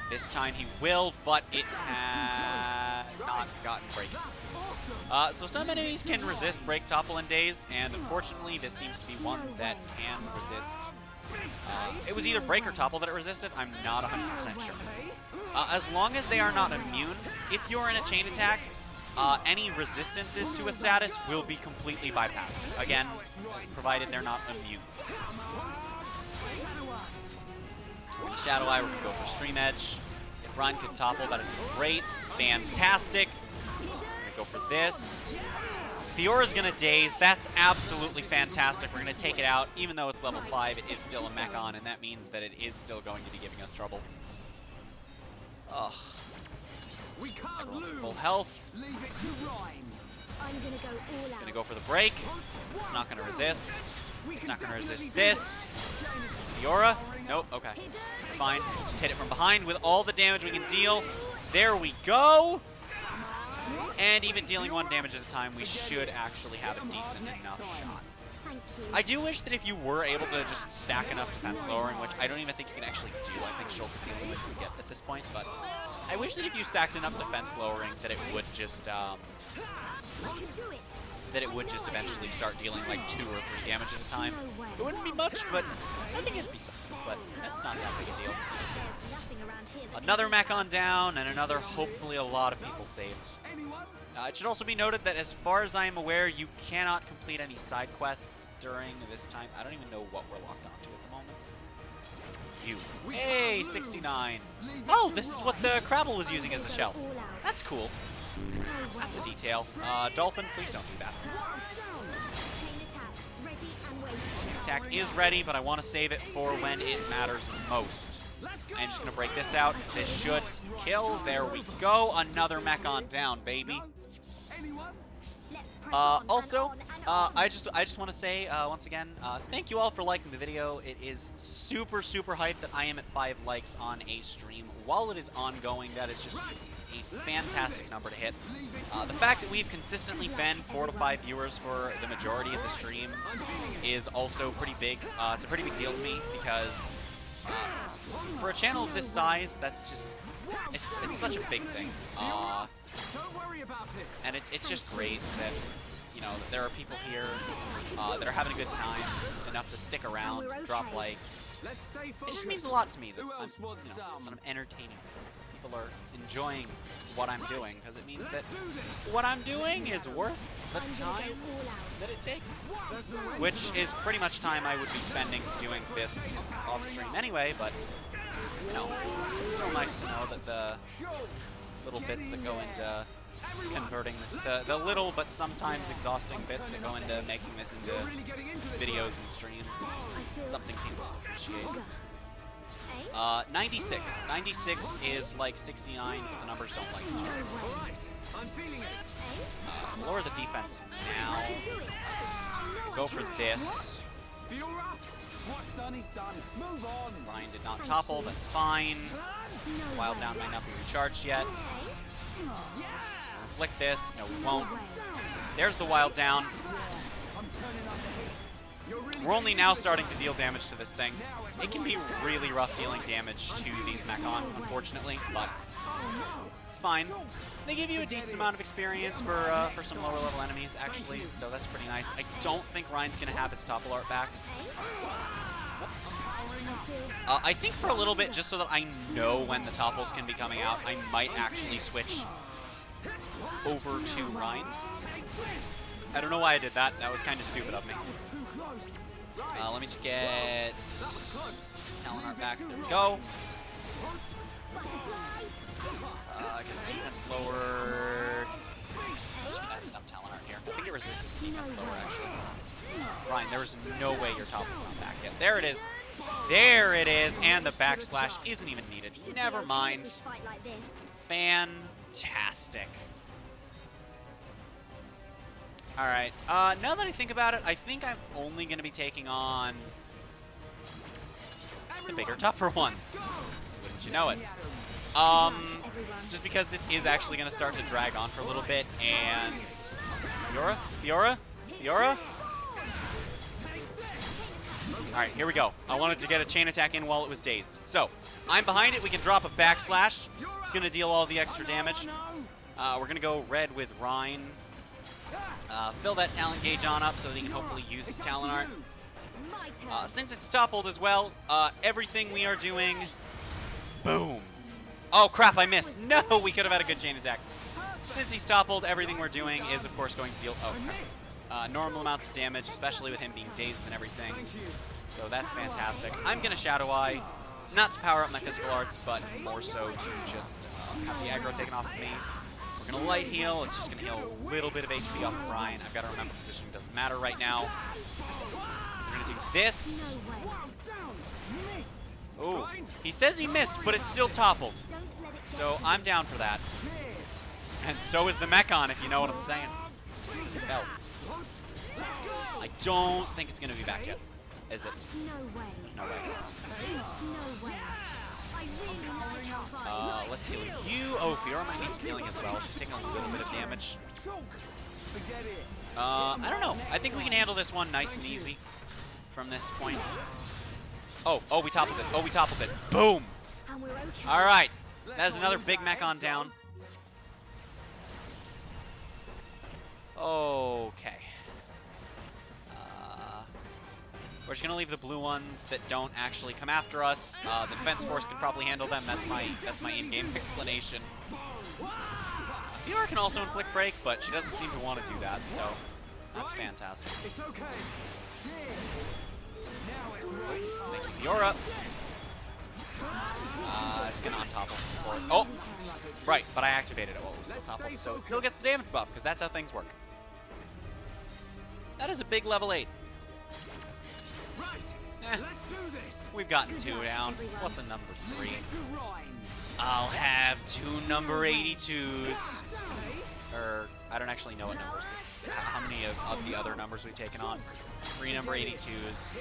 This time he will, but it had not gotten break. So some enemies can resist break, topple, and daze, and unfortunately this seems to be one that can resist. It was either break or topple that it resisted, I'm not 100% sure. As long as they are not immune, if you're in a chain attack, any resistances to a status will be completely bypassed. Again, provided they're not immune. We're going to Shadow Eye, we're going to go for Stream Edge. If Ryan could topple, that would be great. Fantastic. We're going to go for this. Fiora's going to daze. That's absolutely fantastic. We're going to take it out. Even though it's level 5, it is still a Mechon, and that means that it is still going to be giving us trouble. Ugh. Everyone's at full health. I'm gonna go all out. Gonna go for the break. It's not gonna resist. It's not gonna resist this. Fiora? Nope, okay. It's fine. Just hit it from behind with all the damage we can deal. There we go! And even dealing 1 damage at a time, we should actually have a decent enough shot. I do wish that if you were able to just stack enough defense lowering, which I don't even think you can actually do. I think Shulk is the only one you can get at this point, but I wish that if you stacked enough defense lowering that it would just eventually start dealing like 2 or 3 damage at a time. It wouldn't be much, but I think it'd be something, but that's not that big a deal. Another Mechon down, and another, hopefully a lot of people saved. It should also be noted that as far as I am aware, you cannot complete any side quests during this time. I don't even know what we're locked onto at the moment. You. Hey, 69. Oh, this is what the Crabble was using as a shell. That's cool. That's a detail. Dolphin, please don't do that. Attack is ready, but I want to save it for when it matters most. I'm just going to break this out. This should kill. There we go. Another Mechon down, baby. Also, I just want to say, once again, thank you all for liking the video. It is super, super hyped that I am at 5 likes on a stream. While it is ongoing, that is just a fantastic number to hit. The fact that we've consistently been 4 to 5 viewers for the majority of the stream is also pretty big. It's a pretty big deal to me because for a channel of this size, that's just, it's such a big thing. And it's just great that, you know, there are people here that are having a good time, enough to stick around, drop likes. It just means a lot to me that I'm entertaining. People are enjoying what I'm doing, because it means that what I'm doing is worth the time that it takes, which is pretty much time I would be spending doing this off stream anyway, but, you know, it's still nice to know that the little bits that go into converting this, the little but sometimes exhausting bits that go into making this into videos and streams is something people appreciate. 96. 96 is like 69, but the numbers don't like each other. Lower the defense now. Go for this. What's done is done. Move on. Ryan did not topple, that's fine. This wild down might not be recharged yet. Flick this. No, we won't. There's the wild down. We're only now starting to deal damage to this thing. It can be really rough dealing damage to these Mechon, unfortunately, but it's fine. They give you a decent amount of experience for some lower level enemies, actually, so that's pretty nice. I don't think Ryan's going to have his topple art back. I think for a little bit, just so that I know when the topples can be coming out, I might actually switch over to Ryan. I don't know why I did that. That was kind of stupid of me. Let me just get Talon Art back. There we go. Get the defense lowered. I'm just gonna stop Talon Art here. I think it resisted the defense lower, actually. Ryan, there was no way your top was not back yet. There it is. There it is. And the backslash isn't even needed. Never mind. Fantastic. Alright. Now that I think about it, I think I'm only going to be taking on the bigger, tougher ones. Wouldn't you know it? Just because this is actually going to start to drag on for a little bit, and... Fiora? Alright, here we go. I wanted to get a chain attack in while it was dazed. So, I'm behind it. We can drop a backslash. It's going to deal all the extra damage. We're going to go red with Rhine. Fill that talent gauge on up so that he can hopefully use his talent art. Since it's toppled as well, everything we are doing... Boom. Oh, crap, I missed. No, we could have had a good chain attack. Since he's toppled, everything we're doing is, of course, going to deal... Oh, crap. Normal amounts of damage, especially with him being dazed and everything. So that's fantastic. I'm going to Shadow Eye, not to power up my physical arts, but more so to just have the aggro taken off of me. We're going to light heal. It's just going to heal a little bit of HP off of Ryan. I've got to remember positioning doesn't matter right now. We're going to do this. Oh, he says he missed, but it's still toppled. So I'm down for that. And so is the Mechon, if you know what I'm saying. It fell. I don't think it's going to be back yet. Is it? No way. Let's heal you. Oh, Fiora might need some healing as well. She's taking a little bit of damage. I don't know. I think we can handle this one nice and easy from this point. Oh, we toppled it. Boom! Alright. That is another big Mechon down. Okay. We're just gonna leave the blue ones that don't actually come after us. The defense force can probably handle them. That's my in-game explanation. Fiora can also inflict break, but she doesn't seem to want to do that, so that's fantastic. Thank you, Fiora. It's gonna untopple for it. Oh, right, but I activated it while it was still toppled, so it still gets the damage buff because that's how things work. That is a big level 8. We've gotten 2 down. What's a number 3? I'll have 2 number 82s. Or, I don't actually know what numbers this is. How many of the other numbers we've taken on? 3 number 82s.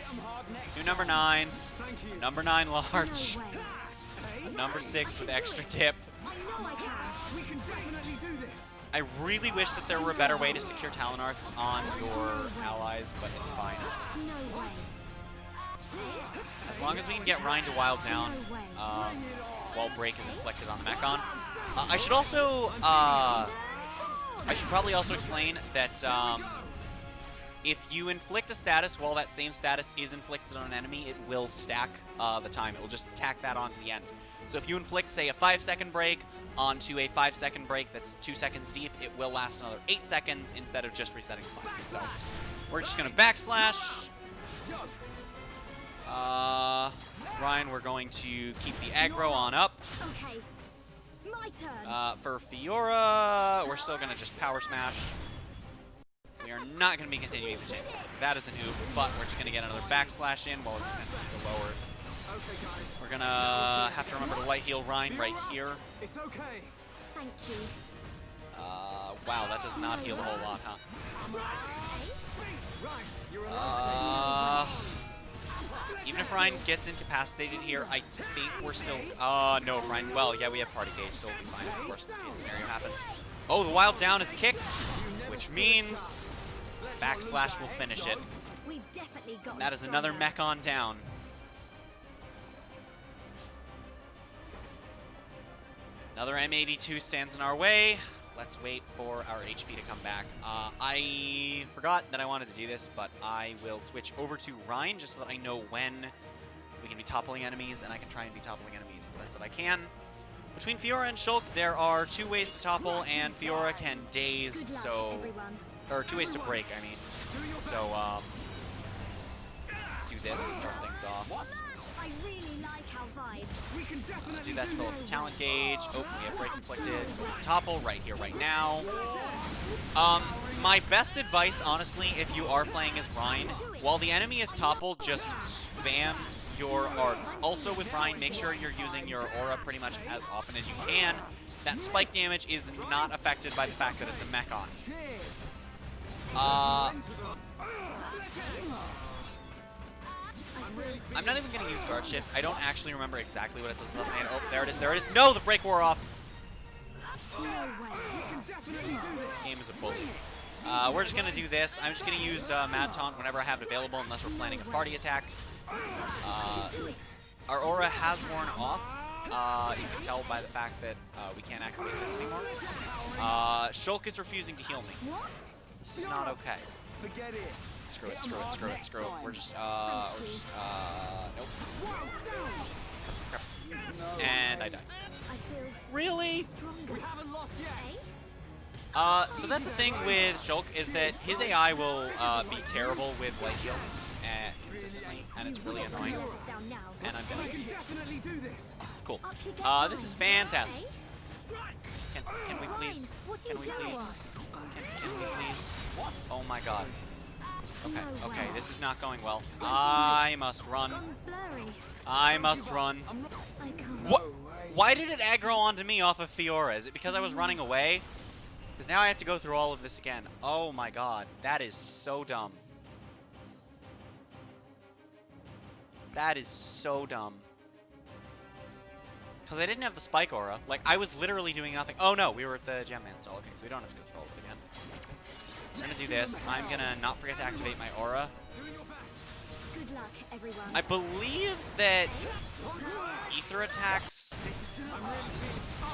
2 number 9s. A number 9 large. A number 6 with extra dip. I really wish that there were a better way to secure Talon Arts on your allies, but it's fine. As long as we can get Rhine to wild down while break is inflicted on the Mechon. I should probably also explain that if you inflict a status while that same status is inflicted on an enemy, it will stack the time. It will just tack that on to the end. So if you inflict, say, a 5-second break onto a 5-second break that's 2 seconds deep, it will last another 8 seconds instead of just resetting the clock. So we're just going to backslash. Ryan, we're going to keep the aggro on up. My turn. For Fiora, we're still gonna just power smash. We are not gonna be continuing the chain attack. That is an oof, but we're just gonna get another backslash in while his defense is still lowered. We're gonna have to remember to light heal Rhine right here. It's okay. Thank you. Wow, that does not heal a whole lot, huh? Even if Ryan gets incapacitated here, I think we're still... no, Ryan... Well, yeah, we have party gauge, so we'll be fine, of course, in case scenario happens. Oh, the wild down is kicked, which means backslash will finish it. We've definitely got That is another mech on down. Another M82 stands in our way. Let's wait for our HP to come back. I forgot that I wanted to do this, but I will switch over to Rhine just so that I know when we can be toppling enemies, and I can try and be toppling enemies the best that I can. Between Fiora and Shulk, there are 2 ways to topple, and Fiora can daze, so... Or 2 ways to break, I mean. So, let's do this to start things off. I really like our vibe. Do that to fill up the talent gauge. Oh, we have break inflicted. Topple right here, right now. My best advice, honestly, if you are playing as Rhine, while the enemy is toppled, just spam your arts. Also with Rhine, make sure you're using your aura pretty much as often as you can. That spike damage is not affected by the fact that it's a mech-on. I'm not even going to use guard shift. I don't actually remember exactly what it does. Oh, there it is, there it is. No, the break wore off. This game is a bully. We're just going to do this. I'm just going to use Mad Taunt whenever I have it available, unless we're planning a party attack. Our aura has worn off. You can tell by the fact that we can't activate this anymore. Shulk is refusing to heal me. This is not okay. Forget it. Screw it, screw it, screw it, screw it. We're just, nope. Crap. And I died. Really? We haven't lost yet. So that's the thing with Shulk, is that his AI will be terrible with light heal consistently, and it's really annoying. And I'm gonna... Cool. This is fantastic. Can we please? Can we please? Can we please? Oh my god. Okay, okay, this is not going well. I must run. I must run. What? Why did it aggro onto me off of Fiora? Is it because I was running away? Because now I have to go through all of this again. Oh my god, that is so dumb. That is so dumb. Because I didn't have the spike aura. Like, I was literally doing nothing. Oh no, we were at the Gem Man stall. Okay, so we don't have to go through all of it again. I'm gonna do this. I'm gonna not forget to activate my aura. Good luck, everyone. I believe that ether attacks...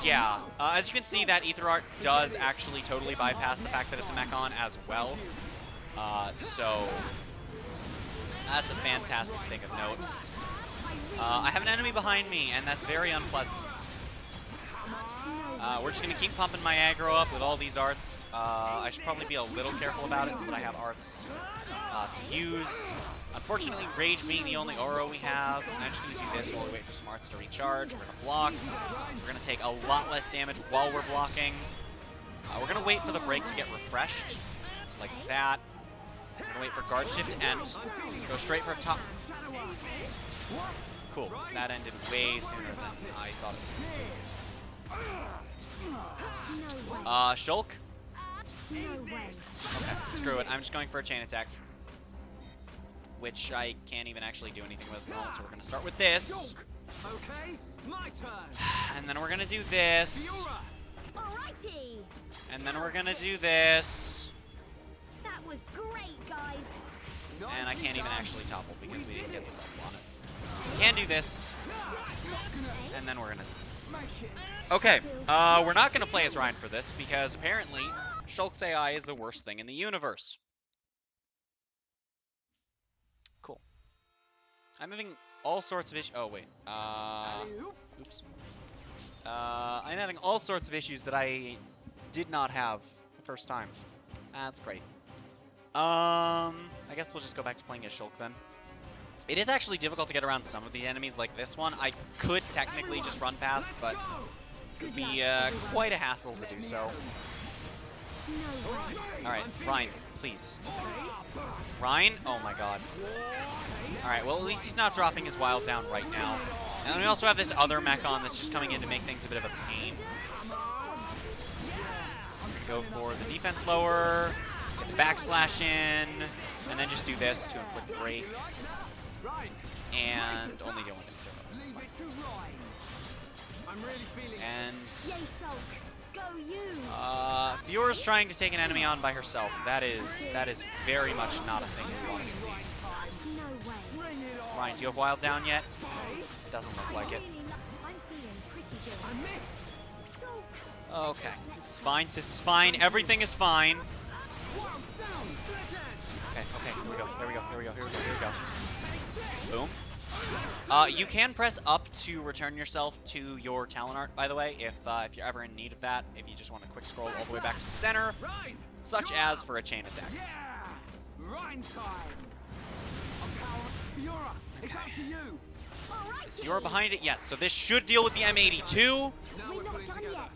Yeah, as you can see, that ether art does actually totally bypass the fact that it's a mech-on as well. So that's a fantastic thing of note. I have an enemy behind me, and that's very unpleasant. We're just going to keep pumping my aggro up with all these arts. I should probably be a little careful about it so that I have arts to use. Unfortunately, Rage being the only aura we have, I'm just going to do this while we wait for some arts to recharge. We're going to block. We're going to take a lot less damage while we're blocking. We're going to wait for the break to get refreshed, like that. We're going to wait for guard shift to end. Go straight for top. Cool. That ended way sooner than I thought it was going to. Shulk? Okay, screw it. I'm just going for a chain attack. Which I can't even actually do anything with at the moment, so we're going to start with this. Okay, my turn. And then we're going to do this. Alrighty. And then we're going to do this. That was great, guys. And I can't even actually topple because we didn't get the cycle on it. Can do this. And then we're going to... Okay, we're not going to play as Ryan for this because apparently Shulk's AI is the worst thing in the universe. Cool. I'm having all sorts of issues. Oh, wait. Oops. I'm having all sorts of issues that I did not have the first time. That's great. I guess we'll just go back to playing as Shulk then. It is actually difficult to get around some of the enemies like this one. I could technically just run past, but would be quite a hassle to do so. Alright, Ryan, please. Ryan? Oh my god. Alright, well at least he's not dropping his wild down right now. And then we also have this other Mechon that's just coming in to make things a bit of a pain. Go for the defense lower, get the backslash in, and then just do this to inflict break. And only deal with him. That's fine. And Fiora's trying to take an enemy on by herself. That is very much not a thing we want to see. Ryan, do you have wild down yet? Doesn't look like it. Okay, this is fine. This is fine. Everything is fine. Okay, here we go. Here we go. Here we go. Here we go. Here we go. Boom. You can press up to return yourself to your Talon Art, by the way, if you're ever in need of that. If you just want to quick scroll all the way back to the center, such as for a chain attack. Okay. Is Fiora behind it? Yes. So this should deal with the M82. We're not done yet.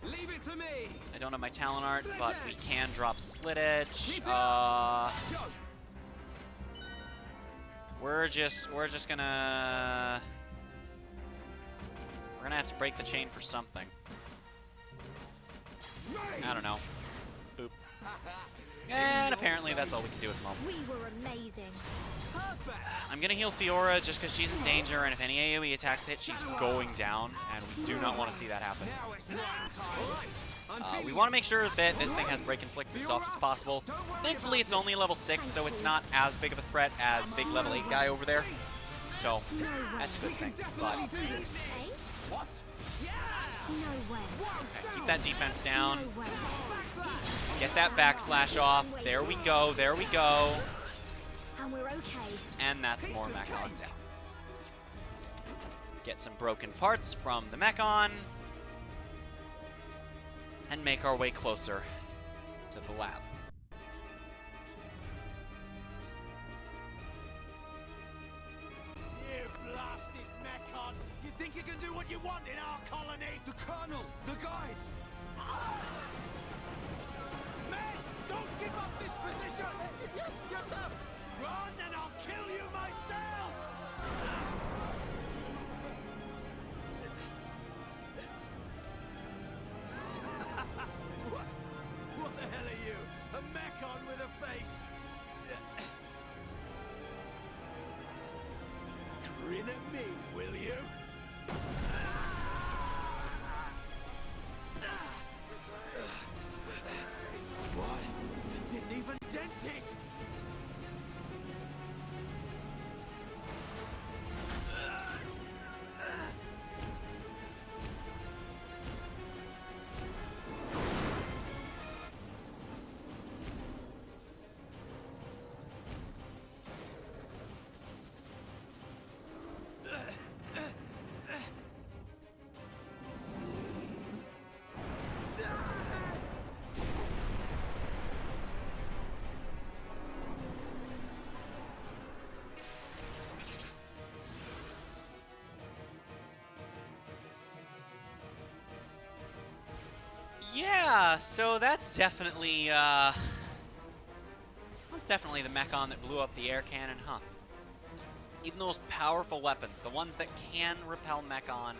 Leave it to me. I don't have my Talon Art, but we can drop Slit Edge. We're gonna have to break the chain for something. I don't know. Boop. And apparently that's all we can do at the moment. We were amazing. I'm gonna heal Fiora just because she's in danger, and if any AoE attacks hit, she's going down, and we do not want to see that happen. We want to make sure that this thing has break inflict as often as possible. Thankfully, it's only level 6, so it's not as big of a threat as big level 8 guy over there. So, that's a good thing. But okay, keep that defense down. Get that backslash off. There we go. There we go. And we're okay. And that's more Mechon down. Get some broken parts from the Mechon. And make our way closer to the lab. You blasted Mechon! You think you can do what you want in our colony? The Colonel! The guys! Men! Don't give up this position! Yes, sir! Run and I'll kill you myself! What the hell are you? A Mechon with a face? Grin at me, will you? What? Didn't even dent it! Yeah, so that's definitely the Mechon that blew up the air cannon, huh? Even the most powerful weapons, the ones that can repel Mechon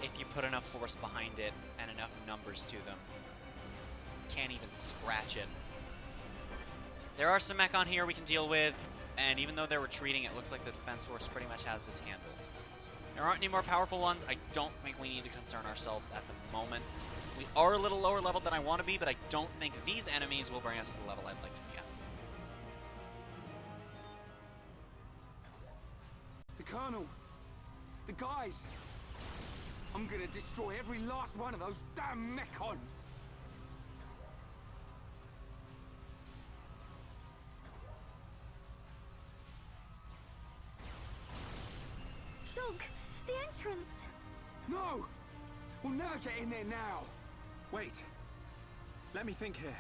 if you put enough force behind it and enough numbers to them, can't even scratch it. There are some Mechon here we can deal with, and even though they're retreating, it looks like the defense force pretty much has this handled. There aren't any more powerful ones. I don't think we need to concern ourselves at the moment. We are a little lower level than I want to be, but I don't think these enemies will bring us to the level I'd like to be at. The Colonel! The guys! I'm gonna destroy every last one of those damn Mechon! Shulk, the entrance! No! We'll never get in there now! Wait. Let me think here.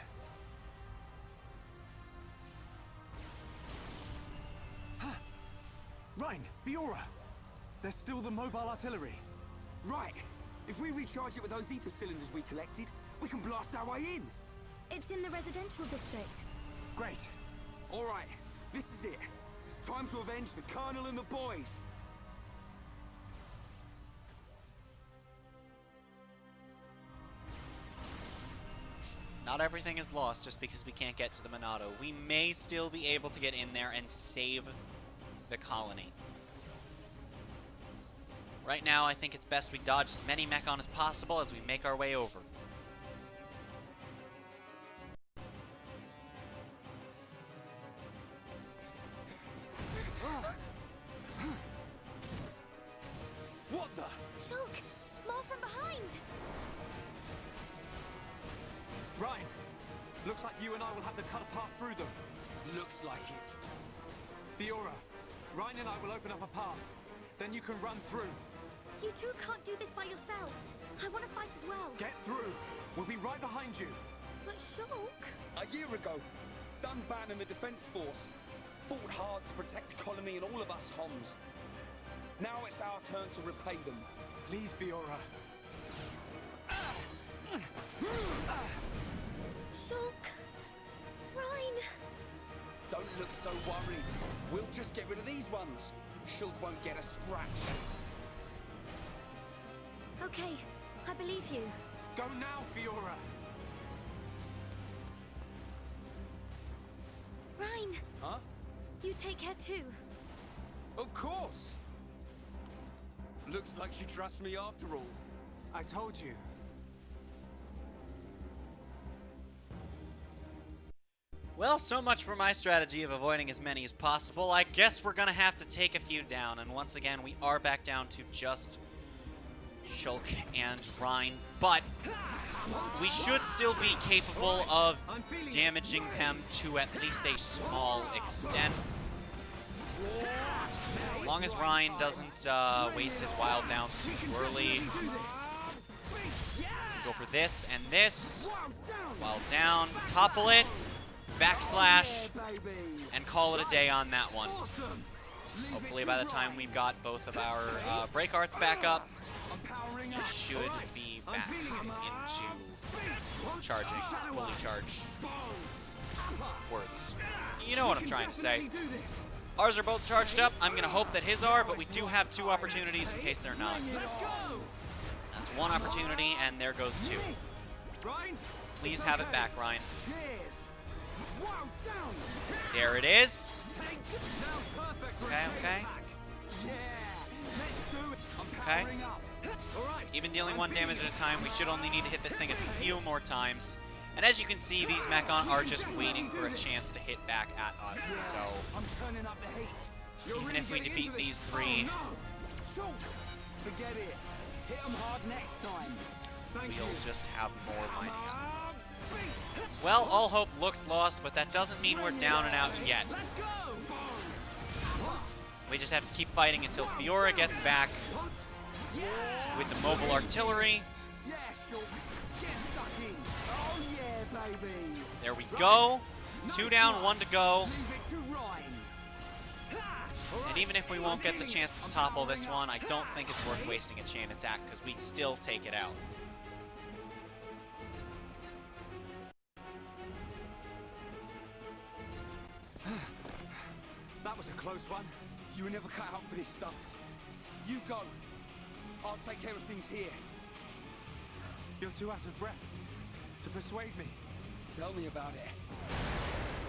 Ryan, Fiora! There's still the mobile artillery. Right! If we recharge it with those ether cylinders we collected, we can blast our way in. It's in the residential district. Great. All right, this is it. Time to avenge the Colonel and the boys. Not everything is lost just because we can't get to the Monado. We may still be able to get in there and save the colony. Right now, I think it's best we dodge as many Mechon as possible as we make our way over. What the? Shulk! More from behind! Ryan, looks like you and I will have to cut a path through them. Looks like it. Fiora, Ryan and I will open up a path. Then you can run through. You two can't do this by yourselves. I want to fight as well. Get through. We'll be right behind you. But Shulk... A year ago, Dunban and the Defense Force fought hard to protect the colony and all of us Homs. Now it's our turn to repay them. Please, Fiora. Shulk... Ryan... Don't look so worried. We'll just get rid of these ones. Shulk won't get a scratch. Okay, I believe you. Go now, Fiora. Ryan, Huh? you take care too. Of course! Looks like she trusts me after all. I told you. Well, so much for my strategy of avoiding as many as possible. I guess we're gonna have to take a few down, and once again, we are back down to just Shulk and Rhine, but we should still be capable of damaging them to at least a small extent. As long as Rhine doesn't waste his wild downs too early. Go for this and this. Wild down, topple it, backslash, and call it a day on that one. Hopefully by the time we've got both of our break arts back up, we should be back into charging, fully charged words. You know what I'm trying to say. Ours are both charged up. I'm going to hope that his are, but we do have two opportunities in case they're not. That's one opportunity, and there goes two. Please have it back, Ryan. There it is. Okay, okay. Okay. Even dealing one damage at a time, we should only need to hit this thing a few more times. And as you can see, these Mechon are just waiting for a chance to hit back at us. So, even if we defeat these three, we'll just have more lining up. Well, all hope looks lost, but that doesn't mean we're down and out yet. We just have to keep fighting until Fiora gets back with the mobile artillery. There we go. 2 down, 1 to go. And even if we won't get the chance to topple this one, I don't think it's worth wasting a chain attack because we still take it out. That was a close one. You were never cut out for this stuff. You go. I'll take care of things here. You're too out of breath to persuade me. Tell me about it.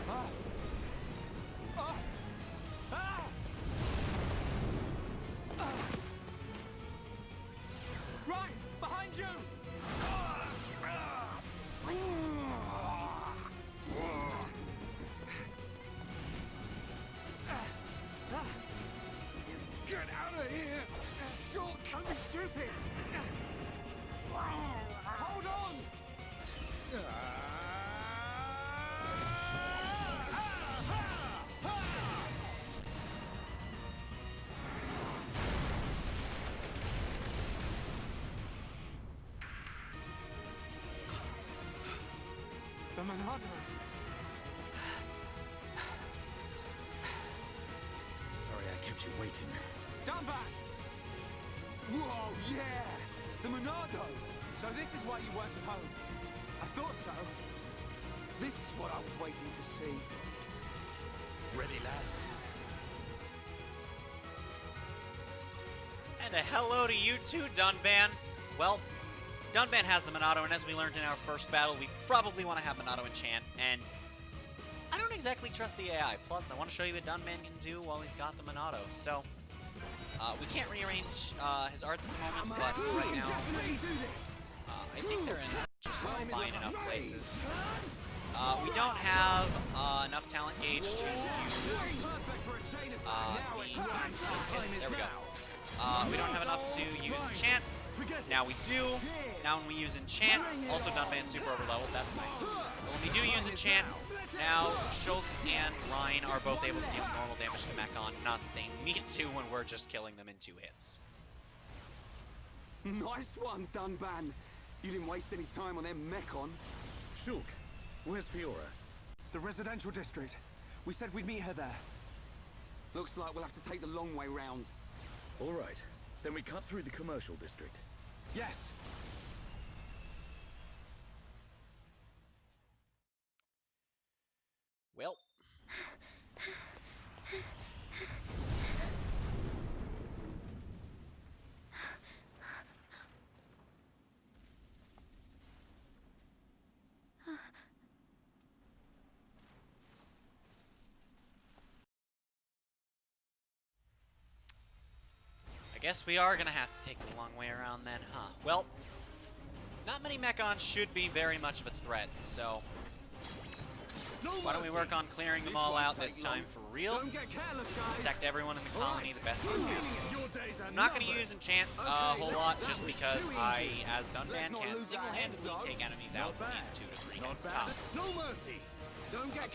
Ah. Ah. Ah. Ah. Ryan, behind you! Get out of here! Shulk, don't be stupid! Hold on! The Monado. Sorry I kept you waiting. Down back! Whoa, yeah! The Monado! So this is why you weren't at home. I thought so. This is what I was waiting to see. Ready, lads? And a hello to you too, Dunban. Well, Dunban has the Monado, and as we learned in our first battle, we probably want to have Monado enchant, and I don't exactly trust the AI. Plus, I want to show you what Dunban can do while he's got the Monado. So, we can't rearrange his arts at the moment, but for right now, I think they're in just fine enough places. We don't have enough talent gauge to use there we go. We don't have enough to use enchant. Now we do. Now when we use enchant, also Dunban's super overleveled, that's nice. But when we do use enchant, now Shulk and Ryan are both able to deal normal damage to Mechon, not that they need to when we're just killing them in 2 hits. Nice one, Dunban. You didn't waste any time on them Mechon. Shulk, where's Fiora? The residential district. We said we'd meet her there. Looks like we'll have to take the long way round. All right, then we cut through the commercial district. Yes. Well. I guess we are gonna have to take the long way around then, huh? Well, not many Mechons should be very much of a threat, so why don't we work on clearing them all out this time for real? Protect everyone in the colony the best we can. I'm not going to use enchant a whole lot just because I, as Dunban, can single-handedly take enemies out in 2 to 3 hits tops.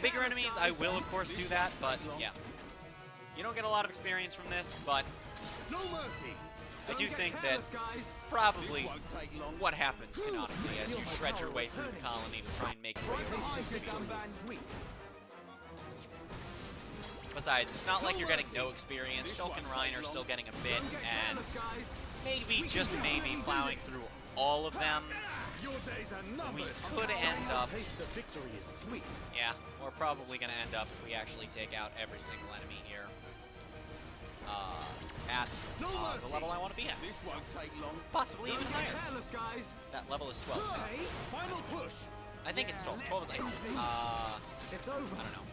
Bigger enemies, I will of course do that, but yeah. You don't get a lot of experience from this, but I do think that probably what happens canonically as you shred your way through the colony to try and make your way through. Besides, it's not like you're getting no experience. Shulk and Ryan are still getting a bit, and maybe, just maybe, plowing through all of them, we could end up... Yeah, we're probably going to end up, if we actually take out every single enemy here, at the level I want to be at. So, possibly even higher. That level is 12. I think it's 12. 12 is I don't know.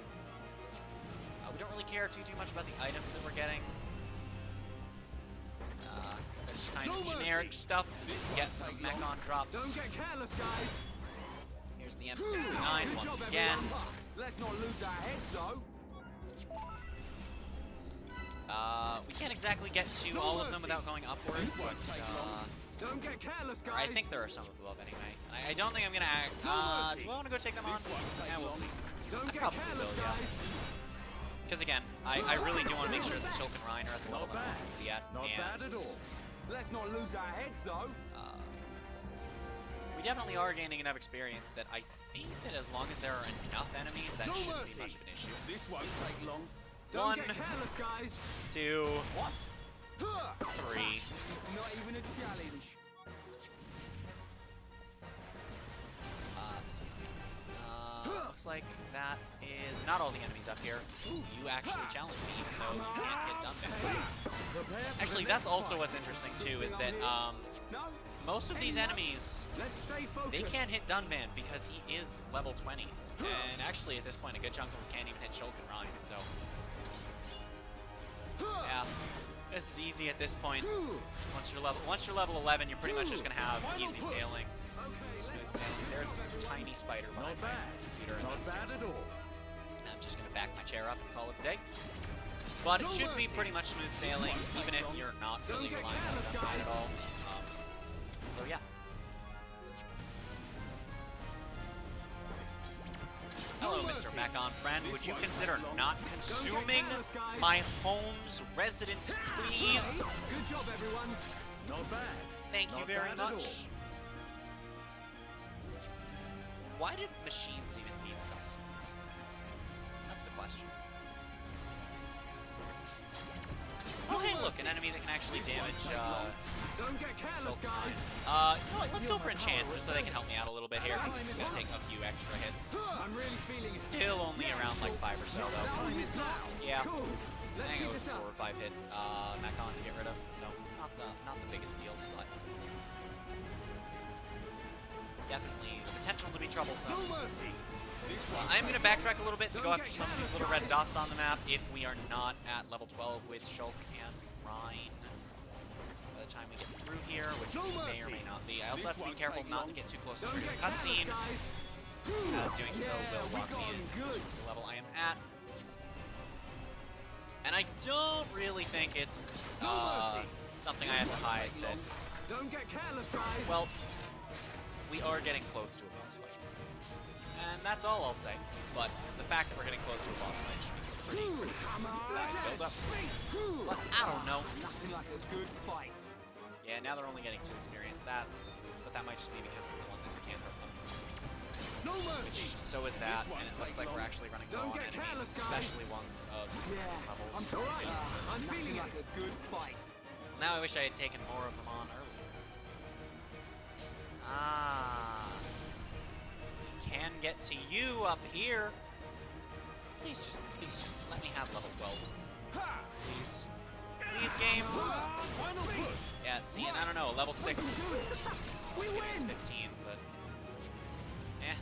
We don't really care too much about the items that we're getting. They're just kind of generic stuff we can get from Mechon drops. Here's the M69 once again. Let's not lose our heads though. We can't exactly get to all of them without going upward, but don't get careless, guys. I think there are some above anyway. I don't think I'm gonna act. Do I want to go take them on? Yeah, we'll see. I probably will, yeah. Because again, I really do want to make sure that Shulk and Ryan are at the level that I want to be at. Not bad at all. Let's not lose our heads though. We definitely are gaining enough experience that I think that as long as there are enough enemies, that shouldn't be much of an issue. This won't take long. 1, Don't get careless, guys. 2, What? 3. Not even a challenge. Looks like that is not all the enemies up here. Ooh, you actually challenged me, even though you can't hit Dunban. Actually, that's also what's interesting too, is that most of these enemies, they can't hit Dunban because he is level 20. And actually, at this point, a good chunk of them can't even hit Shulk and Ryan, so... Yeah, this is easy at this point. Once you're level 11, you're pretty much just gonna have easy sailing, smooth sailing. There's a tiny spider behind my computer, and that's doing it. I'm just gonna back my chair up and call it a day. But it should be pretty much smooth sailing, even if you're not really relying on Dunban at all. So yeah. Hello, Mr. Mechon friend. Would you consider not consuming my home's residence, please? Good job, everyone. Not bad. Thank you very much. Why did machines even need sustenance? That's the question. Oh, hey, look, an enemy that can actually damage, Don't get careless, guys. You know what, let's go for Enchant, just so they can help me out a little bit here, because this is going to take a few extra hits. I'm really feeling it. Still only around, like, 5 or so, though. Yeah. Cool. I think it was 4 or 5 hit, Macon to get rid of, so not the biggest deal, but definitely the potential to be troublesome. Well, I'm going to backtrack a little bit to go after some of these little red dots on the map if we are not at level 12 with Shulk and Rhine by the time we get through here, which we may or may not be. I also have to be careful not to get too close to the cutscene, as doing so will lock me in to the level I am at. And I don't really think it's something I have to hide that... Don't get careless, guys. Well, we are getting close to a boss fight. And that's all I'll say. But the fact that we're getting close to a boss fight should be pretty build up. But I don't know. Nothing like a good fight. Yeah, now they're only getting 2 experience. But that might just be because it's the one that we can't hurt them. Which, so is that, and it looks like we're actually running low on enemies, especially ones of significant levels. I'm feeling like a good fight. Now I wish I had taken more of them on earlier. Can get to you up here. Please just let me have level 12. Please. Please, game. Yeah, see, and I don't know, level 6 is 15, but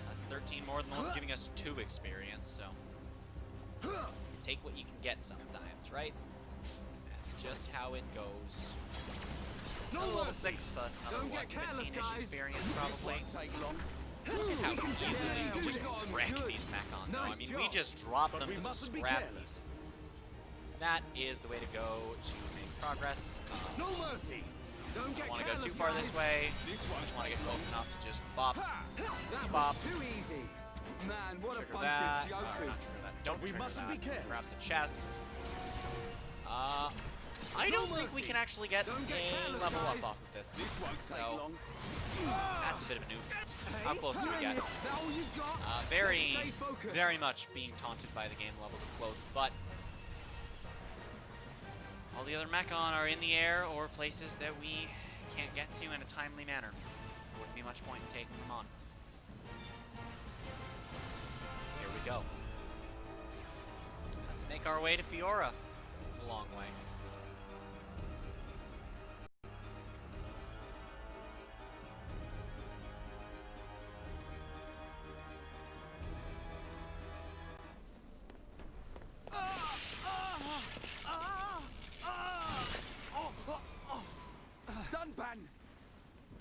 that's 13 more than the one's giving us 2 experience, so you take what you can get sometimes, right? That's just how it goes. Level 6, so that's another 15-ish experience, probably. Look at how easily we just wreck these Macon, though. I mean, we just dropped them to the scrap heap. That is the way to go to make progress. No mercy. Don't want to go too far this way. Just want to get close enough to just bop, bop. Too easy. Man, what trigger a bunch that. of jokers. Not trigger that. Don't trigger that. Grab the chest. I don't think we can actually get a level up off of this. So that's a bit of a noof. How close do we get? Very much being taunted by the game levels up close, but all the other Macon are in the air or places that we can't get to in a timely manner. Wouldn't be much point in taking them on. Here we go. Let's make our way to Fiora. The long way.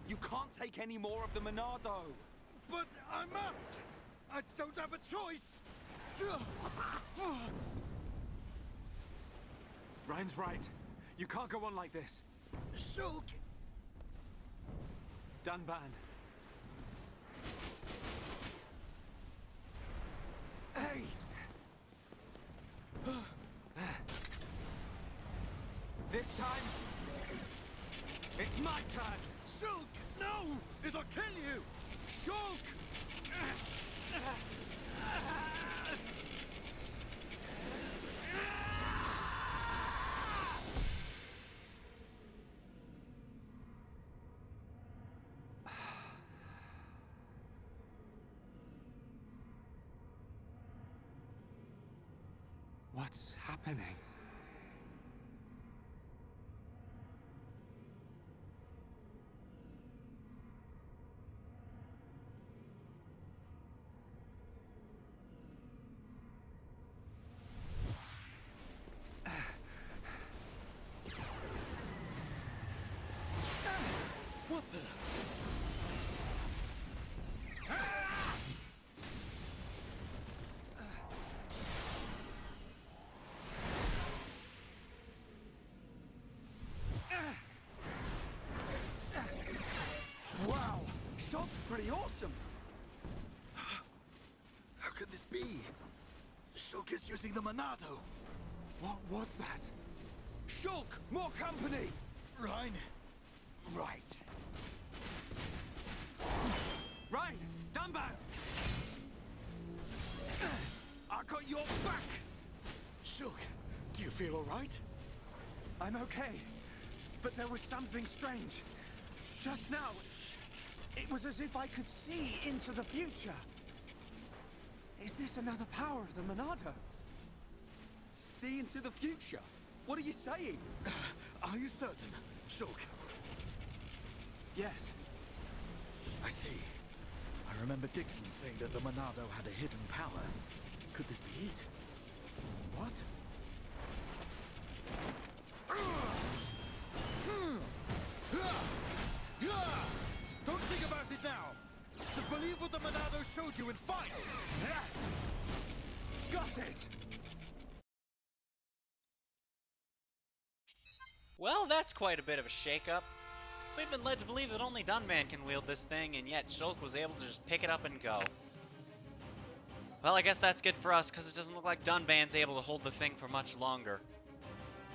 You can't take any more of the Monado. But I must! I don't have a choice! Ryan's right. You can't go on like this. Shulk! Dunban. Hey! This time, it's my turn. Shulk! No! It'll kill you! Shulk! What's happening? What the? Wow, Shulk's pretty awesome. How could this be? Shulk is using the Monado. What was that? Shulk, more company. Rhine. Right. Ryan, Dunban. I got your back. Shulk, do you feel all right? I I'm okay. But there was something strange. Just now, it was as if I could see into the future. Is this another power of the Monado? See into the future? What are you saying? Are you certain, Shulk? Yes. I see. I remember Dixon saying that the Monado had a hidden power. Could this be it? What? Don't think about it now. Just believe what the Monado showed you and fight. Got it! Well, that's quite a bit of a shakeup. We've been led to believe that only Dunban can wield this thing, and yet Shulk was able to just pick it up and go. Well, I guess that's good for us, because it doesn't look like Dunban's able to hold the thing for much longer.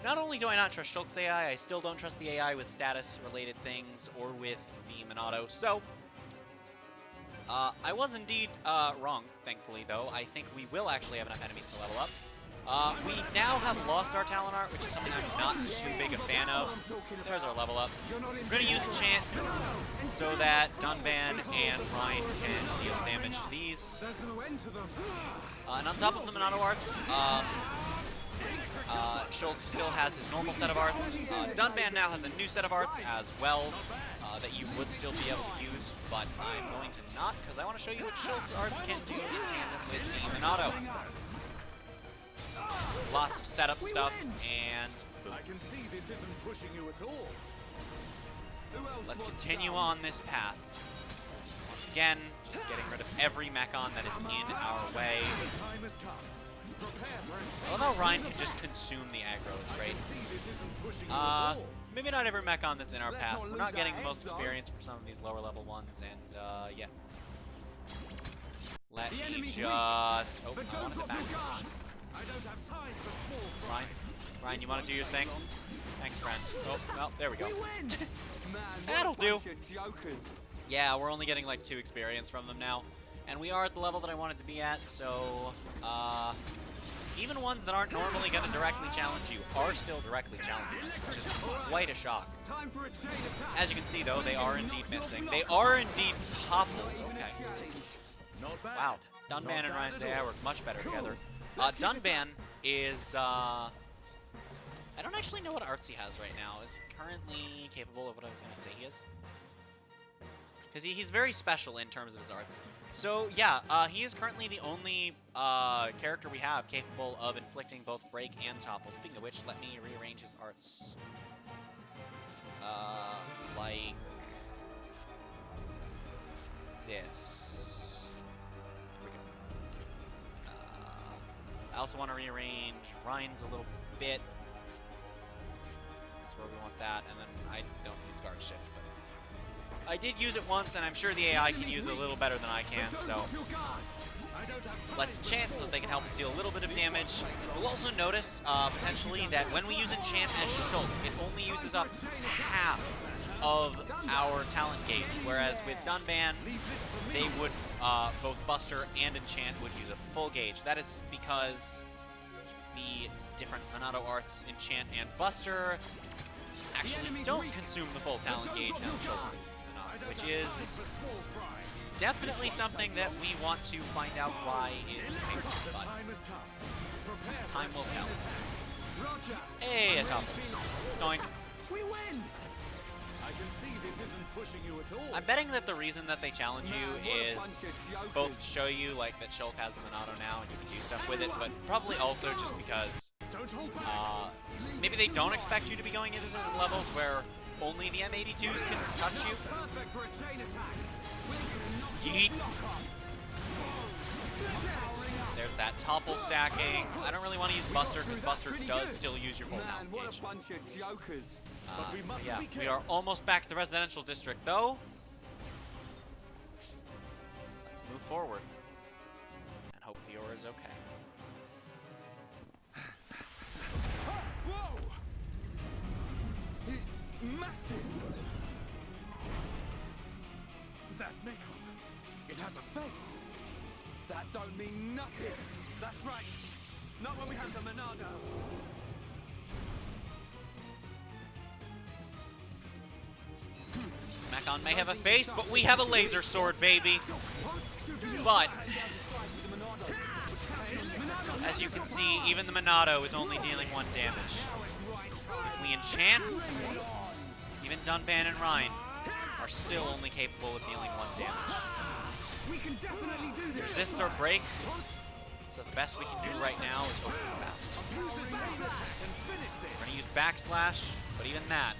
Not only do I not trust Shulk's AI, I still don't trust the AI with status-related things, or with the Monado, so... I was indeed wrong, thankfully, though. I think we will actually have enough enemies to level up. We now have lost our talent art, which is something I'm not too big a fan of. There's our level up. We're going to use enchant so that Dunban and Ryan can deal damage to these. And on top of the Monado arts, Shulk still has his normal set of arts. Dunban now has a new set of arts as well that you would still be able to use, but I'm going to not, because I want to show you what Shulk's arts can do in tandem with the Monado. Just lots of setup stuff, and boom. I can see this isn't pushing you at all. Let's continue on this path. Once again, just getting rid of every Mechon that is in our way. I love how Ryan can just consume the aggro, it's great. Maybe not every Mechon that's in our path. We're not getting the most experience for some of these lower level ones, and yeah. Let me just... Oh, I wanted to backslash. Ryan, you want to do your thing? Thanks, friend. Oh, well, there we go. That'll do. Yeah, we're only getting like 2 experience from them now. And we are at the level that I wanted to be at, so... even ones that aren't normally going to directly challenge you are still directly challenging us, which is quite a shock. As you can see, though, they are indeed missing. They are indeed toppled. Okay. Wow. Dunban and Ryan's AI work much better together. Dunban is, I don't actually know what arts he has right now. Is he currently capable of what I was going to say he is? Because he's very special in terms of his arts. So, yeah, he is currently the only character we have capable of inflicting both break and topple. Speaking of which, let me rearrange his arts. Like this. Here we go. I also want to rearrange Ryan's a little bit. That's where we want that, and then I don't use guard shift, but I did use it once, and I'm sure the AI can use it a little better than I can, so let's enchant so that they can help us deal a little bit of damage. We'll also notice, potentially, that when we use enchant as Shulk, it only uses up half of our talent gauge, whereas with Dunban, they would, both Buster and Enchant would use up the full gauge. That is because the different Monado arts, Enchant and Buster, actually don't consume the full talent gauge now Shulk, which is definitely something that we want to find out why is the case, but time will tell. Hey, a topple. Doink. We win! I'm betting that the reason that they challenge you is both to show you like that Shulk has the Monado now and you can do stuff with it, but probably also just because maybe they don't expect you to be going into the levels where only the M82s can touch you. Yeet. There's that topple stacking. I don't really want to use Buster because Buster does still use your full talent gauge. So yeah, we are almost back to the residential district though. Let's move forward and hope Fiora's okay. Whoa! It's massive! That Mechon, it has a face. That don't mean nothing. That's right. Not when we have the Monado. Mechon may have a face, but we have a laser sword, baby. But as you can see, even the Monado is only dealing 1 damage. If we enchant, even Dunban and Rhine are still only capable of dealing 1 damage. Resist or break, so the best we can do right now is hope for the best. We're gonna use backslash, but even that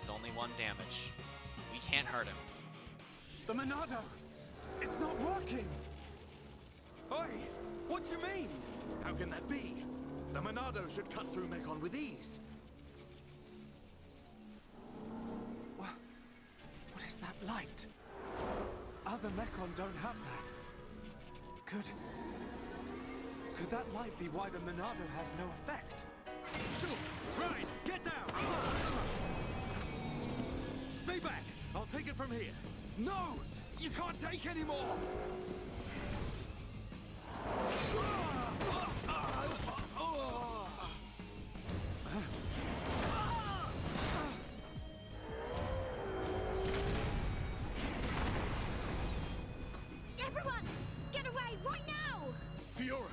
is only 1 damage. We can't hurt him. The Monado! It's not working! Oi! What do you mean? How can that be? The Monado should cut through Mechon with ease. What is that light? Other Mechon don't have that. Could that light be why the Monado has no effect? Shoot! Ryan, get down! Stay back! I'll take it from here. No! You can't take any more! Everyone, get away right now! Fiora!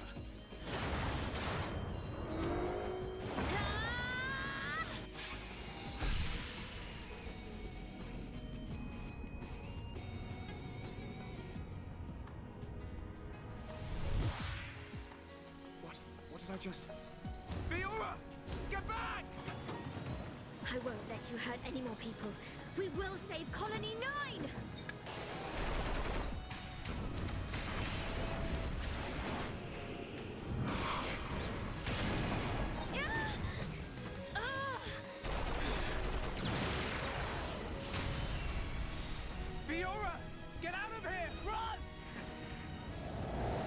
What did I just... Fiora! Get back! I won't let you hurt any more people. We will save Colony 9! Fiora! Get out of here! Run!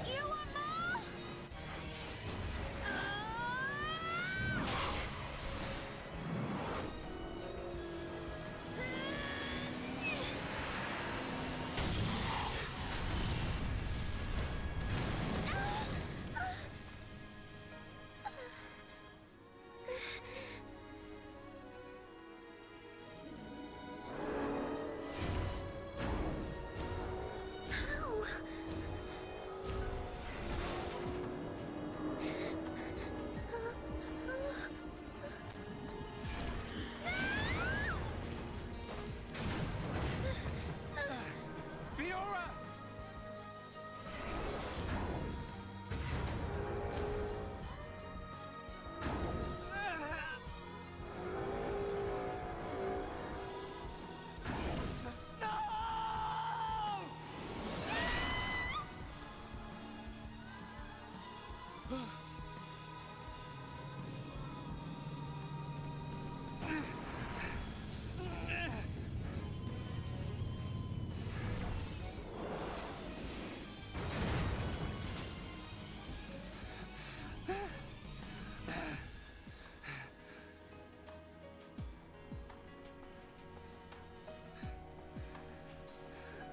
You want more? Fiora!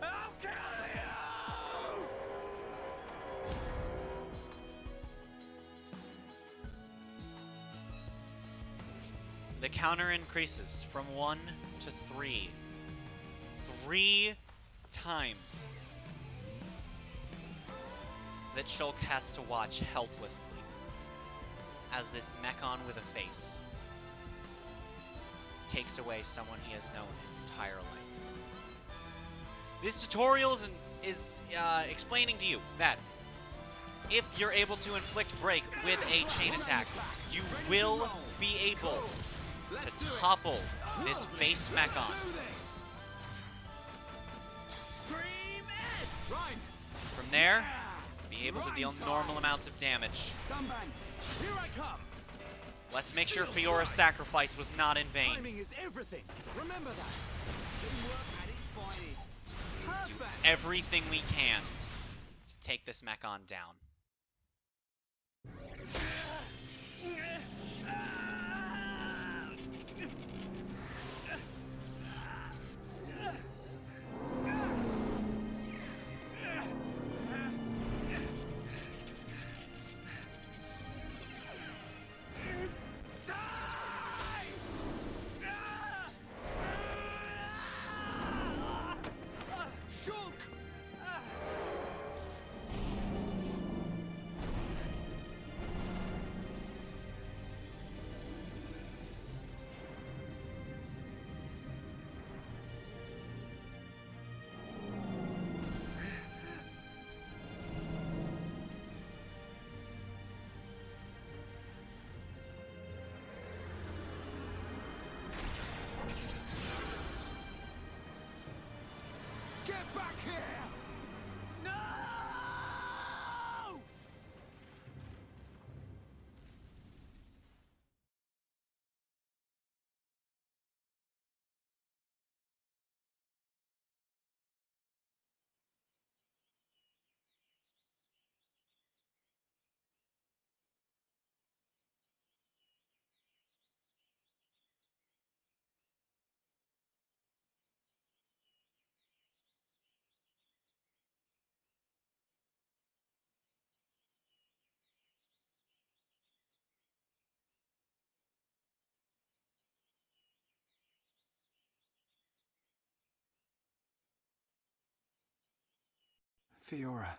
I'll kill you! The counter increases from 1 to 3. 3 times that Shulk has to watch helplessly as this Mechon with a face takes away someone he has known his entire life. This tutorial is explaining to you that if you're able to inflict break with a chain attack, you will be able to topple this face Mechon. From there, be able to deal normal amounts of damage. Here I come! Let's make sure Fiora's sacrifice was not in vain. Timing is everything. Remember that. Teamwork at its finest. Do Perfect. everything we can to take this Mechon down. Get back here! No! Fiora.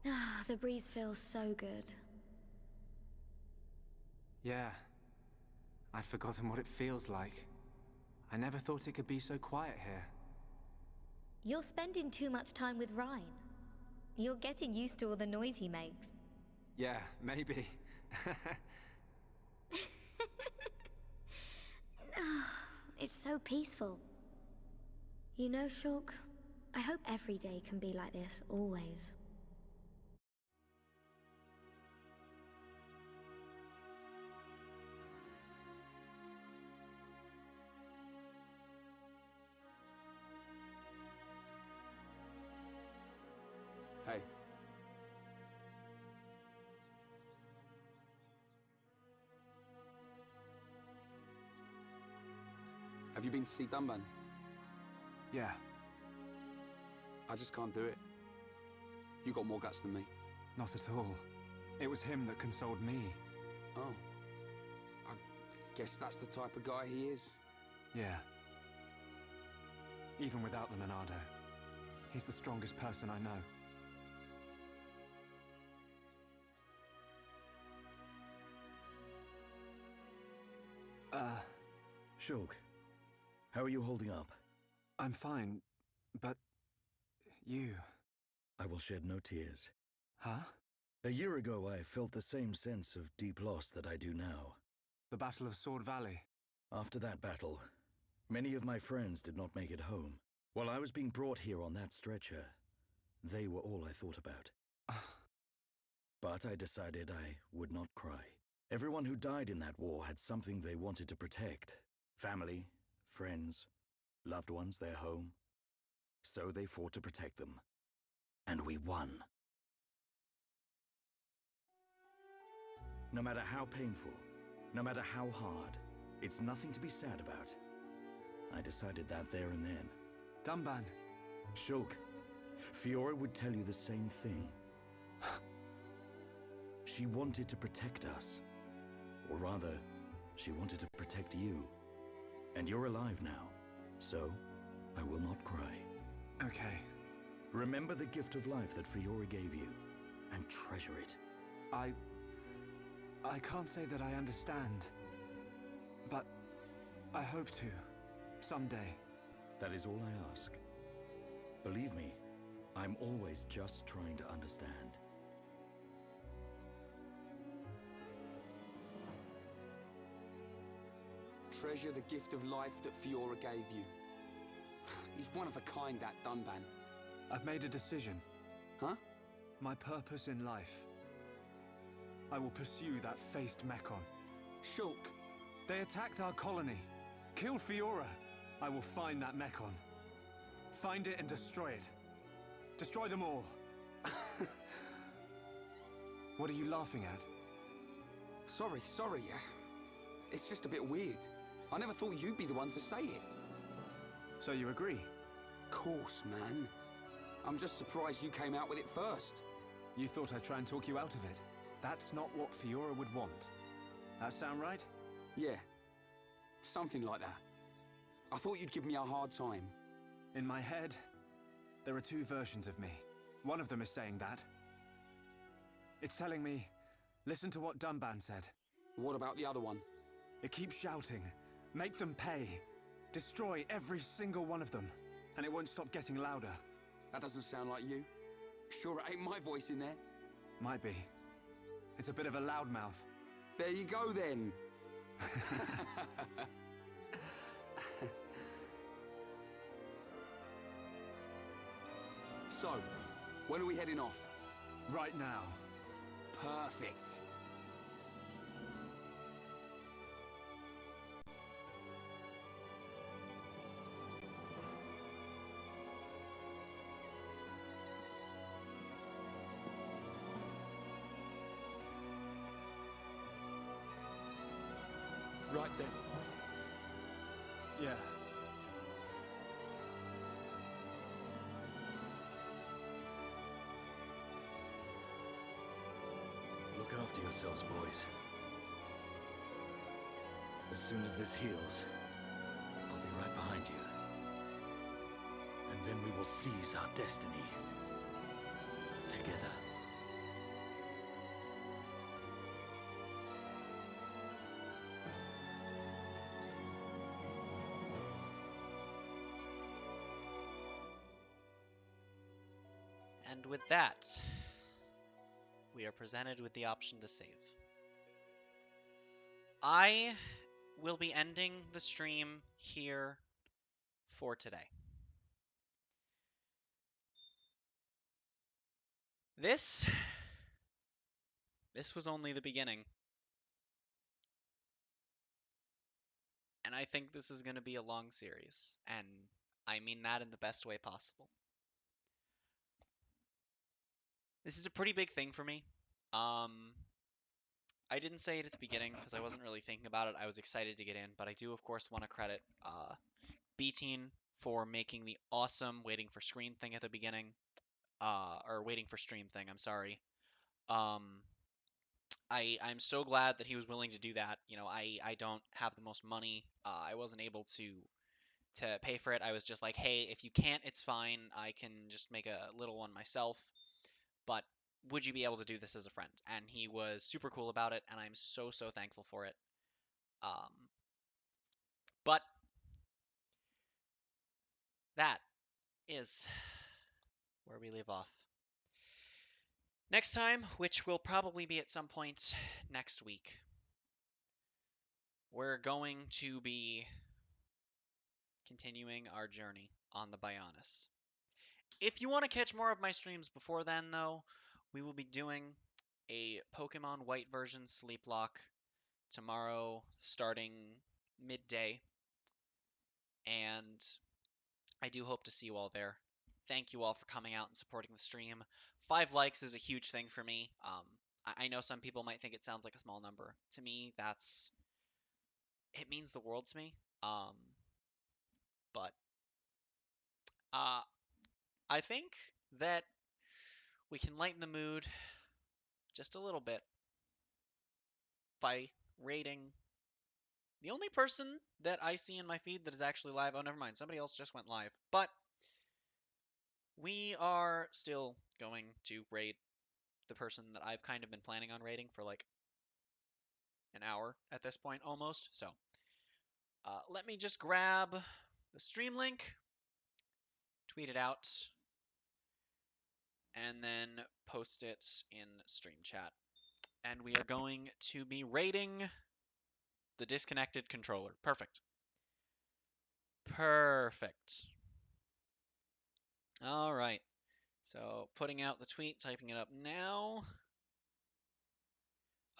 Ah, the breeze feels so good. Yeah. I'd forgotten what it feels like. I never thought it could be so quiet here. You're spending too much time with Ryan. You're getting used to all the noise he makes. Yeah, maybe. It's so peaceful. You know, Shulk, I hope every day can be like this, always. Hey. Have you been to see Dunban? Yeah. I just can't do it. You got more guts than me. Not at all. It was him that consoled me. Oh. I guess that's the type of guy he is. Yeah. Even without the Monado, he's the strongest person I know. Shulk, how are you holding up? I'm fine, but... you... I will shed no tears. Huh? A year ago, I felt the same sense of deep loss that I do now. The Battle of Sword Valley. After that battle, many of my friends did not make it home. While I was being brought here on that stretcher, they were all I thought about. But I decided I would not cry. Everyone who died in that war had something they wanted to protect. Family, friends, loved ones, their home. So they fought to protect them. And we won. No matter how painful, no matter how hard, it's nothing to be sad about. I decided that there and then. Dunban. Shulk, Fiora would tell you the same thing. She wanted to protect us. Or rather, she wanted to protect you. And you're alive now, so I will not cry. Okay. Remember the gift of life that Fiora gave you, and treasure it. I can't say that I understand, but I hope to, someday. That is all I ask. Believe me, I'm always just trying to understand. Treasure the gift of life that Fiora gave you. He's one of a kind, that Dunban. I've made a decision. Huh? My purpose in life. I will pursue that faced Mechon. Shulk. They attacked our colony. Killed Fiora. I will find that Mechon. Find it and destroy it. Destroy them all. What are you laughing at? Sorry. It's just a bit weird. I never thought you'd be the one to say it. So you agree? Course, man. I'm just surprised you came out with it first. You thought I'd try and talk you out of it? That's not what Fiora would want. That sound right? Yeah. Something like that. I thought you'd give me a hard time. In my head, there are two versions of me. One of them is saying that. It's telling me, listen to what Dunban said. What about the other one? It keeps shouting, make them pay. Destroy every single one of them. And it won't stop getting louder. That doesn't sound like you. Sure it ain't my voice in there. Might be. It's a bit of a loudmouth. There you go then. So, when are we heading off? Right now. Perfect. Right then. Yeah. Look after yourselves, boys. As soon as this heals, I'll be right behind you. And then we will seize our destiny. Together. And with that, we are presented with the option to save. I will be ending the stream here for today. This was only the beginning. And I think this is going to be a long series, and I mean that in the best way possible. This is a pretty big thing for me. I didn't say it at the beginning because I wasn't really thinking about it. I was excited to get in, but I do, of course, want to credit B-Teen for making the awesome waiting for screen thing at the beginning. Or waiting for stream thing, I'm sorry. I'm so glad that he was willing to do that. You know, I don't have the most money. I wasn't able to pay for it. I was just like, hey, if you can't, it's fine. I can just make a little one myself. But would you be able to do this as a friend? And he was super cool about it, and I'm so thankful for it. But that is where we leave off. Next time, which will probably be at some point next week, we're going to be continuing our journey on the Bionis. If you want to catch more of my streams before then, though, we will be doing a Pokemon White version sleep lock tomorrow starting midday. And I do hope to see you all there. Thank you all for coming out and supporting the stream. 5 likes is a huge thing for me. I know some people might think it sounds like a small number. To me, it means the world to me. But I think that we can lighten the mood just a little bit by rating the only person that I see in my feed that is actually live. Oh, never mind. Somebody else just went live. But we are still going to rate the person that I've kind of been planning on rating for like an hour at this point almost. So let me just grab the stream link, tweet it out, and then post it in stream chat. And we are going to be rating the disconnected controller. Perfect. All right. So putting out the tweet, typing it up now.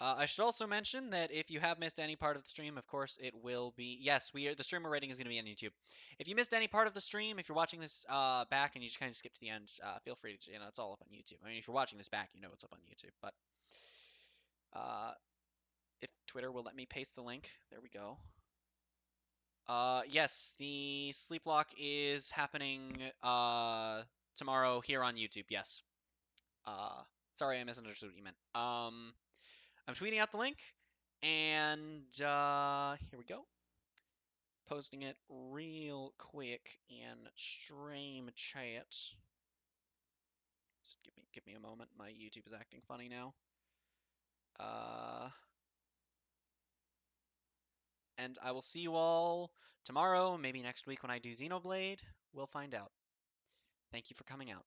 I should also mention that if you have missed any part of the stream, of course, it will be... Yes, the streamer rating is going to be on YouTube. If you missed any part of the stream, if you're watching this back and you just kind of skip to the end, feel free to... it's all up on YouTube. I mean, if you're watching this back, you know it's up on YouTube. But if Twitter will let me paste the link, there we go. Yes, the sleep lock is happening tomorrow here on YouTube. Yes. Sorry, I misunderstood what you meant. I'm tweeting out the link, and here we go. Posting it real quick in stream chat. Just give me a moment. My YouTube is acting funny now. And I will see you all tomorrow, maybe next week when I do Xenoblade. We'll find out. Thank you for coming out.